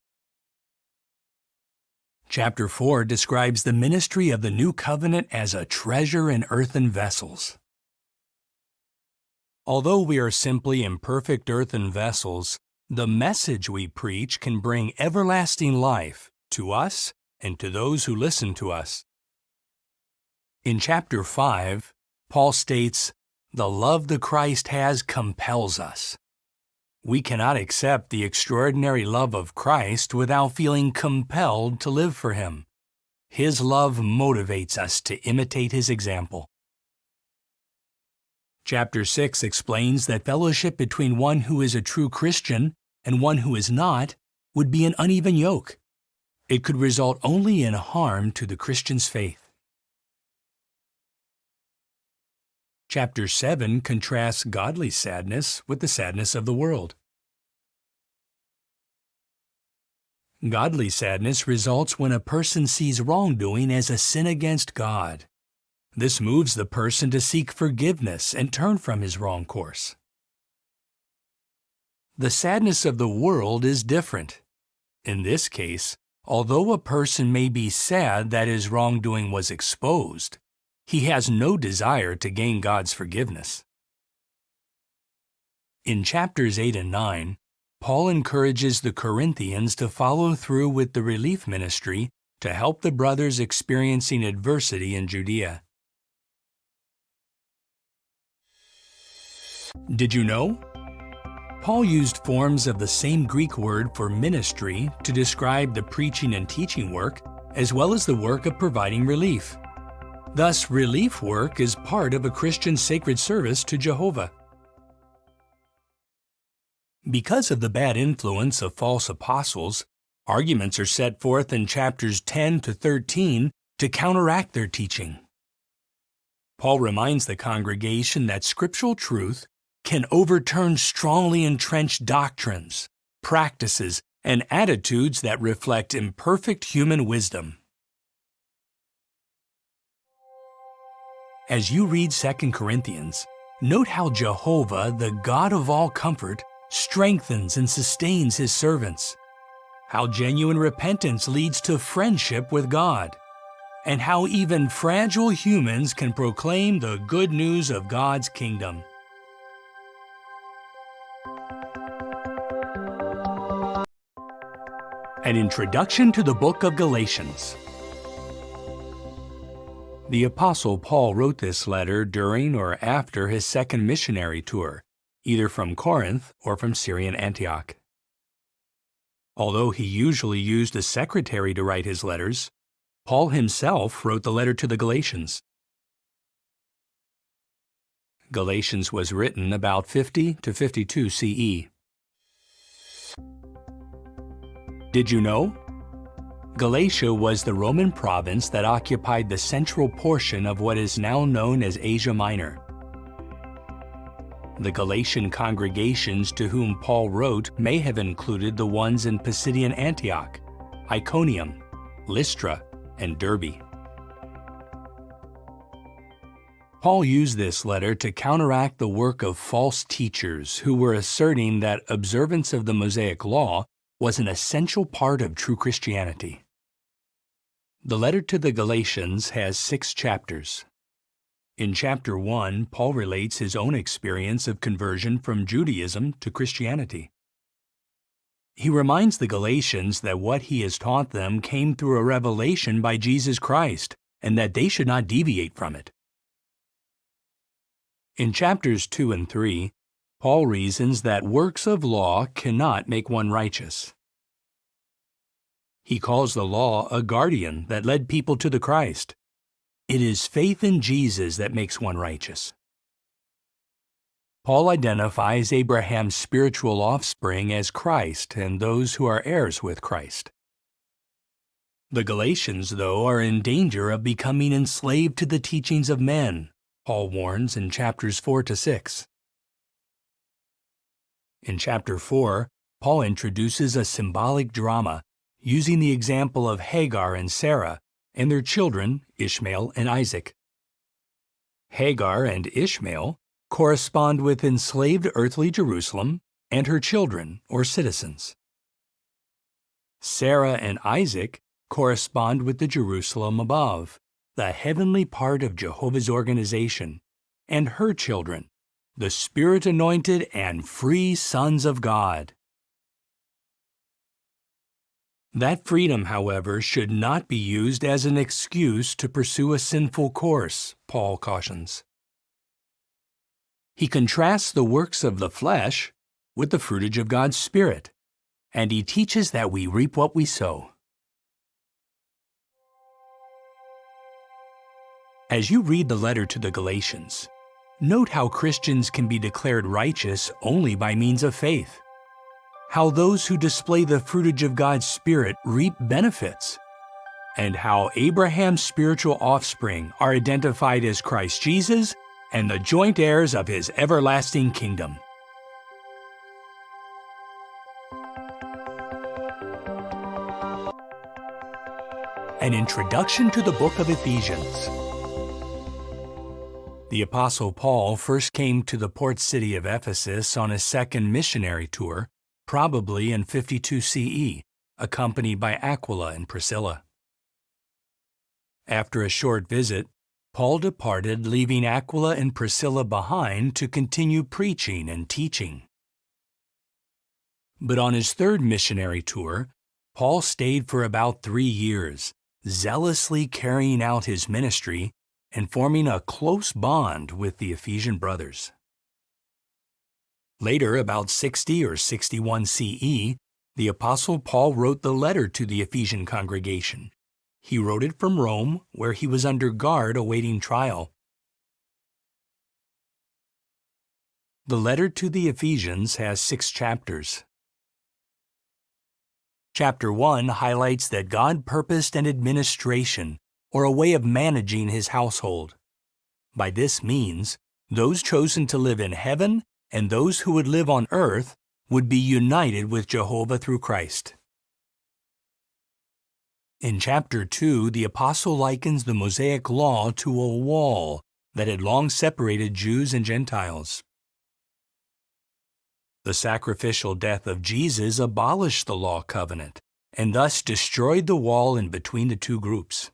Chapter 4 describes the ministry of the new covenant as a treasure in earthen vessels. Although we are simply imperfect earthen vessels, the message we preach can bring everlasting life to us and to those who listen to us. In chapter 5, Paul states, "The love the Christ has compels us." We cannot accept the extraordinary love of Christ without feeling compelled to live for Him. His love motivates us to imitate His example. Chapter 6 explains that fellowship between one who is a true Christian and one who is not would be an uneven yoke. It could result only in harm to the Christian's faith. Chapter 7 contrasts godly sadness with the sadness of the world. Godly sadness results when a person sees wrongdoing as a sin against God. This moves the person to seek forgiveness and turn from his wrong course. The sadness of the world is different. In this case, although a person may be sad that his wrongdoing was exposed, he has no desire to gain God's forgiveness. In chapters 8 and 9, Paul encourages the Corinthians to follow through with the relief ministry to help the brothers experiencing adversity in Judea. Did you know? Paul used forms of the same Greek word for ministry to describe the preaching and teaching work, as well as the work of providing relief. Thus, relief work is part of a Christian sacred service to Jehovah. Because of the bad influence of false apostles, arguments are set forth in chapters 10 to 13 to counteract their teaching. Paul reminds the congregation that scriptural truth can overturn strongly entrenched doctrines, practices, and attitudes that reflect imperfect human wisdom. As you read 2 Corinthians, note how Jehovah, the God of all comfort, strengthens and sustains His servants, how genuine repentance leads to friendship with God, and how even fragile humans can proclaim the good news of God's kingdom. An Introduction to the Book of Galatians. The Apostle Paul wrote this letter during or after his second missionary tour, either from Corinth or from Syrian Antioch. Although he usually used a secretary to write his letters, Paul himself wrote the letter to the Galatians. Galatians was written about 50 to 52 CE. Did you know? Galatia was the Roman province that occupied the central portion of what is now known as Asia Minor. The Galatian congregations to whom Paul wrote may have included the ones in Pisidian Antioch, Iconium, Lystra, and Derbe. Paul used this letter to counteract the work of false teachers who were asserting that observance of the Mosaic Law was an essential part of true Christianity. The letter to the Galatians has 6 chapters. In chapter 1, Paul relates his own experience of conversion from Judaism to Christianity. He reminds the Galatians that what he has taught them came through a revelation by Jesus Christ, and that they should not deviate from it. In chapters 2 and 3, Paul reasons that works of law cannot make one righteous. He calls the law a guardian that led people to the Christ. It is faith in Jesus that makes one righteous. Paul identifies Abraham's spiritual offspring as Christ and those who are heirs with Christ. The Galatians, though, are in danger of becoming enslaved to the teachings of men, Paul warns in chapters 4 to 6. In chapter 4, Paul introduces a symbolic drama using the example of Hagar and Sarah and their children, Ishmael and Isaac. Hagar and Ishmael correspond with enslaved earthly Jerusalem and her children, or citizens. Sarah and Isaac correspond with the Jerusalem above, the heavenly part of Jehovah's organization, and her children, the Spirit-anointed and free sons of God. That freedom, however, should not be used as an excuse to pursue a sinful course, Paul cautions. He contrasts the works of the flesh with the fruitage of God's Spirit, and he teaches that we reap what we sow. As you read the letter to the Galatians, note how Christians can be declared righteous only by means of faith. How those who display the fruitage of God's Spirit reap benefits, and how Abraham's spiritual offspring are identified as Christ Jesus and the joint heirs of his everlasting kingdom. An introduction to the book of Ephesians. The Apostle Paul first came to the port city of Ephesus on his second missionary tour, probably in 52 CE, accompanied by Aquila and Priscilla. After a short visit, Paul departed, leaving Aquila and Priscilla behind to continue preaching and teaching. But on his third missionary tour, Paul stayed for about 3 years, zealously carrying out his ministry and forming a close bond with the Ephesian brothers. Later, about 60 or 61 CE, the Apostle Paul wrote the letter to the Ephesian congregation. He wrote it from Rome, where he was under guard awaiting trial. The letter to the Ephesians has 6 chapters. Chapter 1 highlights that God purposed an administration, or a way of managing his household. By this means, those chosen to live in heaven and those who would live on earth would be united with Jehovah through Christ. In chapter 2, the apostle likens the Mosaic Law to a wall that had long separated Jews and Gentiles. The sacrificial death of Jesus abolished the law covenant and thus destroyed the wall in between the two groups.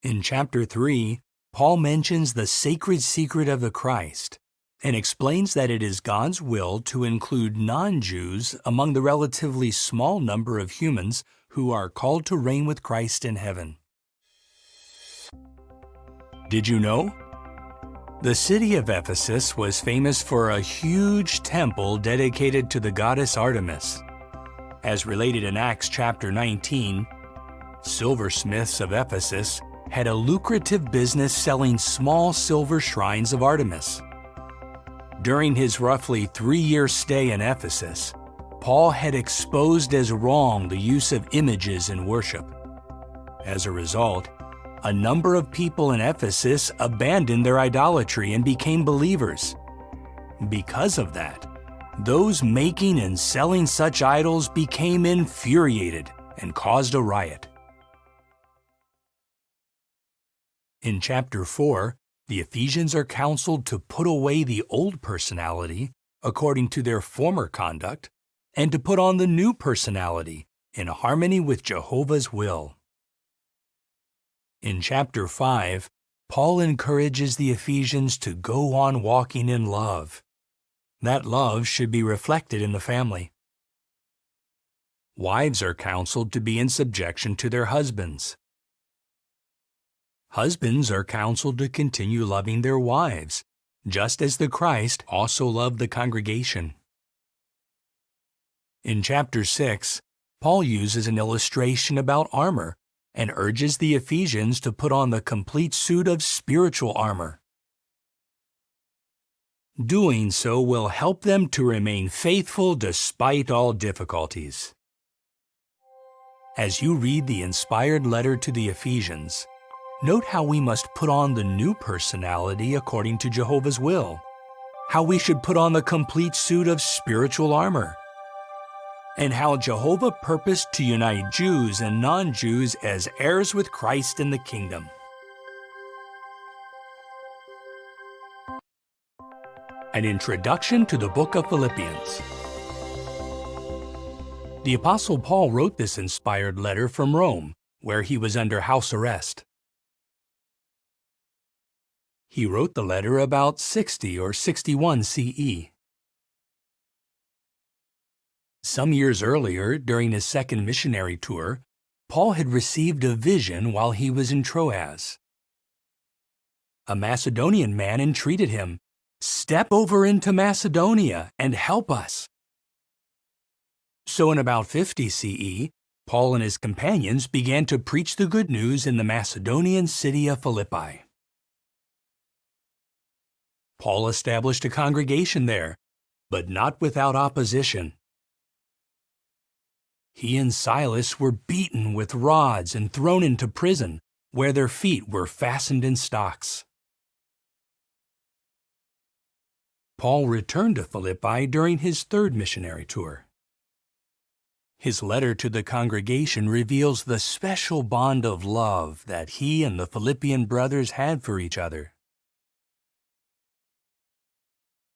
In chapter 3, Paul mentions the sacred secret of the Christ and explains that it is God's will to include non-Jews among the relatively small number of humans who are called to reign with Christ in heaven. Did you know? The city of Ephesus was famous for a huge temple dedicated to the goddess Artemis. As related in Acts chapter 19, silversmiths of Ephesus had a lucrative business selling small silver shrines of Artemis. During his roughly 3-year stay in Ephesus, Paul had exposed as wrong the use of images in worship. As a result, a number of people in Ephesus abandoned their idolatry and became believers. Because of that, those making and selling such idols became infuriated and caused a riot. In chapter 4, the Ephesians are counseled to put away the old personality according to their former conduct and to put on the new personality in harmony with Jehovah's will. In chapter 5, Paul encourages the Ephesians to go on walking in love. That love should be reflected in the family. Wives are counseled to be in subjection to their husbands. Husbands are counseled to continue loving their wives, just as the Christ also loved the congregation. In chapter 6, Paul uses an illustration about armor and urges the Ephesians to put on the complete suit of spiritual armor. Doing so will help them to remain faithful despite all difficulties. As you read the inspired letter to the Ephesians, note how we must put on the new personality according to Jehovah's will, how we should put on the complete suit of spiritual armor, and how Jehovah purposed to unite Jews and non-Jews as heirs with Christ in the kingdom. An introduction to the book of Philippians. The Apostle Paul wrote this inspired letter from Rome, where he was under house arrest. He wrote the letter about 60 or 61 CE. Some years earlier, during his second missionary tour, Paul had received a vision while he was in Troas. A Macedonian man entreated him, "Step over into Macedonia and help us." So in about 50 CE, Paul and his companions began to preach the good news in the Macedonian city of Philippi. Paul established a congregation there, but not without opposition. He and Silas were beaten with rods and thrown into prison, where their feet were fastened in stocks. Paul returned to Philippi during his third missionary tour. His letter to the congregation reveals the special bond of love that he and the Philippian brothers had for each other.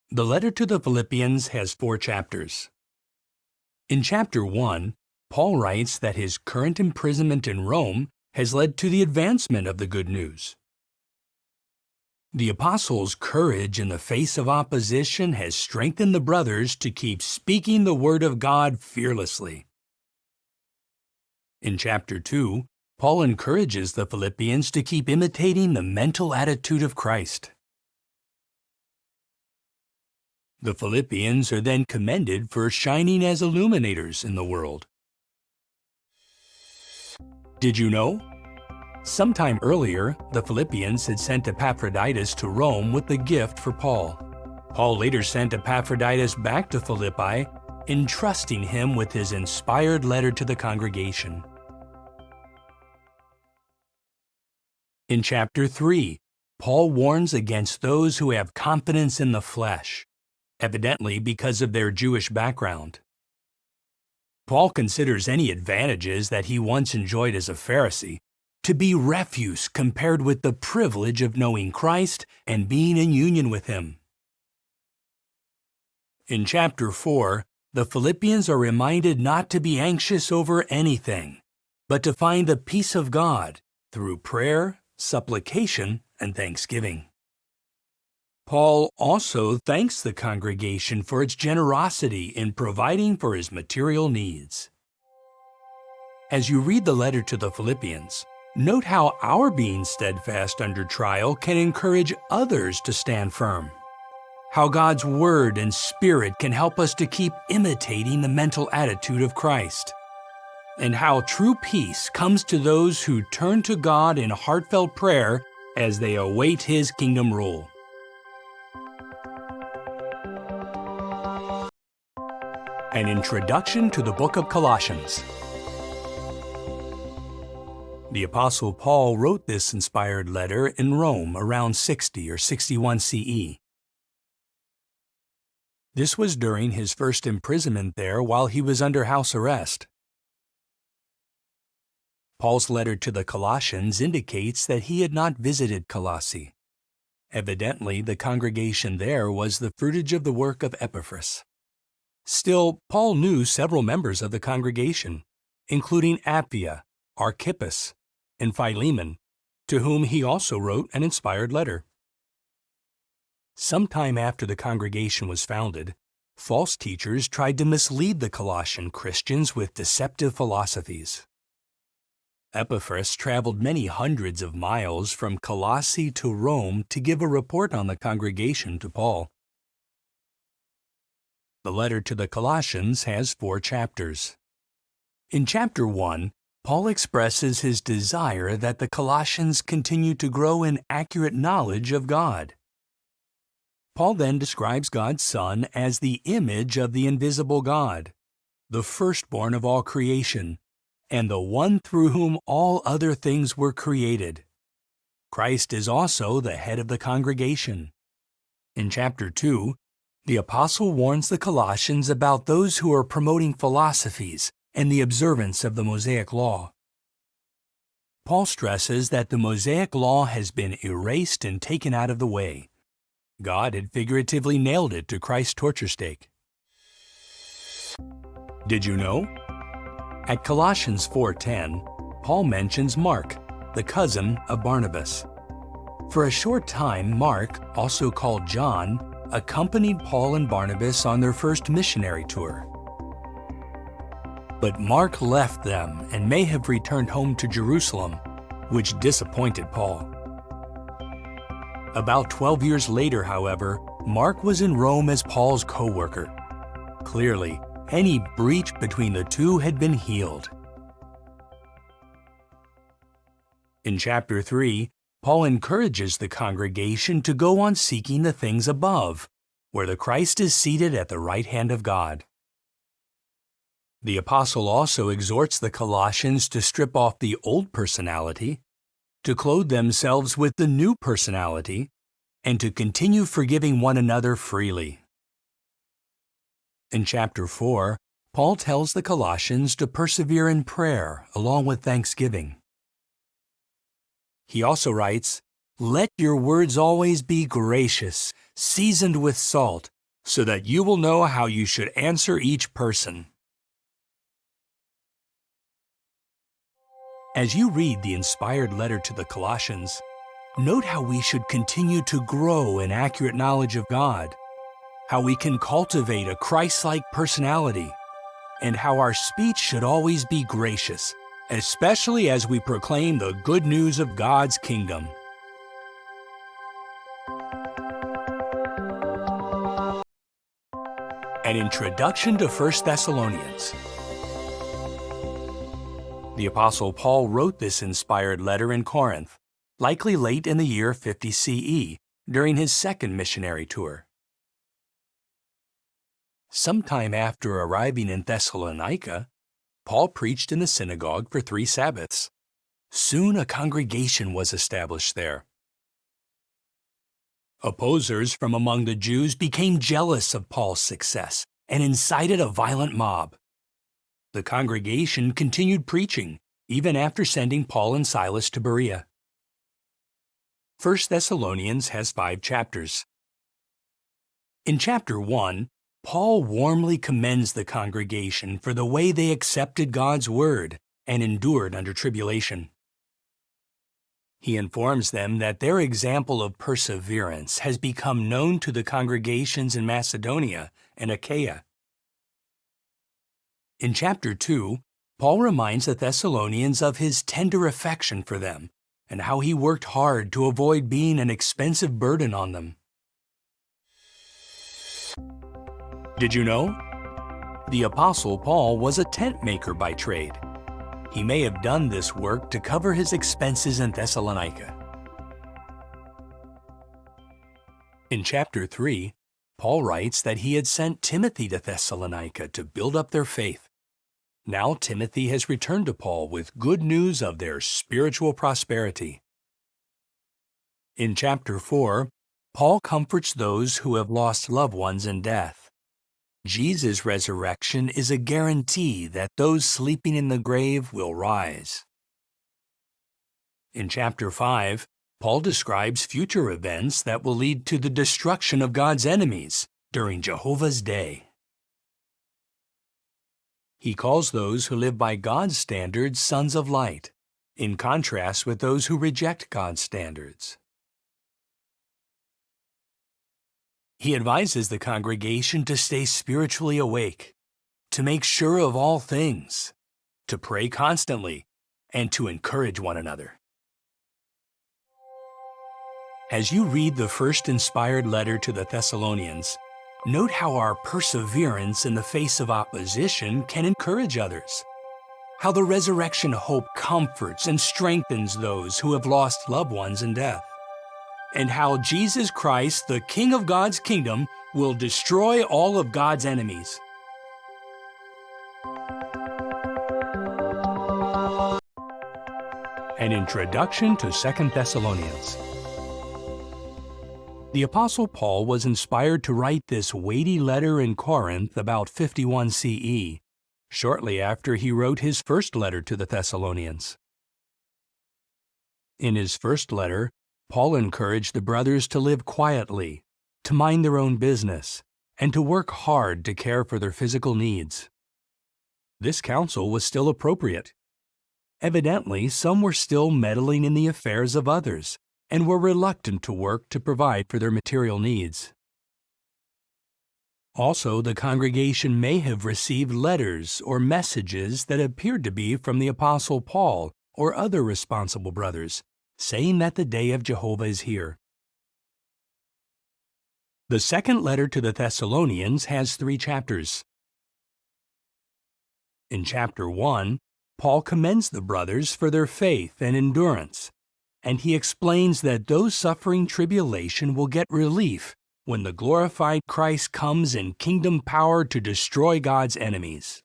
The letter to the Philippians has 4 chapters. In chapter 1, Paul writes that his current imprisonment in Rome has led to the advancement of the good news. The apostle's courage in the face of opposition has strengthened the brothers to keep speaking the word of God fearlessly. In chapter 2, Paul encourages the Philippians to keep imitating the mental attitude of Christ. The Philippians are then commended for shining as illuminators in the world. Did you know? Sometime earlier, the Philippians had sent Epaphroditus to Rome with a gift for Paul. Paul later sent Epaphroditus back to Philippi, entrusting him with his inspired letter to the congregation. In chapter 3, Paul warns against those who have confidence in the flesh, evidently because of their Jewish background. Paul considers any advantages that he once enjoyed as a Pharisee to be refuse compared with the privilege of knowing Christ and being in union with Him. In chapter 4, the Philippians are reminded not to be anxious over anything, but to find the peace of God through prayer, supplication, and thanksgiving. Paul also thanks the congregation for its generosity in providing for his material needs. As you read the letter to the Philippians, note how our being steadfast under trial can encourage others to stand firm. How God's Word and Spirit can help us to keep imitating the mental attitude of Christ. And how true peace comes to those who turn to God in heartfelt prayer as they await His kingdom rule. An introduction to the book of Colossians. The Apostle Paul wrote this inspired letter in Rome around 60 or 61 CE. This was during his first imprisonment there while he was under house arrest. Paul's letter to the Colossians indicates that he had not visited Colossae. Evidently, the congregation there was the fruitage of the work of Epaphras. Still, Paul knew several members of the congregation, including Apphia, Archippus, and Philemon, to whom he also wrote an inspired letter. Sometime after the congregation was founded, false teachers tried to mislead the Colossian Christians with deceptive philosophies. Epaphras traveled many hundreds of miles from Colossae to Rome to give a report on the congregation to Paul. The letter to the Colossians has 4 chapters. In chapter 1, Paul expresses his desire that the Colossians continue to grow in accurate knowledge of God. Paul then describes God's Son as the image of the invisible God, the firstborn of all creation, and the one through whom all other things were created. Christ is also the head of the congregation. In chapter 2, the apostle warns the Colossians about those who are promoting philosophies and the observance of the Mosaic Law. Paul stresses that the Mosaic Law has been erased and taken out of the way. God had figuratively nailed it to Christ's torture stake. Did you know? At Colossians 4:10, Paul mentions Mark, the cousin of Barnabas. For a short time, Mark, also called John, accompanied Paul and Barnabas on their first missionary tour. But Mark left them and may have returned home to Jerusalem, which disappointed Paul. About 12 years later, however, Mark was in Rome as Paul's co-worker. Clearly, any breach between the two had been healed. In chapter 3, Paul encourages the congregation to go on seeking the things above, where the Christ is seated at the right hand of God. The apostle also exhorts the Colossians to strip off the old personality, to clothe themselves with the new personality, and to continue forgiving one another freely. In chapter 4, Paul tells the Colossians to persevere in prayer along with thanksgiving. He also writes, "Let your words always be gracious, seasoned with salt, so that you will know how you should answer each person." As you read the inspired letter to the Colossians, note how we should continue to grow in accurate knowledge of God, how we can cultivate a Christ-like personality, and how our speech should always be gracious, especially as we proclaim the good news of God's kingdom. An introduction to 1 Thessalonians. The Apostle Paul wrote this inspired letter in Corinth, likely late in the year 50 CE, during his second missionary tour. Sometime after arriving in Thessalonica, Paul preached in the synagogue for 3 Sabbaths. Soon a congregation was established there. Opposers from among the Jews became jealous of Paul's success and incited a violent mob. The congregation continued preaching, even after sending Paul and Silas to Berea. 1 Thessalonians has 5 chapters. In chapter 1, Paul warmly commends the congregation for the way they accepted God's word and endured under tribulation. He informs them that their example of perseverance has become known to the congregations in Macedonia and Achaia. In chapter 2, Paul reminds the Thessalonians of his tender affection for them and how he worked hard to avoid being an expensive burden on them. Did you know? The Apostle Paul was a tent maker by trade. He may have done this work to cover his expenses in Thessalonica. In chapter 3, Paul writes that he had sent Timothy to Thessalonica to build up their faith. Now Timothy has returned to Paul with good news of their spiritual prosperity. In chapter 4, Paul comforts those who have lost loved ones in death. Jesus' resurrection is a guarantee that those sleeping in the grave will rise. In chapter 5, Paul describes future events that will lead to the destruction of God's enemies during Jehovah's Day. He calls those who live by God's standards sons of light, in contrast with those who reject God's standards. He advises the congregation to stay spiritually awake, to make sure of all things, to pray constantly, and to encourage one another. As you read the first inspired letter to the Thessalonians, note how our perseverance in the face of opposition can encourage others, how the resurrection hope comforts and strengthens those who have lost loved ones in death, and how Jesus Christ, the King of God's kingdom, will destroy all of God's enemies. An introduction to 2 Thessalonians. The Apostle Paul was inspired to write this weighty letter in Corinth about 51 CE, shortly after he wrote his first letter to the Thessalonians. In his first letter, Paul encouraged the brothers to live quietly, to mind their own business, and to work hard to care for their physical needs. This counsel was still appropriate. Evidently, some were still meddling in the affairs of others, and were reluctant to work to provide for their material needs. Also, the congregation may have received letters or messages that appeared to be from the Apostle Paul or other responsible brothers, saying that the day of Jehovah is here. The second letter to the Thessalonians has 3 chapters. In chapter 1, Paul commends the brothers for their faith and endurance, and he explains that those suffering tribulation will get relief when the glorified Christ comes in kingdom power to destroy God's enemies.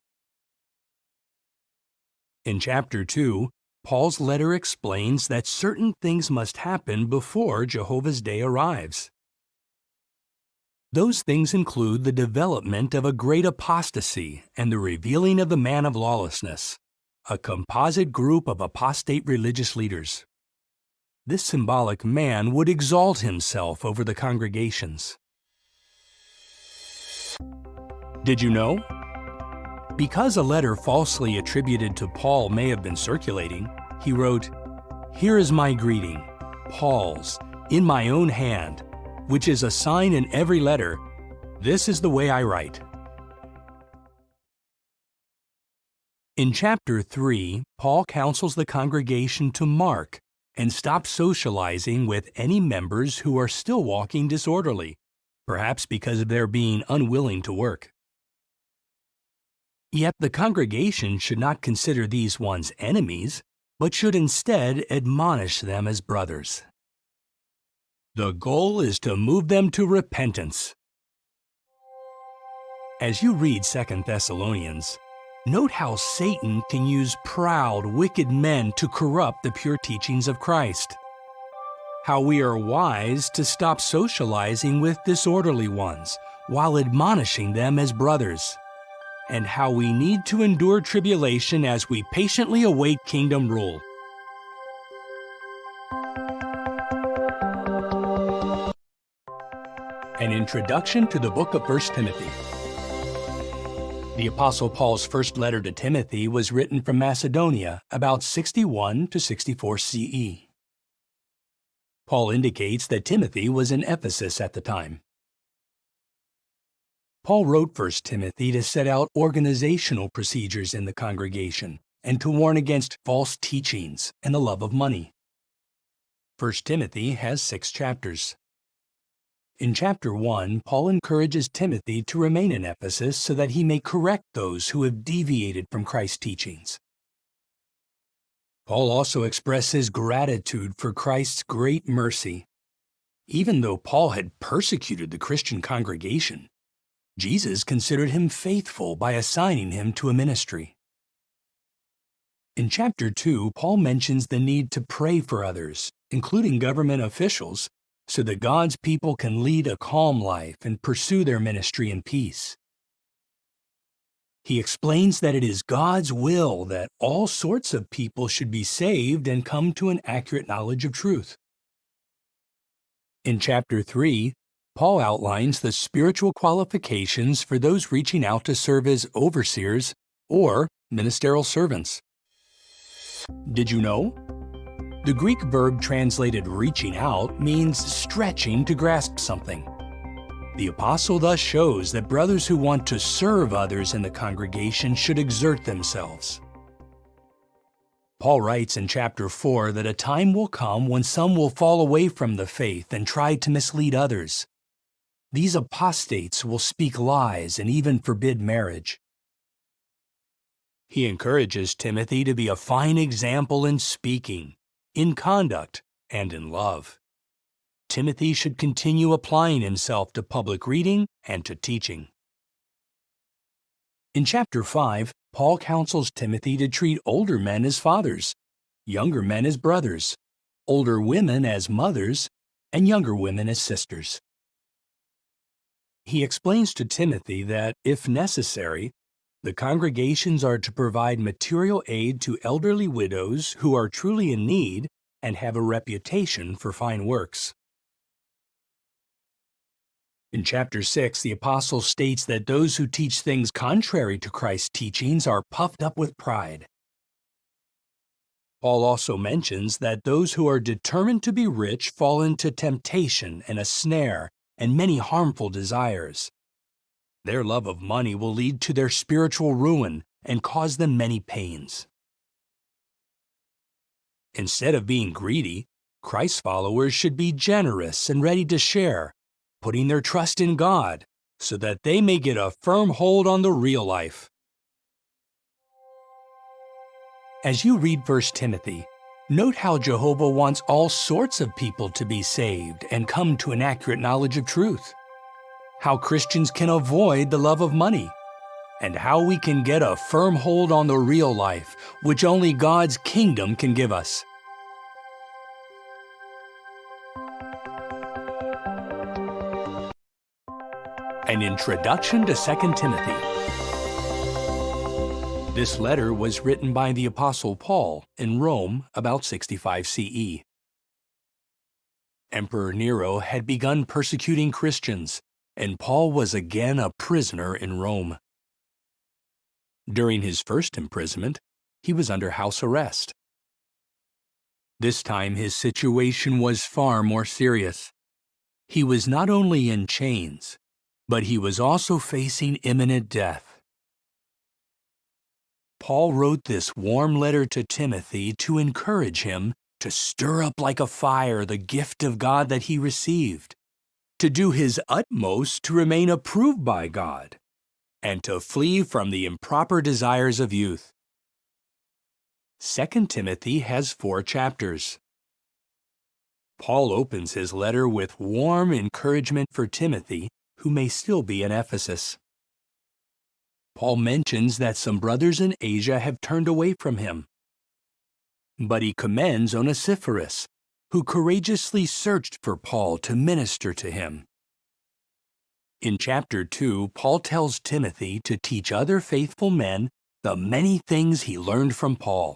In chapter 2, Paul's letter explains that certain things must happen before Jehovah's Day arrives. Those things include the development of a great apostasy and the revealing of the man of lawlessness, a composite group of apostate religious leaders. This symbolic man would exalt himself over the congregations. Did you know? Because a letter falsely attributed to Paul may have been circulating, he wrote, "Here is my greeting, Paul's, in my own hand, which is a sign in every letter. This is the way I write." In chapter 3, Paul counsels the congregation to mark and stop socializing with any members who are still walking disorderly, perhaps because of their being unwilling to work. Yet the congregation should not consider these ones enemies, but should instead admonish them as brothers. The goal is to move them to repentance. As you read 2 Thessalonians, note how Satan can use proud, wicked men to corrupt the pure teachings of Christ. How we are wise to stop socializing with disorderly ones while admonishing them as brothers. And how we need to endure tribulation as we patiently await kingdom rule. An introduction to the book of 1 Timothy. The Apostle Paul's first letter to Timothy was written from Macedonia about 61 to 64 CE. Paul indicates that Timothy was in Ephesus at the time. Paul wrote 1 Timothy to set out organizational procedures in the congregation and to warn against false teachings and the love of money. 1 Timothy has 6 chapters. In chapter 1, Paul encourages Timothy to remain in Ephesus so that he may correct those who have deviated from Christ's teachings. Paul also expresses gratitude for Christ's great mercy. Even though Paul had persecuted the Christian congregation, Jesus considered him faithful by assigning him to a ministry. In chapter 2, Paul mentions the need to pray for others, including government officials, so that God's people can lead a calm life and pursue their ministry in peace. He explains that it is God's will that all sorts of people should be saved and come to an accurate knowledge of truth. In chapter 3, Paul outlines the spiritual qualifications for those reaching out to serve as overseers or ministerial servants. Did you know? The Greek verb translated reaching out means stretching to grasp something. The apostle thus shows that brothers who want to serve others in the congregation should exert themselves. Paul writes in chapter 4 that a time will come when some will fall away from the faith and try to mislead others. These apostates will speak lies and even forbid marriage. He encourages Timothy to be a fine example in speaking, in conduct, and in love. Timothy should continue applying himself to public reading and to teaching. In chapter 5, Paul counsels Timothy to treat older men as fathers, younger men as brothers, older women as mothers, and younger women as sisters. He explains to Timothy that, if necessary, the congregations are to provide material aid to elderly widows who are truly in need and have a reputation for fine works. In chapter 6, the apostle states that those who teach things contrary to Christ's teachings are puffed up with pride. Paul also mentions that those who are determined to be rich fall into temptation and a snare and many harmful desires. Their love of money will lead to their spiritual ruin and cause them many pains. Instead of being greedy, Christ's followers should be generous and ready to share, putting their trust in God so that they may get a firm hold on the real life. As you read 1 Timothy, note how Jehovah wants all sorts of people to be saved and come to an accurate knowledge of truth, how Christians can avoid the love of money, and how we can get a firm hold on the real life, which only God's kingdom can give us. An introduction to 2 Timothy. This letter was written by the Apostle Paul in Rome about 65 CE. Emperor Nero had begun persecuting Christians, and Paul was again a prisoner in Rome. During his first imprisonment, he was under house arrest. This time his situation was far more serious. He was not only in chains, but he was also facing imminent death. Paul wrote this warm letter to Timothy to encourage him to stir up like a fire the gift of God that he received, to do his utmost to remain approved by God, and to flee from the improper desires of youth. 2 Timothy has 4 chapters. Paul opens his letter with warm encouragement for Timothy, who may still be in Ephesus. Paul mentions that some brothers in Asia have turned away from him. But he commends Onesiphorus, who courageously searched for Paul to minister to him. In chapter 2, Paul tells Timothy to teach other faithful men the many things he learned from Paul.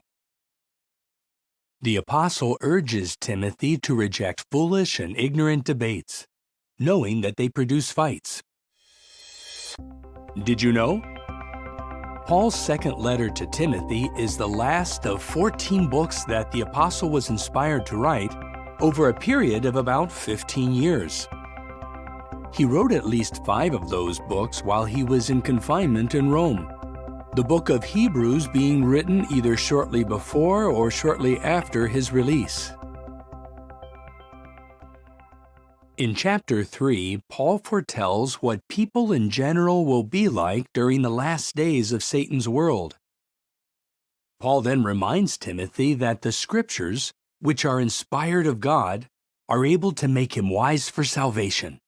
The apostle urges Timothy to reject foolish and ignorant debates, knowing that they produce fights. Did you know? Paul's second letter to Timothy is the last of 14 books that the apostle was inspired to write over a period of about 15 years. He wrote at least 5 of those books while he was in confinement in Rome, the book of Hebrews being written either shortly before or shortly after his release. In chapter 3, Paul foretells what people in general will be like during the last days of Satan's world. Paul then reminds Timothy that the Scriptures, which are inspired of God, are able to make him wise for salvation.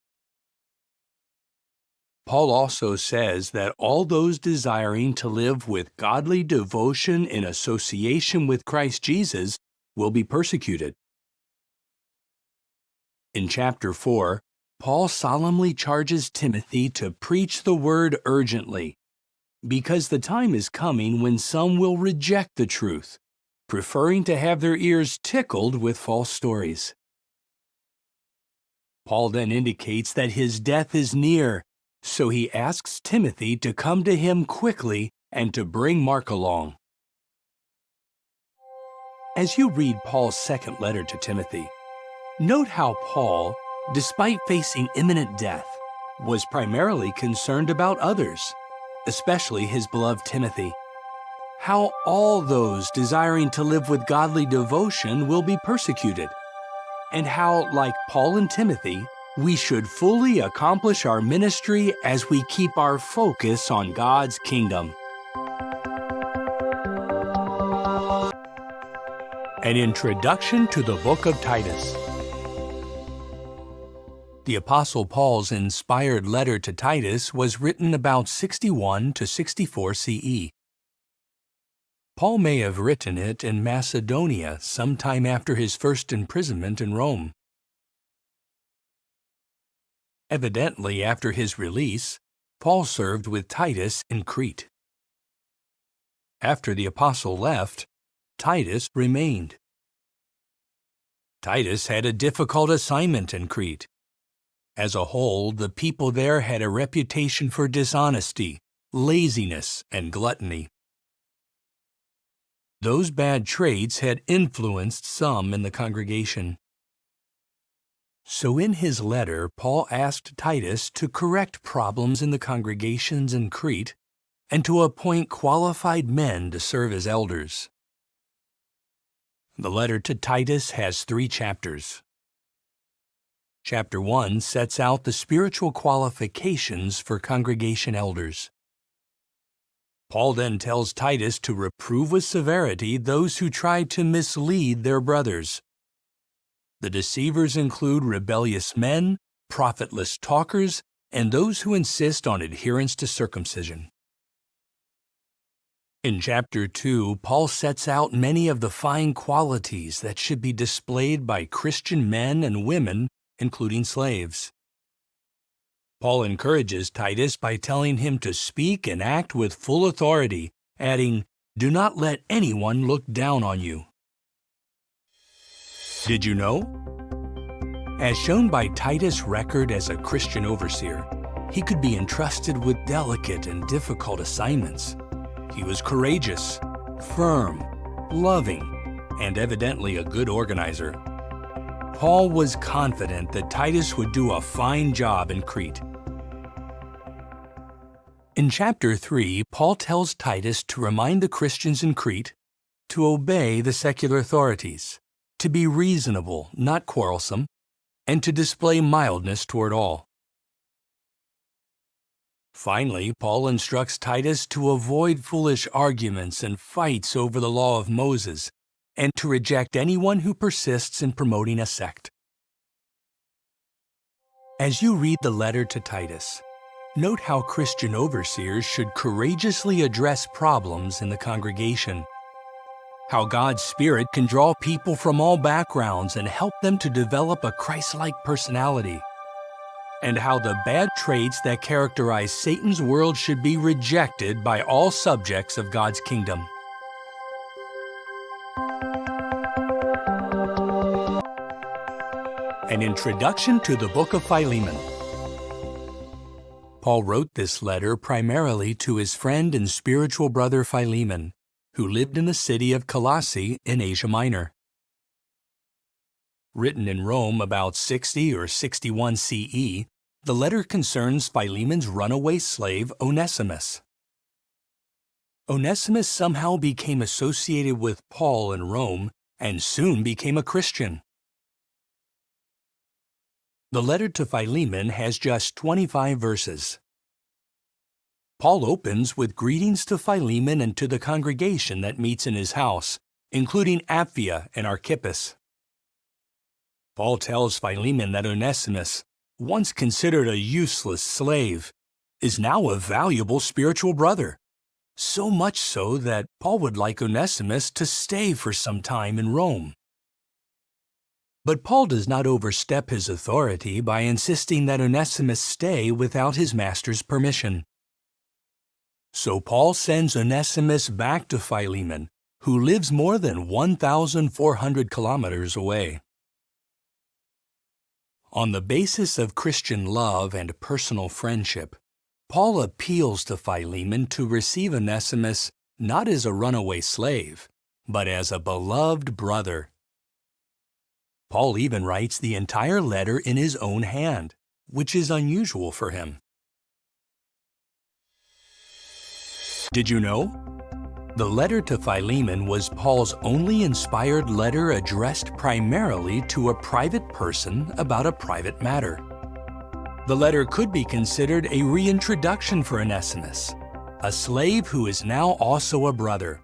Paul also says that all those desiring to live with godly devotion in association with Christ Jesus will be persecuted. In chapter 4, Paul solemnly charges Timothy to preach the word urgently, because the time is coming when some will reject the truth, preferring to have their ears tickled with false stories. Paul then indicates that his death is near, so he asks Timothy to come to him quickly and to bring Mark along. As you read Paul's second letter to Timothy, note how Paul, despite facing imminent death, was primarily concerned about others, especially his beloved Timothy. How all those desiring to live with godly devotion will be persecuted, and how, like Paul and Timothy, we should fully accomplish our ministry as we keep our focus on God's kingdom. An introduction to the book of Titus. The Apostle Paul's inspired letter to Titus was written about 61 to 64 CE. Paul may have written it in Macedonia sometime after his first imprisonment in Rome. Evidently, after his release, Paul served with Titus in Crete. After the apostle left, Titus remained. Titus had a difficult assignment in Crete. As a whole, the people there had a reputation for dishonesty, laziness, and gluttony. Those bad traits had influenced some in the congregation. So in his letter, Paul asked Titus to correct problems in the congregations in Crete and to appoint qualified men to serve as elders. The letter to Titus has 3 chapters. Chapter 1 sets out the spiritual qualifications for congregation elders. Paul then tells Titus to reprove with severity those who try to mislead their brothers. The deceivers include rebellious men, profitless talkers, and those who insist on adherence to circumcision. In chapter 2, Paul sets out many of the fine qualities that should be displayed by Christian men and women, including slaves. Paul encourages Titus by telling him to speak and act with full authority, adding, "Do not let anyone look down on you." Did you know? As shown by Titus' record as a Christian overseer, he could be entrusted with delicate and difficult assignments. He was courageous, firm, loving, and evidently a good organizer. Paul was confident that Titus would do a fine job in Crete. In chapter 3, Paul tells Titus to remind the Christians in Crete to obey the secular authorities, to be reasonable, not quarrelsome, and to display mildness toward all. Finally, Paul instructs Titus to avoid foolish arguments and fights over the law of Moses, and to reject anyone who persists in promoting a sect. As you read the letter to Titus, note how Christian overseers should courageously address problems in the congregation, how God's Spirit can draw people from all backgrounds and help them to develop a Christ-like personality, and how the bad traits that characterize Satan's world should be rejected by all subjects of God's kingdom. An introduction to the book of Philemon. Paul wrote this letter primarily to his friend and spiritual brother Philemon, who lived in the city of Colossae in Asia Minor. Written in Rome about 60 or 61 CE, the letter concerns Philemon's runaway slave Onesimus. Onesimus somehow became associated with Paul in Rome and soon became a Christian. The letter to Philemon has just 25 verses. Paul opens with greetings to Philemon and to the congregation that meets in his house, including Apphia and Archippus. Paul tells Philemon that Onesimus, once considered a useless slave, is now a valuable spiritual brother, so much so that Paul would like Onesimus to stay for some time in Rome. But Paul does not overstep his authority by insisting that Onesimus stay without his master's permission. So Paul sends Onesimus back to Philemon, who lives more than 1,400 kilometers away. On the basis of Christian love and personal friendship, Paul appeals to Philemon to receive Onesimus not as a runaway slave, but as a beloved brother. Paul even writes the entire letter in his own hand, which is unusual for him. Did you know? The letter to Philemon was Paul's only inspired letter addressed primarily to a private person about a private matter. The letter could be considered a reintroduction for Onesimus, a slave who is now also a brother.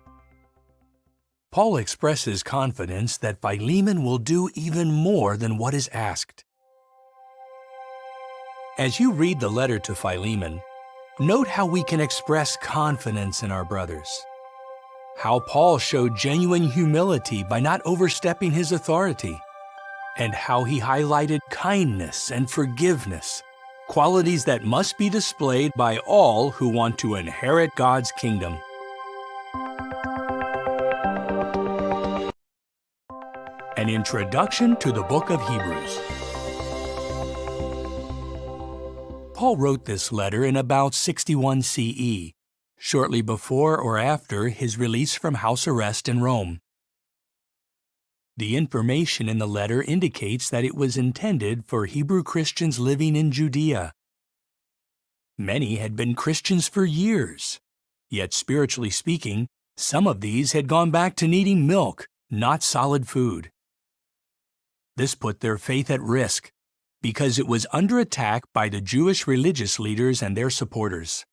Paul expresses confidence that Philemon will do even more than what is asked. As you read the letter to Philemon, note how we can express confidence in our brothers. How Paul showed genuine humility by not overstepping his authority, and how he highlighted kindness and forgiveness, qualities that must be displayed by all who want to inherit God's kingdom. An introduction to the book of Hebrews. Paul wrote this letter in about 61 CE, shortly before or after his release from house arrest in Rome. The information in the letter indicates that it was intended for Hebrew Christians living in Judea. Many had been Christians for years, yet spiritually speaking, some of these had gone back to needing milk, not solid food. This put their faith at risk, because it was under attack by the Jewish religious leaders and their supporters.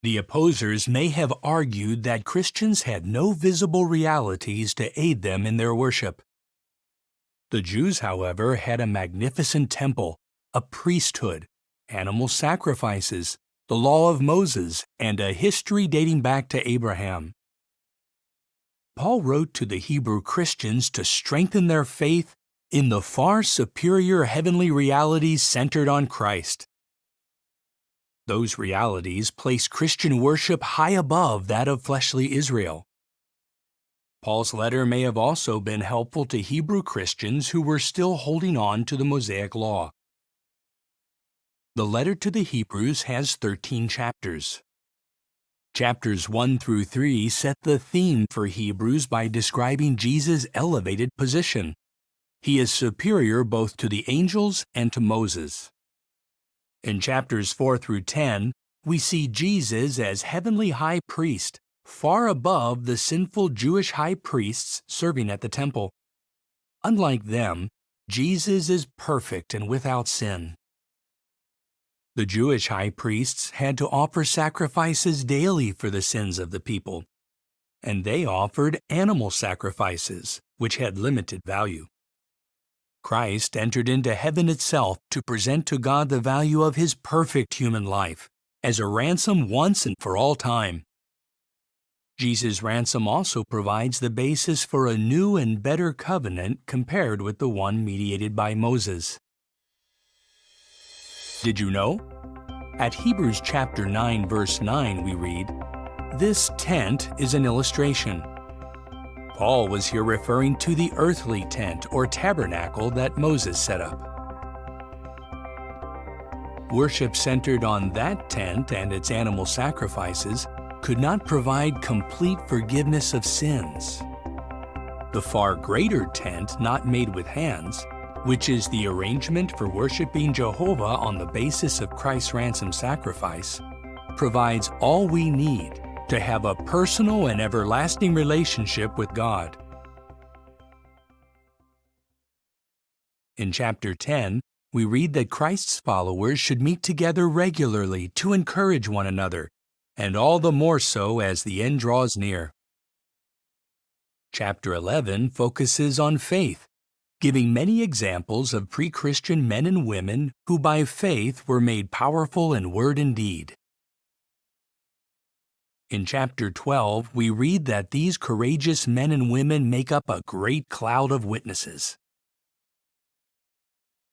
The opposers may have argued that Christians had no visible realities to aid them in their worship. The Jews, however, had a magnificent temple, a priesthood, animal sacrifices, the law of Moses, and a history dating back to Abraham. Paul wrote to the Hebrew Christians to strengthen their faith in the far superior heavenly realities centered on Christ. Those realities place Christian worship high above that of fleshly Israel. Paul's letter may have also been helpful to Hebrew Christians who were still holding on to the Mosaic Law. The letter to the Hebrews has 13 chapters. Chapters 1 through 3 set the theme for Hebrews by describing Jesus' elevated position. He is superior both to the angels and to Moses. In chapters 4 through 10, we see Jesus as heavenly high priest, far above the sinful Jewish high priests serving at the temple. Unlike them, Jesus is perfect and without sin. The Jewish high priests had to offer sacrifices daily for the sins of the people, and they offered animal sacrifices, which had limited value. Christ entered into heaven itself to present to God the value of his perfect human life as a ransom once and for all time. Jesus' ransom also provides the basis for a new and better covenant compared with the one mediated by Moses. Did you know? At Hebrews chapter 9, verse 9, we read, "This tent is an illustration." Paul was here referring to the earthly tent or tabernacle that Moses set up. Worship centered on that tent and its animal sacrifices could not provide complete forgiveness of sins. The far greater tent, not made with hands, which is the arrangement for worshiping Jehovah on the basis of Christ's ransom sacrifice, provides all we need to have a personal and everlasting relationship with God. In chapter 10, we read that Christ's followers should meet together regularly to encourage one another, and all the more so as the end draws near. Chapter 11 focuses on faith, giving many examples of pre-Christian men and women who by faith were made powerful in word and deed. In chapter 12, we read that these courageous men and women make up a great cloud of witnesses.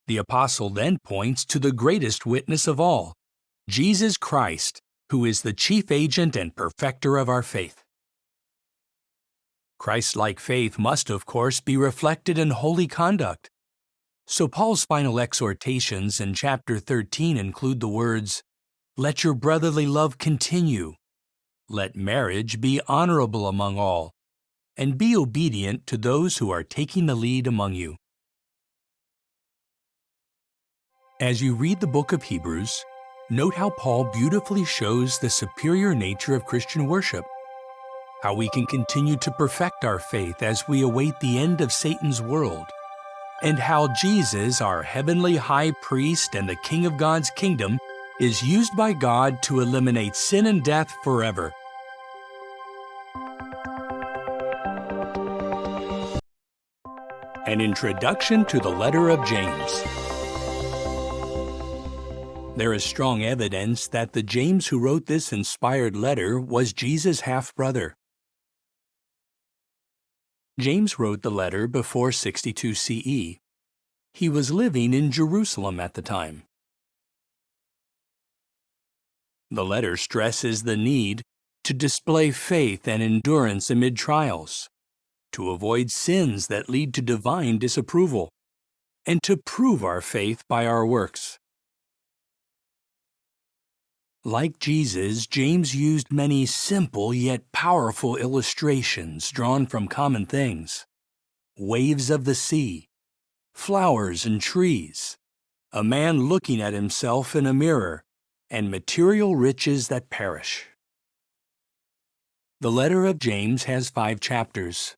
The apostle then points to the greatest witness of all, Jesus Christ, who is the chief agent and perfecter of our faith. Christ-like faith must, of course, be reflected in holy conduct. So Paul's final exhortations in chapter 13 include the words, "Let your brotherly love continue. Let marriage be honorable among all, and be obedient to those who are taking the lead among you." As you read the book of Hebrews, note how Paul beautifully shows the superior nature of Christian worship, how we can continue to perfect our faith as we await the end of Satan's world, and how Jesus, our heavenly high priest and the King of God's kingdom, is used by God to eliminate sin and death forever. An introduction to the letter of James. There is strong evidence that the James who wrote this inspired letter was Jesus' half-brother. James wrote the letter before 62 CE. He was living in Jerusalem at the time. The letter stresses the need to display faith and endurance amid trials, to avoid sins that lead to divine disapproval, and to prove our faith by our works. Like Jesus, James used many simple yet powerful illustrations drawn from common things: waves of the sea, flowers and trees, a man looking at himself in a mirror, and material riches that perish. The letter of James has 5 chapters.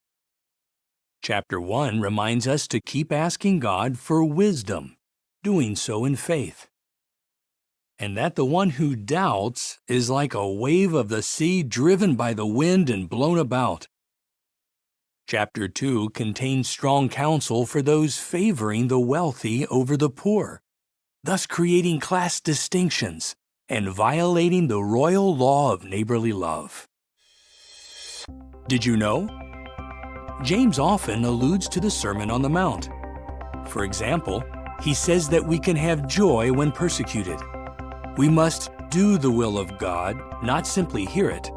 Chapter 1 reminds us to keep asking God for wisdom, doing so in faith, and that the one who doubts is like a wave of the sea driven by the wind and blown about. Chapter 2 contains strong counsel for those favoring the wealthy over the poor, thus creating class distinctions and violating the royal law of neighborly love. Did you know? James often alludes to the Sermon on the Mount. For example, he says that we can have joy when persecuted. We must do the will of God, not simply hear it.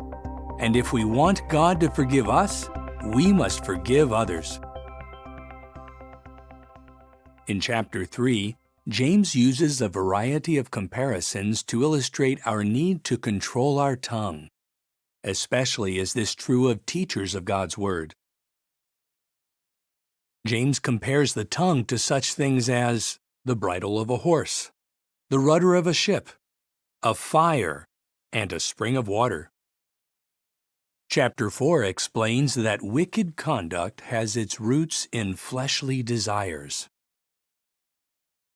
And if we want God to forgive us, we must forgive others. In chapter 3, James uses a variety of comparisons to illustrate our need to control our tongue. Especially is this true of teachers of God's Word. James compares the tongue to such things as the bridle of a horse, the rudder of a ship, a fire, and a spring of water. Chapter 4 explains that wicked conduct has its roots in fleshly desires.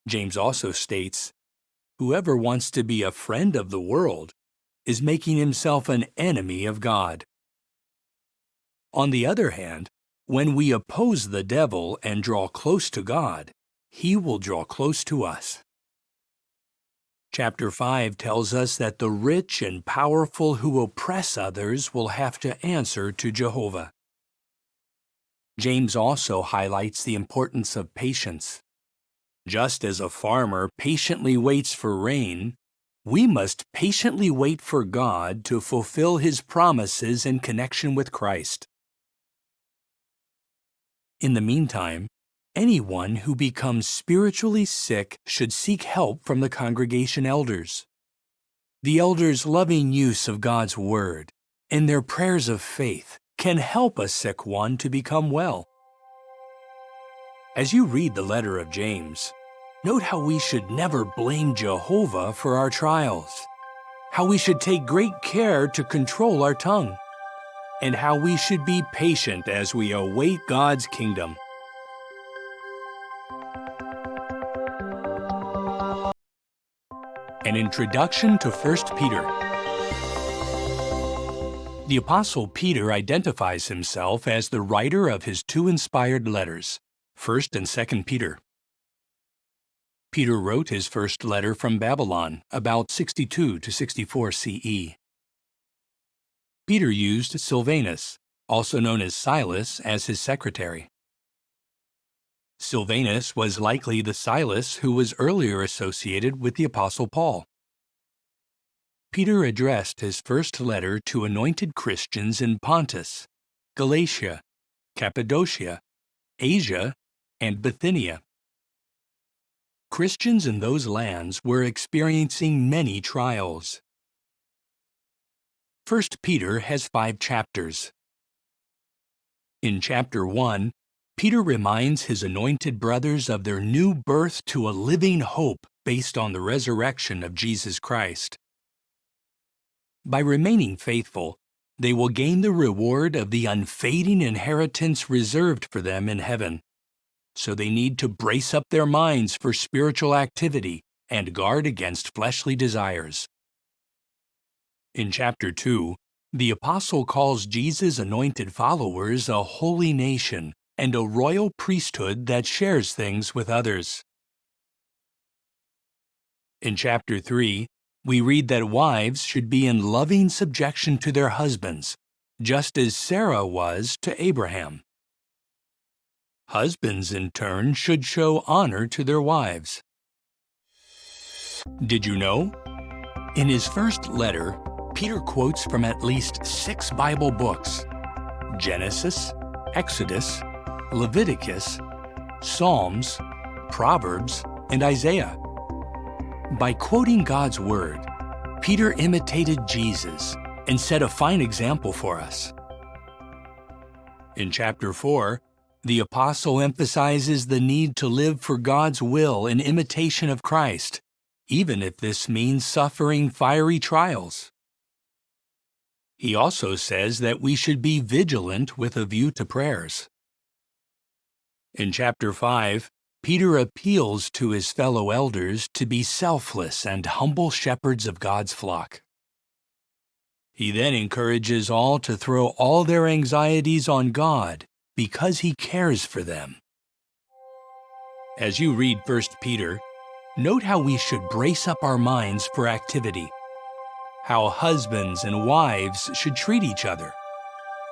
James also states, "Whoever wants to be a friend of the world is making himself an enemy of God." On the other hand, when we oppose the devil and draw close to God, he will draw close to us. Chapter 5 tells us that the rich and powerful who oppress others will have to answer to Jehovah. James also highlights the importance of patience. Just as a farmer patiently waits for rain, we must patiently wait for God to fulfill His promises in connection with Christ. In the meantime, anyone who becomes spiritually sick should seek help from the congregation elders. The elders' loving use of God's Word and their prayers of faith can help a sick one to become well. As you read the letter of James, note how we should never blame Jehovah for our trials, how we should take great care to control our tongue, and how we should be patient as we await God's kingdom. An introduction to 1 Peter. The Apostle Peter identifies himself as the writer of his 2 inspired letters, 1 and 2 Peter. Peter wrote his first letter from Babylon about 62 to 64 CE. Peter used Silvanus, also known as Silas, as his secretary. Silvanus was likely the Silas who was earlier associated with the Apostle Paul. Peter addressed his first letter to anointed Christians in Pontus, Galatia, Cappadocia, Asia, and Bithynia. Christians in those lands were experiencing many trials. 1 Peter has 5 chapters. In chapter 1, Peter reminds his anointed brothers of their new birth to a living hope based on the resurrection of Jesus Christ. By remaining faithful, they will gain the reward of the unfading inheritance reserved for them in heaven. So they need to brace up their minds for spiritual activity and guard against fleshly desires. In chapter 2, the apostle calls Jesus' anointed followers a holy nation and a royal priesthood that shares things with others. In chapter 3, we read that wives should be in loving subjection to their husbands, just as Sarah was to Abraham. Husbands, in turn, should show honor to their wives. Did you know? In his first letter, Peter quotes from at least 6 Bible books: Genesis, Exodus, Leviticus, Psalms, Proverbs, and Isaiah. By quoting God's Word, Peter imitated Jesus and set a fine example for us. In chapter 4, the apostle emphasizes the need to live for God's will in imitation of Christ, even if this means suffering fiery trials. He also says that we should be vigilant with a view to prayers. In chapter 5, Peter appeals to his fellow elders to be selfless and humble shepherds of God's flock. He then encourages all to throw all their anxieties on God because He cares for them. As you read 1 Peter, note how we should brace up our minds for activity, how husbands and wives should treat each other,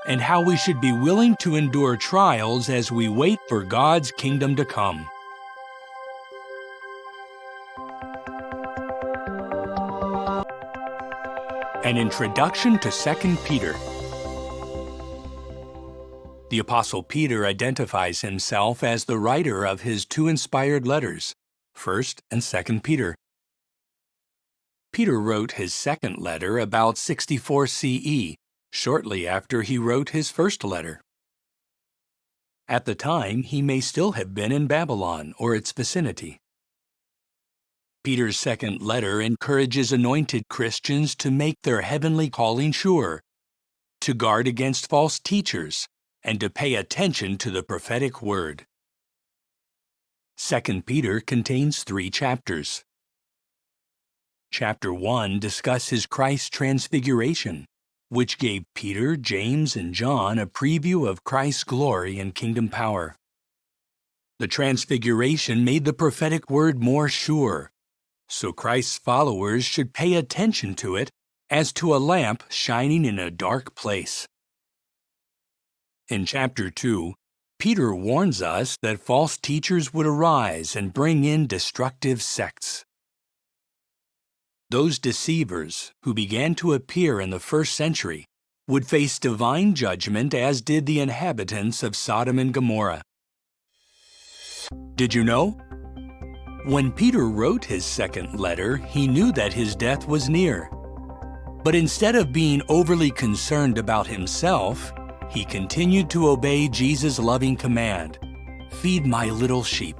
and how we should be willing to endure trials as we wait for God's kingdom to come. An introduction to 2 Peter. The Apostle Peter identifies himself as the writer of his 2 inspired letters, 1 and 2 Peter. Peter wrote his second letter about 64 CE, shortly after he wrote his first letter. At the time, he may still have been in Babylon or its vicinity. Peter's second letter encourages anointed Christians to make their heavenly calling sure, to guard against false teachers, and to pay attention to the prophetic word. 2 Peter contains 3 chapters. Chapter 1 discusses Christ's transfiguration, which gave Peter, James, and John a preview of Christ's glory and kingdom power. The transfiguration made the prophetic word more sure, so Christ's followers should pay attention to it as to a lamp shining in a dark place. In chapter 2, Peter warns us that false teachers would arise and bring in destructive sects. Those deceivers, who began to appear in the first century, would face divine judgment as did the inhabitants of Sodom and Gomorrah. Did you know? When Peter wrote his second letter, he knew that his death was near. But instead of being overly concerned about himself, he continued to obey Jesus' loving command, "Feed my little sheep."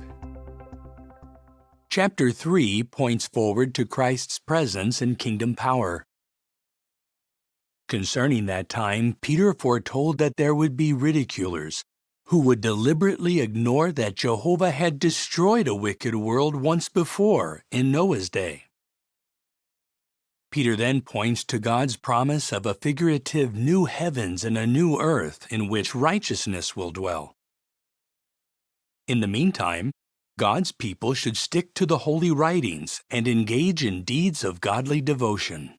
Chapter 3 points forward to Christ's presence and kingdom power. Concerning that time, Peter foretold that there would be ridiculers who would deliberately ignore that Jehovah had destroyed a wicked world once before in Noah's day. Peter then points to God's promise of a figurative new heavens and a new earth in which righteousness will dwell. In the meantime, God's people should stick to the holy writings and engage in deeds of godly devotion.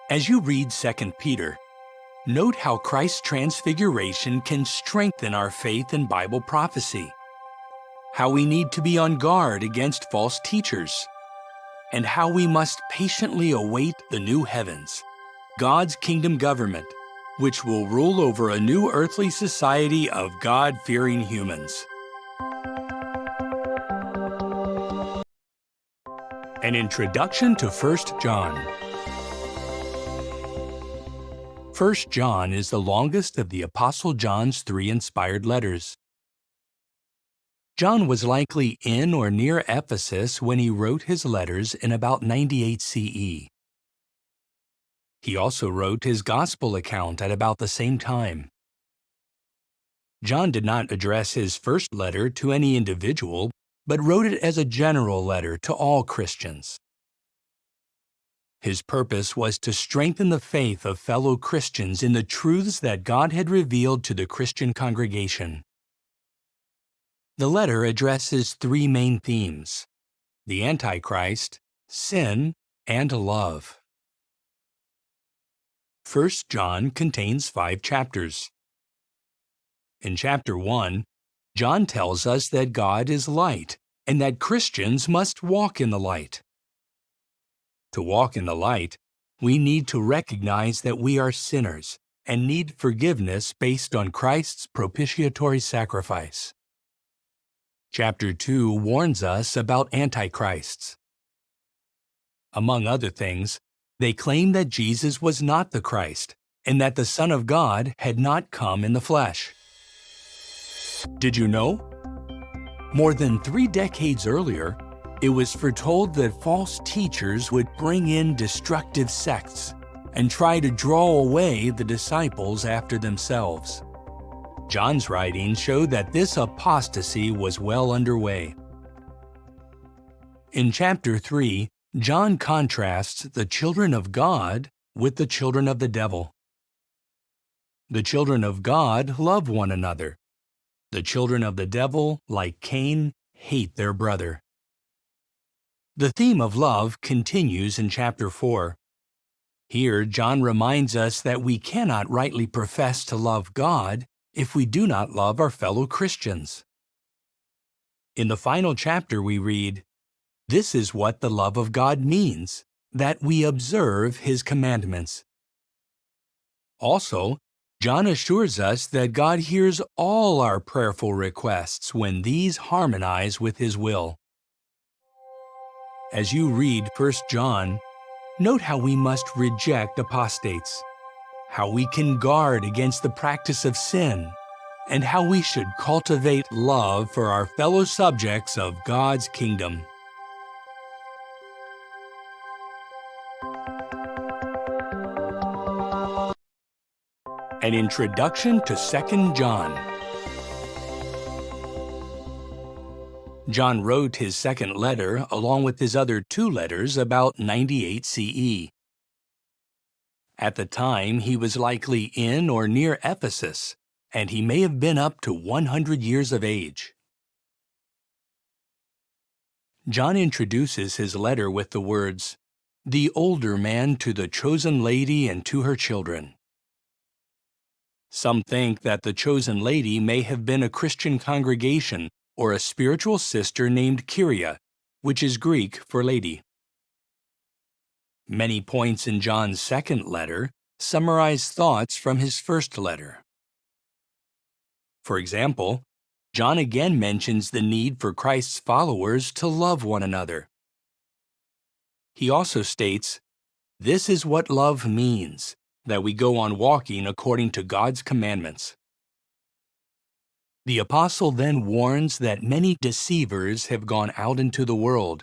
As you read 2 Peter, note how Christ's transfiguration can strengthen our faith in Bible prophecy, how we need to be on guard against false teachers, and how we must patiently await the new heavens, God's kingdom government, which will rule over a new earthly society of God-fearing humans. An introduction to 1 John. 1 John is the longest of the Apostle John's 3 inspired letters. John was likely in or near Ephesus when he wrote his letters in about 98 CE. He also wrote his gospel account at about the same time. John did not address his first letter to any individual, but wrote it as a general letter to all Christians. His purpose was to strengthen the faith of fellow Christians in the truths that God had revealed to the Christian congregation. The letter addresses 3 main themes: the Antichrist, sin, and love. 1 John contains 5 chapters. In chapter 1, John tells us that God is light and that Christians must walk in the light. To walk in the light, we need to recognize that we are sinners and need forgiveness based on Christ's propitiatory sacrifice. Chapter 2 warns us about antichrists. Among other things, they claim that Jesus was not the Christ and that the Son of God had not come in the flesh. Did you know? More than 3 decades earlier, it was foretold that false teachers would bring in destructive sects and try to draw away the disciples after themselves. John's writings showed that this apostasy was well underway. In chapter 3, John contrasts the children of God with the children of the devil. The children of God love one another. The children of the devil, like Cain, hate their brother. The theme of love continues in chapter 4. Here, John reminds us that we cannot rightly profess to love God if we do not love our fellow Christians. In the final chapter we read, "This is what the love of God means, that we observe His commandments." Also, John assures us that God hears all our prayerful requests when these harmonize with His will. As you read 1 John, note how we must reject apostates, how we can guard against the practice of sin, and how we should cultivate love for our fellow subjects of God's kingdom. An introduction to 2 John. John wrote his second letter along with his other 2 letters about 98 CE. At the time, he was likely in or near Ephesus, and he may have been up to 100 years of age. John introduces his letter with the words, "The older man to the chosen lady and to her children." Some think that the chosen lady may have been a Christian congregation or a spiritual sister named Kyria, which is Greek for lady. Many points in John's second letter summarize thoughts from his first letter. For example, John again mentions the need for Christ's followers to love one another. He also states, "This is what love means, that we go on walking according to God's commandments." The apostle then warns that many deceivers have gone out into the world.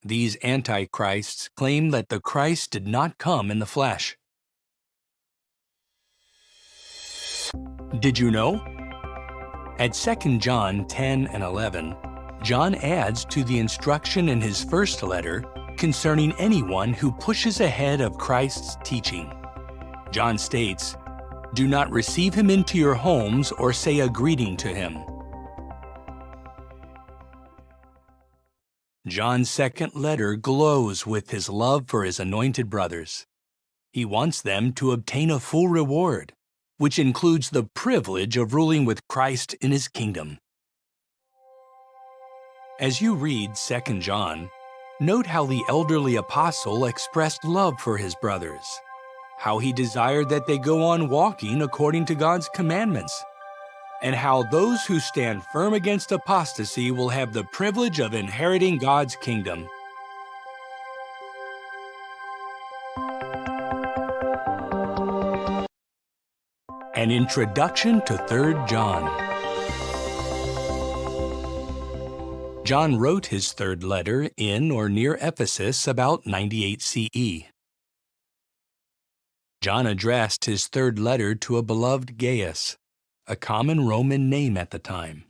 These antichrists claim that the Christ did not come in the flesh. Did you know? At 2 John 10 and 11, John adds to the instruction in his first letter concerning anyone who pushes ahead of Christ's teaching. John states, "Do not receive him into your homes or say a greeting to him." John's second letter glows with his love for his anointed brothers. He wants them to obtain a full reward, which includes the privilege of ruling with Christ in his kingdom. As you read 2 John, Note how the elderly apostle expressed love for his brothers, how he desired that they go on walking according to God's commandments, and how those who stand firm against apostasy will have the privilege of inheriting God's kingdom. An introduction to 3 John. John wrote his third letter in or near Ephesus about 98 CE. John addressed his third letter to a beloved Gaius, a common Roman name at the time.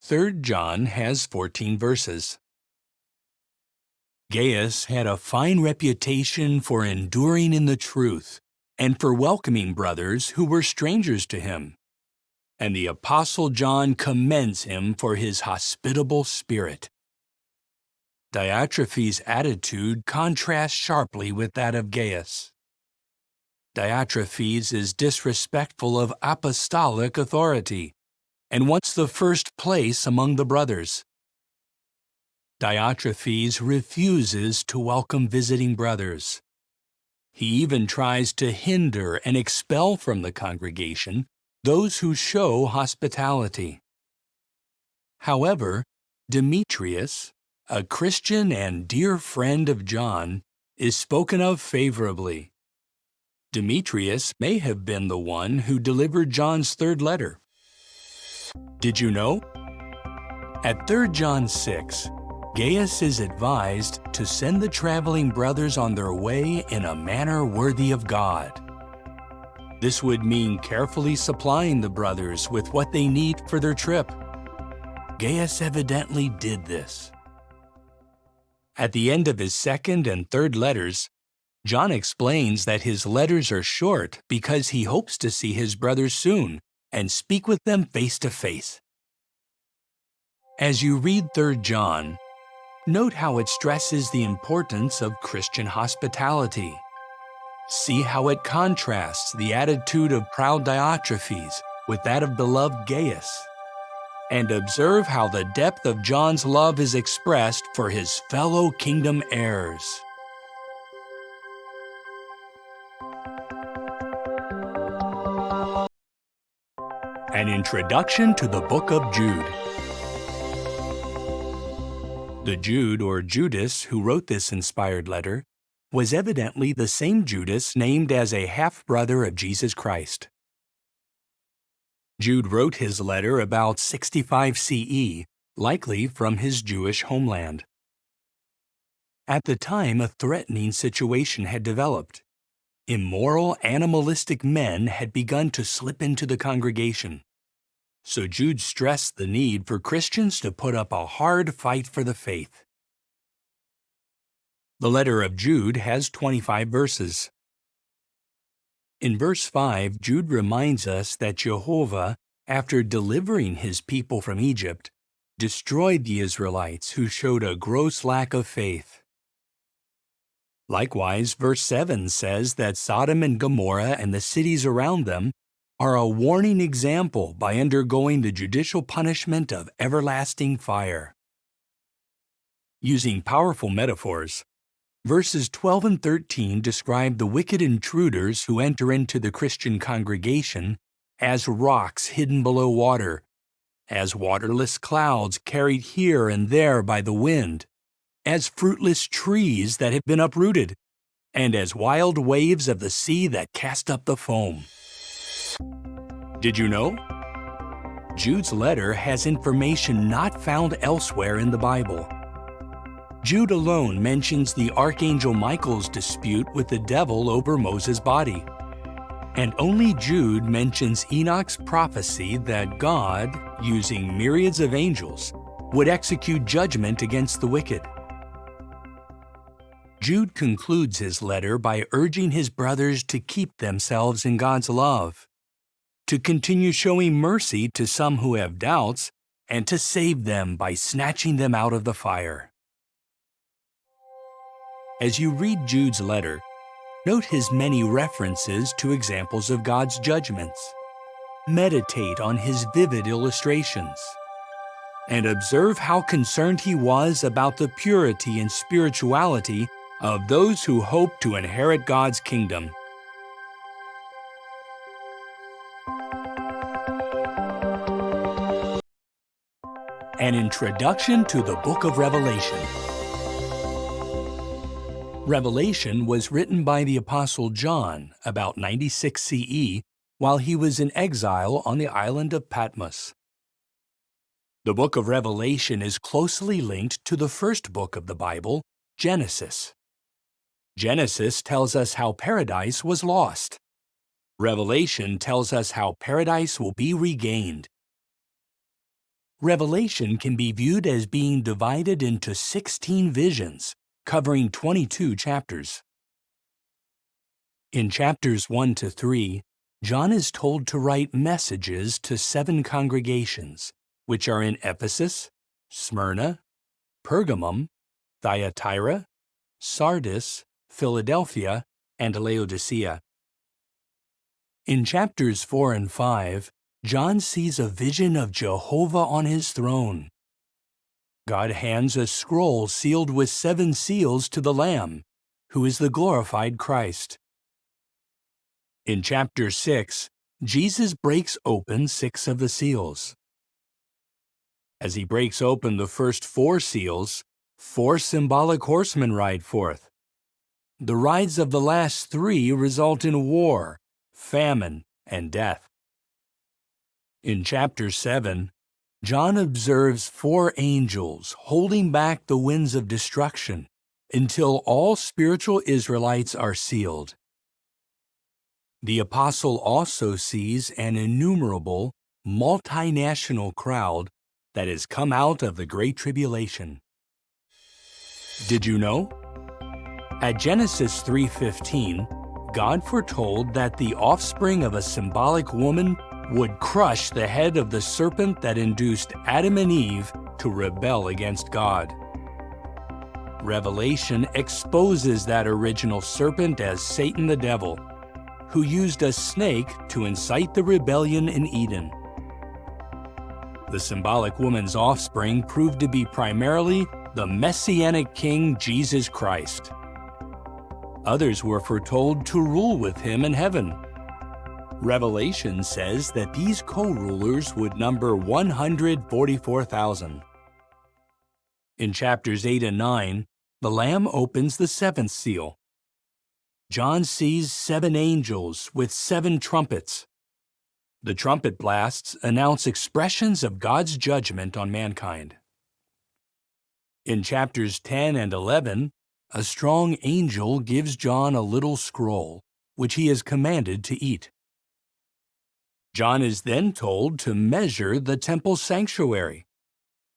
3 John has 14 verses. Gaius had a fine reputation for enduring in the truth and for welcoming brothers who were strangers to him, and the Apostle John commends him for his hospitable spirit. Diotrephes' attitude contrasts sharply with that of Gaius. Diotrephes is disrespectful of apostolic authority and wants the first place among the brothers. Diotrephes refuses to welcome visiting brothers. He even tries to hinder and expel from the congregation those who show hospitality. However, Demetrius, a Christian and dear friend of John, is spoken of favorably. Demetrius may have been the one who delivered John's third letter. Did you know? At 3 John 6, Gaius is advised to send the traveling brothers on their way in a manner worthy of God. This would mean carefully supplying the brothers with what they need for their trip. Gaius evidently did this. At the end of his second and third letters, John explains that his letters are short because he hopes to see his brothers soon and speak with them face to face. As you read 3 John, note how it stresses the importance of Christian hospitality. See how it contrasts the attitude of proud Diotrephes with that of beloved Gaius. And observe how the depth of John's love is expressed for his fellow kingdom heirs. An introduction to the book of Jude. The Jude or Judas who wrote this inspired letter was evidently the same Judas named as a half-brother of Jesus Christ. Jude wrote his letter about 65 CE, likely from his Jewish homeland. At the time, a threatening situation had developed. Immoral, animalistic men had begun to slip into the congregation. So Jude stressed the need for Christians to put up a hard fight for the faith. The letter of Jude has 25 verses. In verse 5, Jude reminds us that Jehovah, after delivering his people from Egypt, destroyed the Israelites who showed a gross lack of faith. Likewise, verse 7 says that Sodom and Gomorrah and the cities around them are a warning example by undergoing the judicial punishment of everlasting fire. Using powerful metaphors, verses 12 and 13 describe the wicked intruders who enter into the Christian congregation as rocks hidden below water, as waterless clouds carried here and there by the wind, as fruitless trees that have been uprooted, and as wild waves of the sea that cast up the foam. Did you know? Jude's letter has information not found elsewhere in the Bible. Jude alone mentions the Archangel Michael's dispute with the devil over Moses' body. And only Jude mentions Enoch's prophecy that God, using myriads of angels, would execute judgment against the wicked. Jude concludes his letter by urging his brothers to keep themselves in God's love, to continue showing mercy to some who have doubts, and to save them by snatching them out of the fire. As you read Jude's letter, note his many references to examples of God's judgments. Meditate on his vivid illustrations. and observe how concerned he was about the purity and spirituality of those who hope to inherit God's kingdom. An introduction to the book of Revelation. Revelation was written by the Apostle John about 96 CE while he was in exile on the island of Patmos. The book of Revelation is closely linked to the first book of the Bible, Genesis. Genesis tells us how paradise was lost. Revelation tells us how paradise will be regained. Revelation can be viewed as being divided into 16 visions, covering 22 chapters. In chapters 1 to 3, John is told to write messages to 7 congregations, which are in Ephesus, Smyrna, Pergamum, Thyatira, Sardis, Philadelphia, and Laodicea. In chapters 4 and 5, John sees a vision of Jehovah on his throne. God hands a scroll sealed with 7 seals to the Lamb, who is the glorified Christ. In chapter 6, Jesus breaks open 6 of the seals. As he breaks open the first 4 seals, 4 symbolic horsemen ride forth. The rides of the last 3 result in war, famine, and death. In chapter 7, John observes 4 angels holding back the winds of destruction until all spiritual Israelites are sealed. The apostle also sees an innumerable, multinational crowd that has come out of the Great Tribulation. Did you know? At Genesis 3:15, God foretold that the offspring of a symbolic woman would crush the head of the serpent that induced Adam and Eve to rebel against God. Revelation exposes that original serpent as Satan the devil, who used a snake to incite the rebellion in Eden. The symbolic woman's offspring proved to be primarily the Messianic King Jesus Christ. Others were foretold to rule with him in heaven. Revelation says that these co-rulers would number 144,000. In chapters 8 and 9, the Lamb opens the 7th seal. John sees 7 angels with 7 trumpets. The trumpet blasts announce expressions of God's judgment on mankind. In chapters 10 and 11, a strong angel gives John a little scroll, which he is commanded to eat. John is then told to measure the temple sanctuary,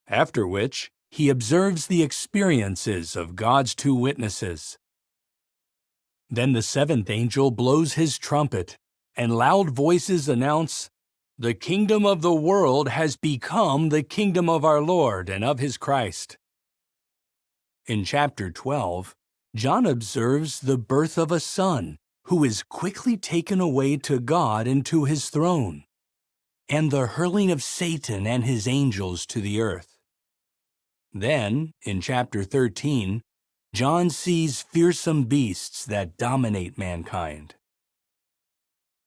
after which he observes the experiences of God's 2 witnesses. Then the 7th angel blows his trumpet, and loud voices announce, "The kingdom of the world has become the kingdom of our Lord and of his Christ." In chapter 12, John observes the birth of a son, who is quickly taken away to God and to his throne, and the hurling of Satan and his angels to the earth. Then, in chapter 13, John sees fearsome beasts that dominate mankind.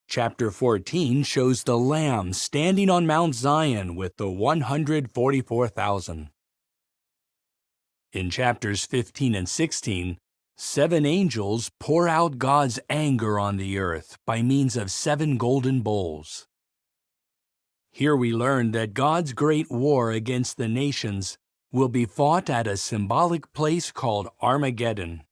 Chapter 14 shows the Lamb standing on Mount Zion with the 144,000. In chapters 15 and 16, 7 angels pour out God's anger on the earth by means of 7 golden bowls. Here we learn that God's great war against the nations will be fought at a symbolic place called Armageddon.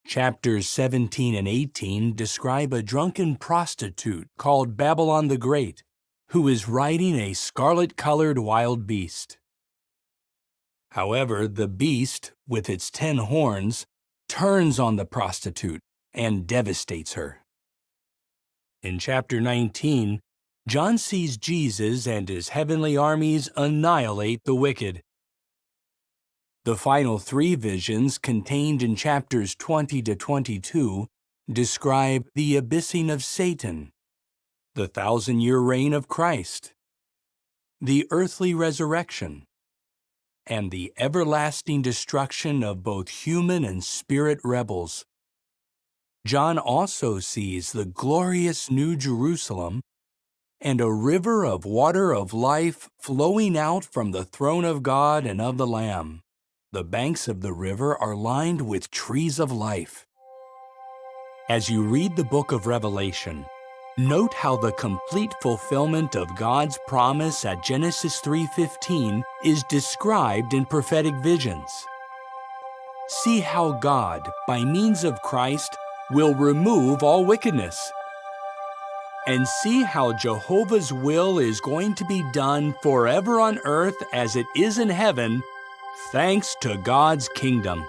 Chapters 17 and 18 describe a drunken prostitute called Babylon the Great, who is riding a scarlet-colored wild beast. However, the beast, with its 10 horns, turns on the prostitute and devastates her. In chapter 19, John sees Jesus and his heavenly armies annihilate the wicked. The final 3 visions contained in chapters 20 to 22 describe the abyssing of Satan, the 1,000-year reign of Christ, the earthly resurrection, and the everlasting destruction of both human and spirit rebels. John also sees the glorious New Jerusalem and a river of water of life flowing out from the throne of God and of the Lamb. The banks of the river are lined with trees of life. As you read the book of Revelation, note how the complete fulfillment of God's promise at Genesis 3:15 is described in prophetic visions. See how God, by means of Christ, will remove all wickedness. And see how Jehovah's will is going to be done forever on earth as it is in heaven, thanks to God's kingdom.